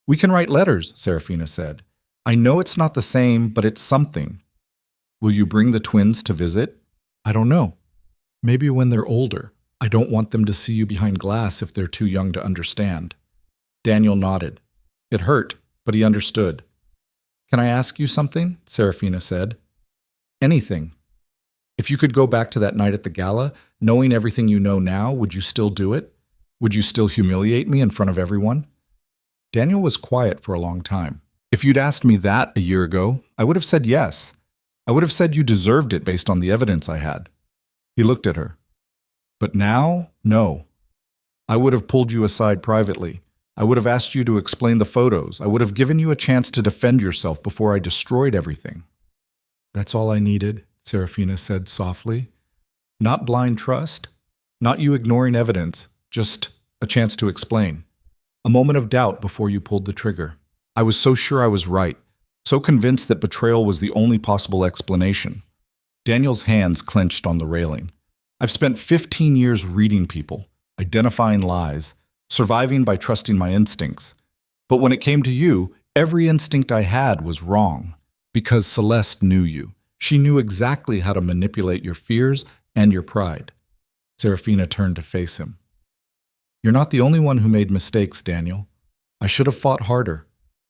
We can write letters, Serafina said. I know it's not the same, but it's something. Will you bring the twins to visit? I don't know. Maybe when they're older. I don't want them to see you behind glass if they're too young to understand. Daniel nodded. It hurt, but he understood. Can I ask you something? Serafina said. Anything. If you could go back to that night at the gala, knowing everything you know now, would you still do it? Would you still humiliate me in front of everyone? Daniel was quiet for a long time. If you'd asked me that a year ago, I would have said yes. I would have said you deserved it based on the evidence I had. He looked at her. But now, no. I would have pulled you aside privately. I would have asked you to explain the photos. I would have given you a chance to defend yourself before I destroyed everything. That's all I needed, Serafina said softly. Not blind trust, not you ignoring evidence, just a chance to explain. A moment of doubt before you pulled the trigger. I was so sure I was right, so convinced that betrayal was the only possible explanation. Daniel's hands clenched on the railing. I've spent 15 years reading people, identifying lies, surviving by trusting my instincts. But when it came to you, every instinct I had was wrong. Because Celeste knew you. She knew exactly how to manipulate your fears and your pride. Serafina turned to face him. You're not the only one who made mistakes, Daniel. I should have fought harder.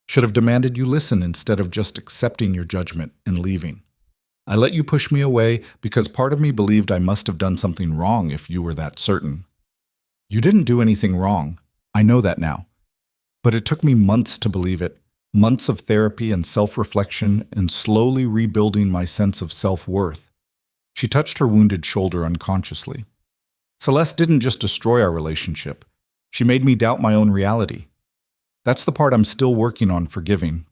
Should have demanded you listen instead of just accepting your judgment and leaving. I let you push me away because part of me believed I must have done something wrong if you were that certain. You didn't do anything wrong. I know that now. But it took me months to believe it. Months of therapy and self-reflection and slowly rebuilding my sense of self-worth. She touched her wounded shoulder unconsciously. Celeste didn't just destroy our relationship. She made me doubt my own reality. That's the part I'm still working on forgiving.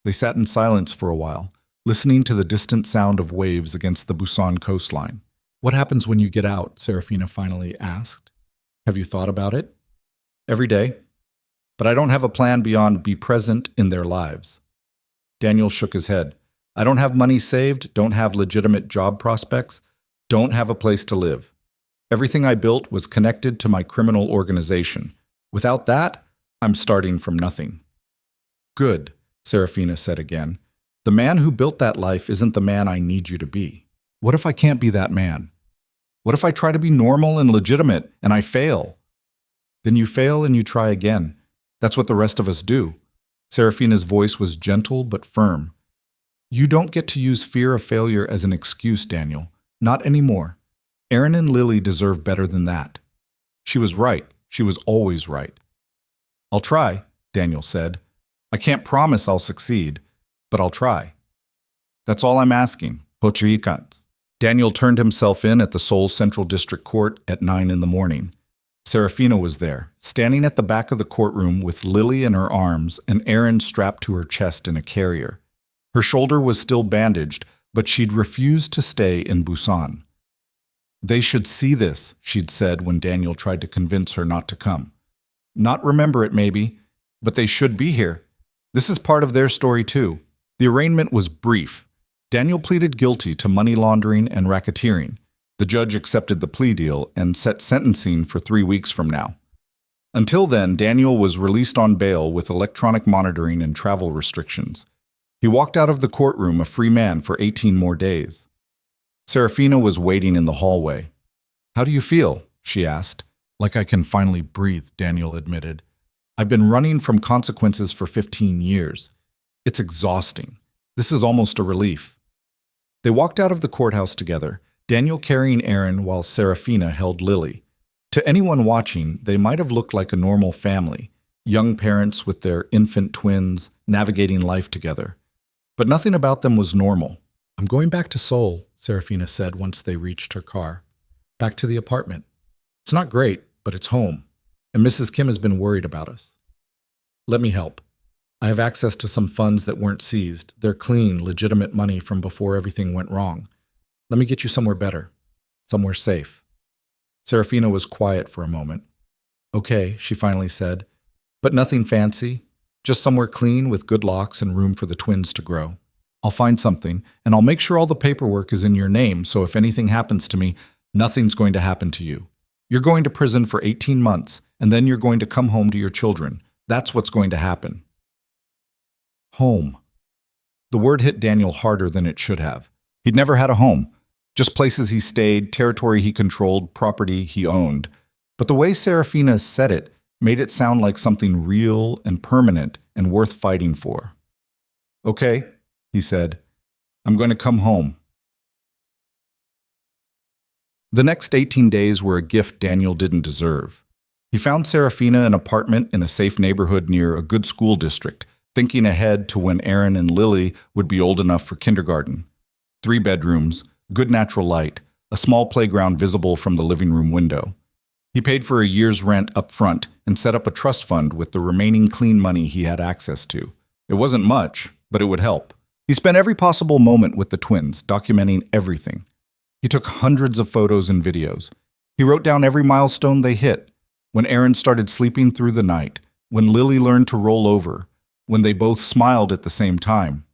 They sat in silence for a while, listening to the distant sound of waves against the Busan coastline. What happens when you get out? Serafina finally asked. Have you thought about it? Every day. But I don't have a plan beyond be present in their lives. Daniel shook his head. I don't have money saved, don't have legitimate job prospects, don't have a place to live. Everything I built was connected to my criminal organization. Without that, I'm starting from nothing. Good, Serafina said again. The man who built that life isn't the man I need you to be. What if I can't be that man? What if I try to be normal and legitimate and I fail? Then you fail and you try again. That's what the rest of us do. Serafina's voice was gentle but firm. You don't get to use fear of failure as an excuse, Daniel. Not anymore. Aaron and Lily deserve better than that. She was right. She was always right. I'll try, Daniel said. I can't promise I'll succeed, but I'll try. That's all I'm asking. Pochriikans. Daniel turned himself in at the Seoul Central District Court at 9 in the morning. Serafina was there, standing at the back of the courtroom with Lily in her arms and Aaron strapped to her chest in a carrier. Her shoulder was still bandaged, but she'd refused to stay in Busan. They should see this, she'd said when Daniel tried to convince her not to come. Not remember it, maybe, but they should be here. This is part of their story, too. The arraignment was brief. Daniel pleaded guilty to money laundering and racketeering. The judge accepted the plea deal and set sentencing for 3 weeks from now. Until then, Daniel was released on bail with electronic monitoring and travel restrictions. He walked out of the courtroom a free man for 18 more days. Serafina was waiting in the hallway. How do you feel? She asked. Like I can finally breathe, Daniel admitted. I've been running from consequences for 15 years. It's exhausting. This is almost a relief. They walked out of the courthouse together, Daniel carrying Aaron while Serafina held Lily. To anyone watching, they might have looked like a normal family, young parents with their infant twins navigating life together. But nothing about them was normal. I'm going back to Seoul, Serafina said once they reached her car. Back to the apartment. It's not great, but it's home, and Mrs. Kim has been worried about us. Let me help. I have access to some funds that weren't seized. They're clean, legitimate money from before everything went wrong. Let me get you somewhere better, somewhere safe. Serafina was quiet for a moment. Okay, she finally said, but nothing fancy, just somewhere clean with good locks and room for the twins to grow. I'll find something, and I'll make sure all the paperwork is in your name, so if anything happens to me, nothing's going to happen to you. You're going to prison for 18 months, and then you're going to come home to your children. That's what's going to happen. Home. The word hit Daniel harder than it should have. He'd never had a home. Just places he stayed, territory he controlled, property he owned. But the way Serafina said it made it sound like something real and permanent and worth fighting for. Okay, he said. I'm going to come home. The next 18 days were a gift Daniel didn't deserve. He found Serafina an apartment in a safe neighborhood near a good school district, thinking ahead to when Aaron and Lily would be old enough for kindergarten. 3 bedrooms, good natural light, a small playground visible from the living room window. He paid for a year's rent up front and set up a trust fund with the remaining clean money he had access to. It wasn't much, but it would help. He spent every possible moment with the twins, documenting everything. He took hundreds of photos and videos. He wrote down every milestone they hit, when Aaron started sleeping through the night, when Lily learned to roll over, when they both smiled at the same time.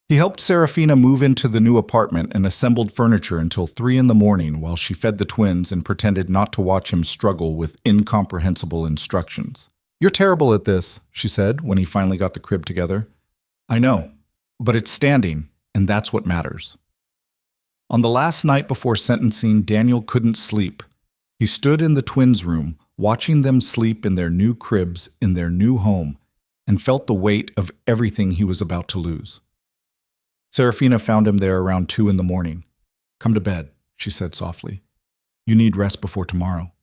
He helped Serafina move into the new apartment and assembled furniture until 3 in the morning while she fed the twins and pretended not to watch him struggle with incomprehensible instructions. "You're terrible at this," she said when he finally got the crib together. "I know, but it's standing, and that's what matters." On the last night before sentencing, Daniel couldn't sleep. He stood in the twins' room, watching them sleep in their new cribs in their new home, and felt the weight of everything he was about to lose. Serafina found him there around 2 in the morning. "Come to bed," she said softly. "You need rest before tomorrow."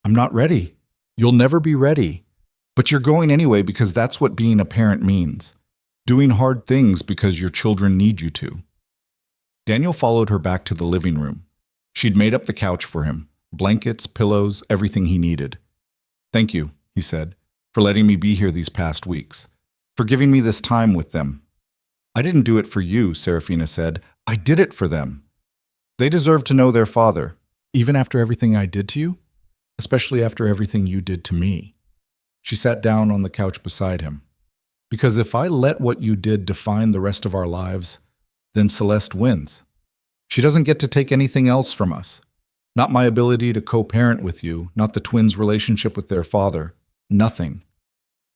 "I'm not ready." "You'll never be ready. But you're going anyway because that's what being a parent means. Doing hard things because your children need you to." Daniel followed her back to the living room. She'd made up the couch for him, blankets, pillows, everything he needed. "Thank you," he said, "for letting me be here these past weeks, for giving me this time with them." "I didn't do it for you," Serafina said. "I did it for them. They deserve to know their father." "Even after everything I did to you? Especially after everything you did to me." She sat down on the couch beside him. "Because if I let what you did define the rest of our lives, then Celeste wins. She doesn't get to take anything else from us. Not my ability to co-parent with you, not the twins' relationship with their father. Nothing."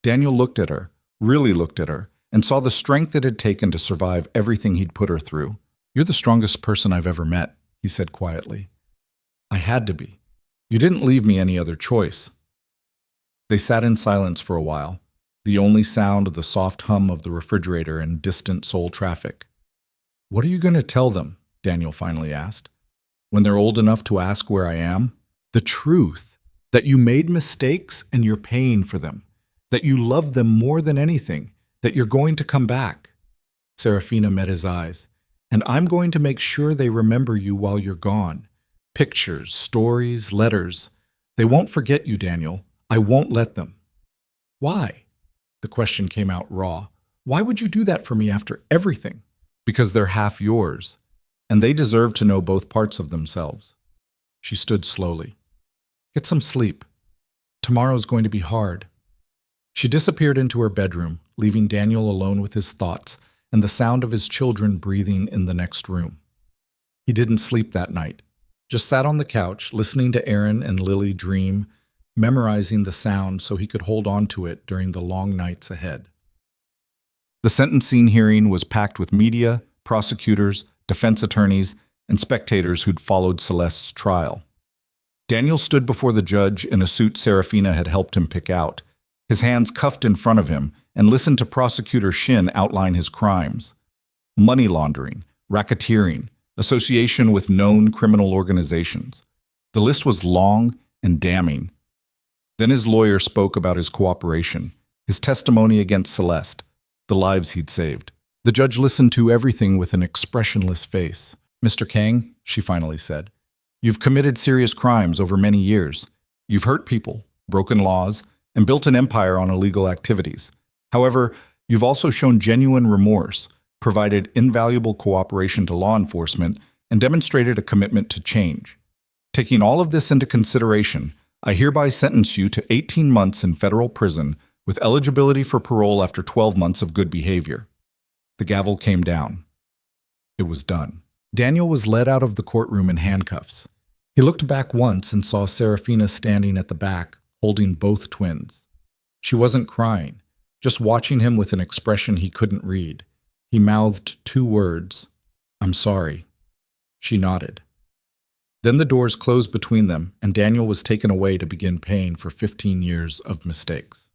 Daniel looked at her, really looked at her, and saw the strength it had taken to survive everything he'd put her through. "You're the strongest person I've ever met," he said quietly. "I had to be. You didn't leave me any other choice." They sat in silence for a while, the only sound the soft hum of the refrigerator and distant Seoul traffic. "What are you going to tell them?" Daniel finally asked. "When they're old enough to ask where I am?" "The truth. That you made mistakes and you're paying for them. That you love them more than anything. That you're going to come back." Serafina met his eyes. "And I'm going to make sure they remember you while you're gone. Pictures, stories, letters. They won't forget you, Daniel. I won't let them." "Why?" The question came out raw. "Why would you do that for me after everything?" "Because they're half yours, and they deserve to know both parts of themselves." She stood slowly. "Get some sleep. Tomorrow's going to be hard." She disappeared into her bedroom, leaving Daniel alone with his thoughts and the sound of his children breathing in the next room. He didn't sleep that night, just sat on the couch, listening to Aaron and Lily dream, memorizing the sound so he could hold on to it during the long nights ahead. The sentencing hearing was packed with media, prosecutors, defense attorneys, and spectators who'd followed Celeste's trial. Daniel stood before the judge in a suit Serafina had helped him pick out, his hands cuffed in front of him, and listened to Prosecutor Shin outline his crimes: money laundering, racketeering, association with known criminal organizations. The list was long and damning. Then his lawyer spoke about his cooperation, his testimony against Celeste, the lives he'd saved. The judge listened to everything with an expressionless face. "Mr. Kang," she finally said, "you've committed serious crimes over many years. You've hurt people, broken laws, and built an empire on illegal activities. However, you've also shown genuine remorse, provided invaluable cooperation to law enforcement, and demonstrated a commitment to change. Taking all of this into consideration, I hereby sentence you to 18 months in federal prison with eligibility for parole after 12 months of good behavior." The gavel came down. It was done. Daniel was led out of the courtroom in handcuffs. He looked back once and saw Serafina standing at the back, holding both twins. She wasn't crying, just watching him with an expression he couldn't read. He mouthed 2 words, "I'm sorry." She nodded. Then the doors closed between them, and Daniel was taken away to begin paying for 15 years of mistakes.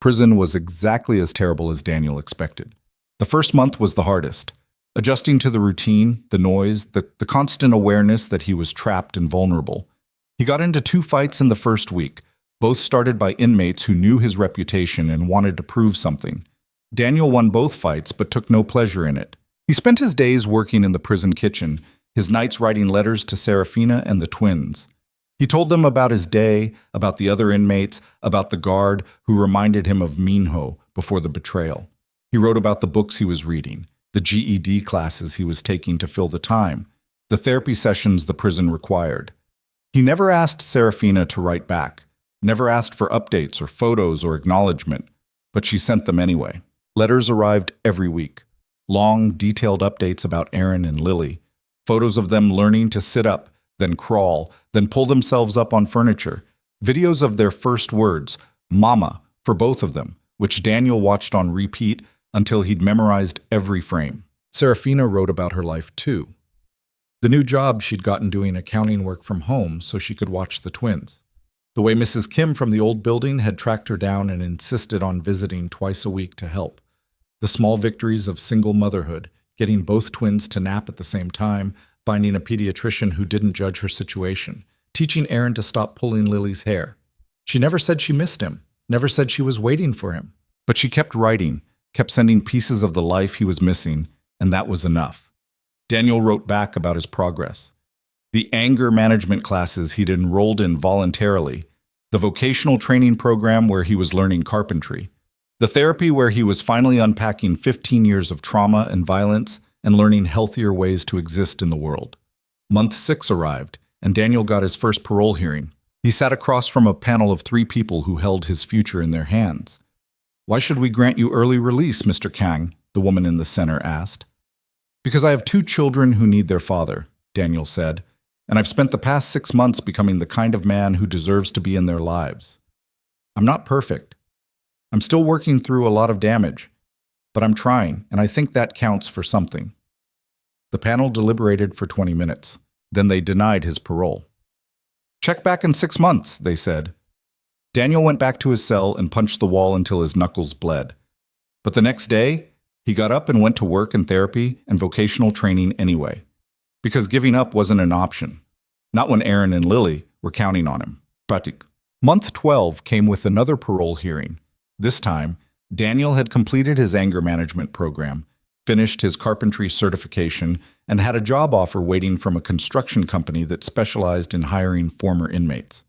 Prison was exactly as terrible as Daniel expected. The first month was the hardest. Adjusting to the routine, the noise, the constant awareness that he was trapped and vulnerable. He got into 2 fights in the first week, both started by inmates who knew his reputation and wanted to prove something. Daniel won both fights but took no pleasure in it. He spent his days working in the prison kitchen, his nights writing letters to Serafina and the twins. He told them about his day, about the other inmates, about the guard who reminded him of Minho before the betrayal. He wrote about the books he was reading, the GED classes he was taking to fill the time, the therapy sessions the prison required. He never asked Serafina to write back, never asked for updates or photos or acknowledgement, but she sent them anyway. Letters arrived every week. Long, detailed updates about Aaron and Lily, photos of them learning to sit up, then crawl, then pull themselves up on furniture, videos of their first words, mama, for both of them, which Daniel watched on repeat until he'd memorized every frame. Serafina wrote about her life too. The new job she'd gotten doing accounting work from home so she could watch the twins. The way Mrs. Kim from the old building had tracked her down and insisted on visiting twice a week to help. The small victories of single motherhood, getting both twins to nap at the same time, finding a pediatrician who didn't judge her situation, teaching Aaron to stop pulling Lily's hair. She never said she missed him, never said she was waiting for him. But she kept writing, kept sending pieces of the life he was missing, and that was enough. Daniel wrote back about his progress. The anger management classes he'd enrolled in voluntarily, the vocational training program where he was learning carpentry, the therapy where he was finally unpacking 15 years of trauma and violence and learning healthier ways to exist in the world. Month 6 arrived, and Daniel got his first parole hearing. He sat across from a panel of 3 people who held his future in their hands. "Why should we grant you early release, Mr. Kang?" the woman in the center asked. "Because I have 2 children who need their father," Daniel said, "and I've spent the past 6 months becoming the kind of man who deserves to be in their lives. I'm not perfect. I'm still working through a lot of damage, but I'm trying, and I think that counts for something." The panel deliberated for 20 minutes. Then they denied his parole. "Check back in 6 months," they said. Daniel went back to his cell and punched the wall until his knuckles bled. But the next day, he got up and went to work and therapy and vocational training anyway, because giving up wasn't an option. Not when Aaron and Lily were counting on him. Pratik. Month 12 came with another parole hearing. This time, Daniel had completed his anger management program, finished his carpentry certification, and had a job offer waiting from a construction company that specialized in hiring former inmates.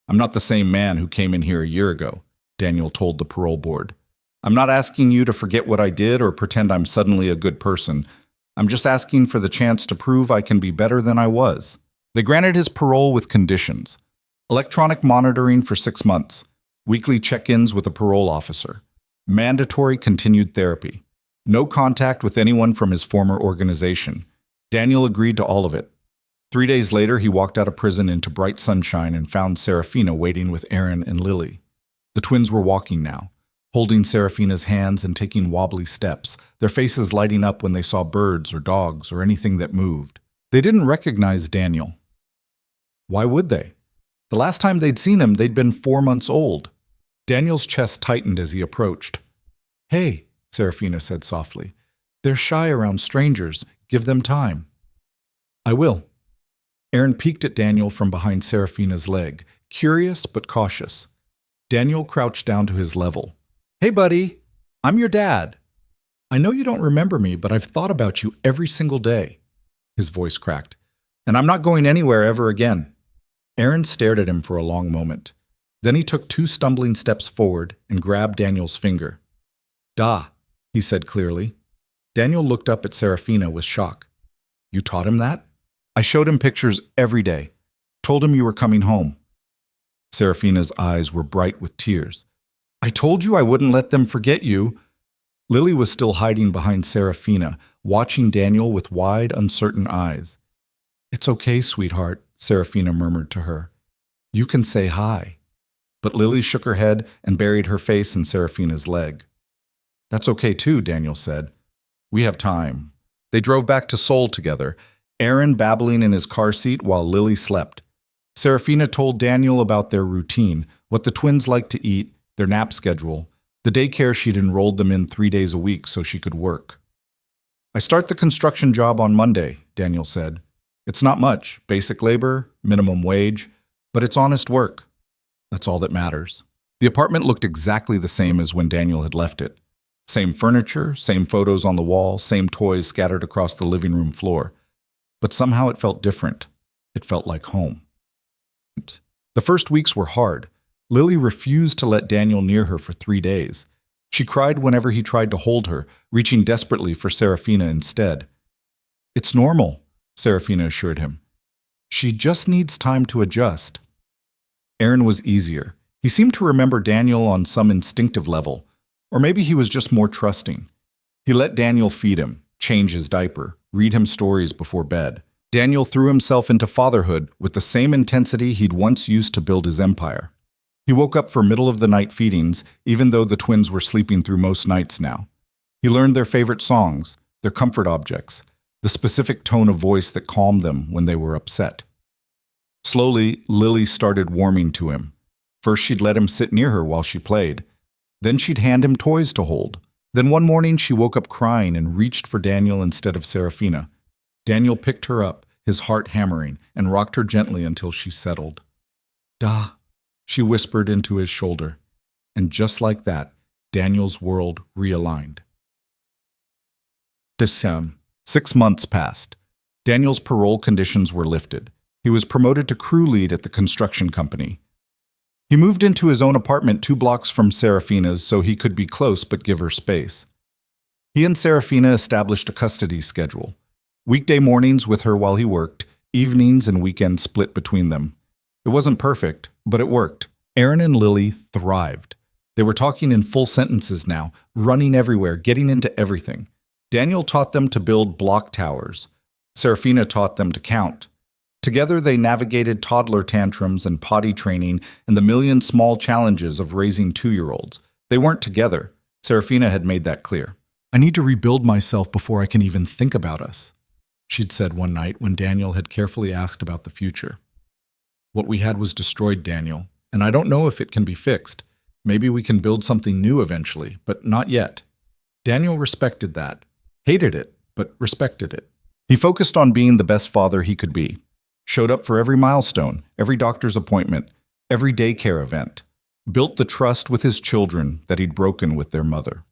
"I'm not the same man who came in here a year ago," Daniel told the parole board. "I'm not asking you to forget what I did or pretend I'm suddenly a good person. I'm just asking for the chance to prove I can be better than I was." They granted his parole with conditions. Electronic monitoring for 6 months, weekly check-ins with a parole officer, mandatory continued therapy, no contact with anyone from his former organization. Daniel agreed to all of it. 3 days later, he walked out of prison into bright sunshine and found Serafina waiting with Aaron and Lily. The twins were walking now, holding Serafina's hands and taking wobbly steps, their faces lighting up when they saw birds or dogs or anything that moved. They didn't recognize Daniel. Why would they? The last time they'd seen him, they'd been 4 months old. Daniel's chest tightened as he approached. "Hey," Serafina said softly. "They're shy around strangers. Give them time." "I will." Aaron peeked at Daniel from behind Serafina's leg, curious but cautious. Daniel crouched down to his level. "Hey, buddy. I'm your dad. I know you don't remember me, but I've thought about you every single day." His voice cracked. "And I'm not going anywhere ever again." Aaron stared at him for a long moment. Then he took 2 stumbling steps forward and grabbed Daniel's finger. "Da," he said clearly. Daniel looked up at Serafina with shock. "You taught him that?" "I showed him pictures every day. Told him you were coming home." Serafina's eyes were bright with tears. "I told you I wouldn't let them forget you." Lily was still hiding behind Serafina, watching Daniel with wide, uncertain eyes. "It's okay, sweetheart," Serafina murmured to her. "You can say hi." But Lily shook her head and buried her face in Serafina's leg. "That's okay too," Daniel said. "We have time." They drove back to Seoul together, Aaron babbling in his car seat while Lily slept. Serafina told Daniel about their routine, what the twins liked to eat, their nap schedule, the daycare she'd enrolled them in 3 days a week so she could work. I start the construction job on Monday, Daniel said. It's not much, basic labor, minimum wage, but it's honest work. That's all that matters. The apartment looked exactly the same as when Daniel had left it. Same furniture, same photos on the wall, same toys scattered across the living room floor. But somehow it felt different. It felt like home. The first weeks were hard. Lily refused to let Daniel near her for 3 days. She cried whenever he tried to hold her, reaching desperately for Serafina instead. It's normal, Serafina assured him. She just needs time to adjust. Aaron was easier. He seemed to remember Daniel on some instinctive level, or maybe he was just more trusting. He let Daniel feed him, change his diaper, read him stories before bed. Daniel threw himself into fatherhood with the same intensity he'd once used to build his empire. He woke up for middle-of-the-night feedings, even though the twins were sleeping through most nights now. He learned their favorite songs, their comfort objects, the specific tone of voice that calmed them when they were upset. Slowly, Lily started warming to him. First, she'd let him sit near her while she played. Then she'd hand him toys to hold. Then one morning, she woke up crying and reached for Daniel instead of Serafina. Daniel picked her up, his heart hammering, and rocked her gently until she settled. "Da," she whispered into his shoulder. And just like that, Daniel's world realigned. 6 months passed. Daniel's parole conditions were lifted. He was promoted to crew lead at the construction company. He moved into his own apartment 2 blocks from Serafina's so he could be close but give her space. He and Serafina established a custody schedule. Weekday mornings with her while he worked, evenings and weekends split between them. It wasn't perfect, but it worked. Aaron and Lily thrived. They were talking in full sentences now, running everywhere, getting into everything. Daniel taught them to build block towers. Serafina taught them to count. Together they navigated toddler tantrums and potty training and the million small challenges of raising 2-year-olds. They weren't together. Serafina had made that clear. "I need to rebuild myself before I can even think about us," she'd said one night when Daniel had carefully asked about the future. "What we had was destroyed, Daniel, and I don't know if it can be fixed. Maybe we can build something new eventually, but not yet." Daniel respected that. Hated it, but respected it. He focused on being the best father he could be. Showed up for every milestone, every doctor's appointment, every daycare event. Built the trust with his children that he'd broken with their mother.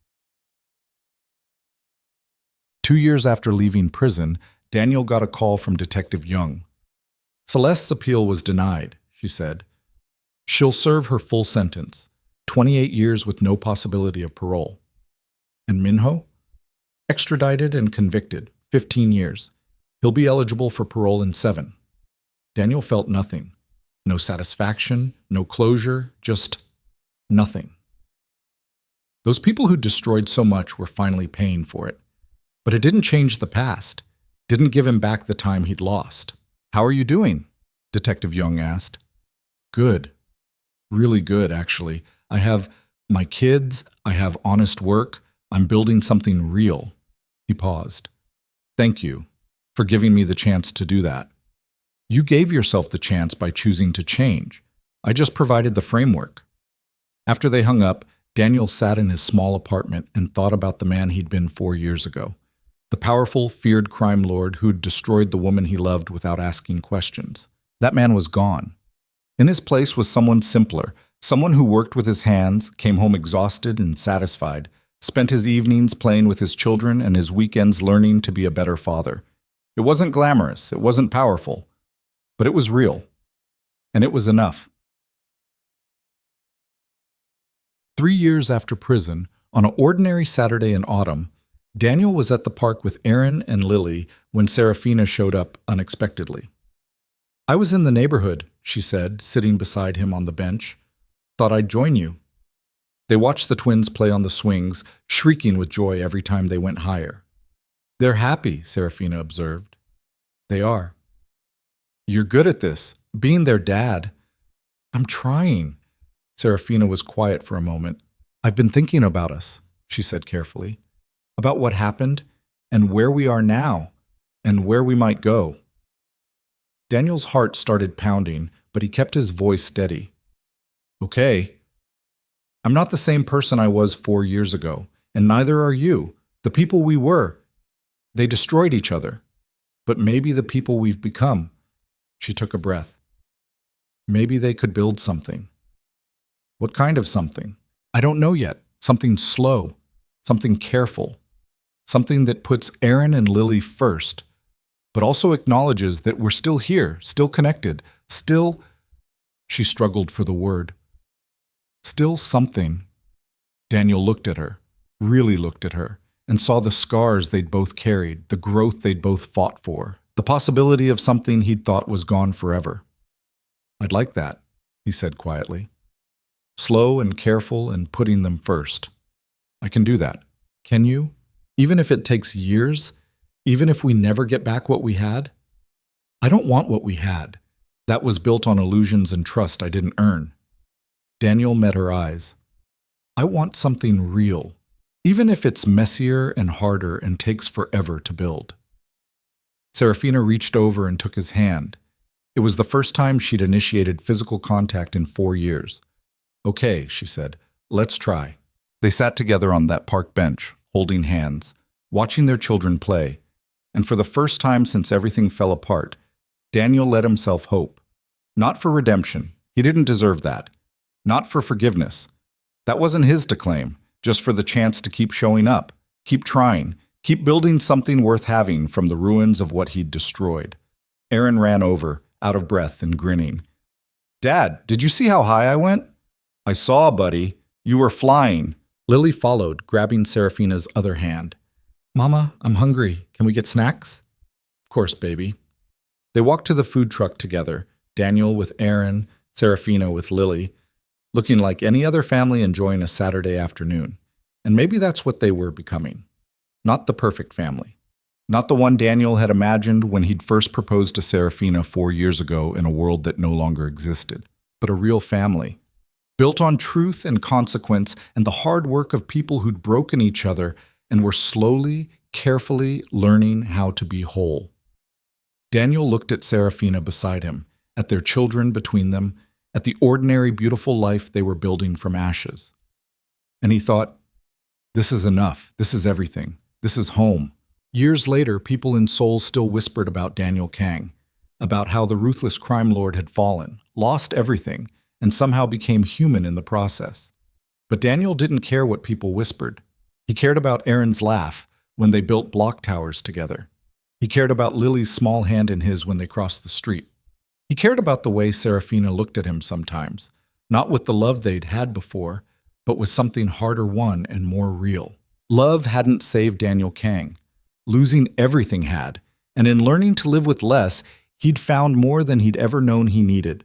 2 years after leaving prison, Daniel got a call from Detective Young. "Celeste's appeal was denied," she said. "She'll serve her full sentence, 28 years with no possibility of parole." "And Minho?" "Extradited and convicted, 15 years. He'll be eligible for parole in 7. Daniel felt nothing. No satisfaction, no closure, just nothing. Those people who destroyed so much were finally paying for it. But it didn't change the past. Didn't give him back the time he'd lost. "How are you doing?" Detective Young asked. "Good. Really good, actually. I have my kids. I have honest work. I'm building something real." He paused. "Thank you for giving me the chance to do that. You gave yourself the chance by choosing to change. I just provided the framework." After they hung up, Daniel sat in his small apartment and thought about the man he'd been 4 years ago. The powerful, feared crime lord who'd destroyed the woman he loved without asking questions. That man was gone. In his place was someone simpler, someone who worked with his hands, came home exhausted and satisfied, spent his evenings playing with his children and his weekends learning to be a better father. It wasn't glamorous, it wasn't powerful, but it was real. And it was enough. 3 years after prison, on an ordinary Saturday in autumn, Daniel was at the park with Aaron and Lily when Serafina showed up unexpectedly. "I was in the neighborhood," she said, sitting beside him on the bench. "Thought I'd join you." They watched the twins play on the swings, shrieking with joy every time they went higher. "They're happy," Serafina observed. "They are." "You're good at this, being their dad." "I'm trying." Serafina was quiet for a moment. "I've been thinking about us," she said carefully. "About what happened, and where we are now, and where we might go." Daniel's heart started pounding, but he kept his voice steady. "Okay. I'm not the same person I was 4 years ago, and neither are you. The people we were. They destroyed each other. But maybe the people we've become, she took a breath. Maybe they could build something. What kind of something? I don't know yet. Something slow, something careful, something that puts Aaron and Lily first, but also acknowledges that we're still here, still connected, still, she struggled for the word, still something. Daniel looked at her, really looked at her, and saw the scars they'd both carried, the growth they'd both fought for, the possibility of something he'd thought was gone forever. I'd like that, he said quietly. Slow and careful and putting them first. I can do that. Can you? Even if it takes years? Even if we never get back what we had? I don't want what we had. That was built on illusions and trust I didn't earn. Daniel met her eyes. I want something real, even if it's messier and harder and takes forever to build. Serafina reached over and took his hand. It was the first time she'd initiated physical contact in 4 years. Okay, she said, let's try. They sat together on that park bench, holding hands, watching their children play, and for the first time since everything fell apart, Daniel let himself hope. Not for redemption, he didn't deserve that. Not for forgiveness. That wasn't his to claim, just for the chance to keep showing up, keep trying, keep building something worth having from the ruins of what he'd destroyed. Aaron ran over, out of breath and grinning. Dad, did you see how high I went? I saw, buddy. You were flying. Lily followed, grabbing Serafina's other hand. Mama, I'm hungry. Can we get snacks? Of course, baby. They walked to the food truck together, Daniel with Aaron, Serafina with Lily, looking like any other family enjoying a Saturday afternoon. And maybe that's what they were becoming. Not the perfect family. Not the one Daniel had imagined when he'd first proposed to Serafina 4 years ago in a world that no longer existed, but a real family. Built on truth and consequence and the hard work of people who'd broken each other and were slowly, carefully learning how to be whole. Daniel looked at Serafina beside him, at their children between them, at the ordinary, beautiful life they were building from ashes. And he thought, this is enough. This is everything. This is home. Years later, people in Seoul still whispered about Daniel Kang, about how the ruthless crime lord had fallen, lost everything, and somehow became human in the process. But Daniel didn't care what people whispered. He cared about Aaron's laugh when they built block towers together. He cared about Lily's small hand in his when they crossed the street. He cared about the way Serafina looked at him sometimes, not with the love they'd had before, but with something harder won and more real. Love hadn't saved Daniel Kang. Losing everything had, and in learning to live with less, he'd found more than he'd ever known he needed.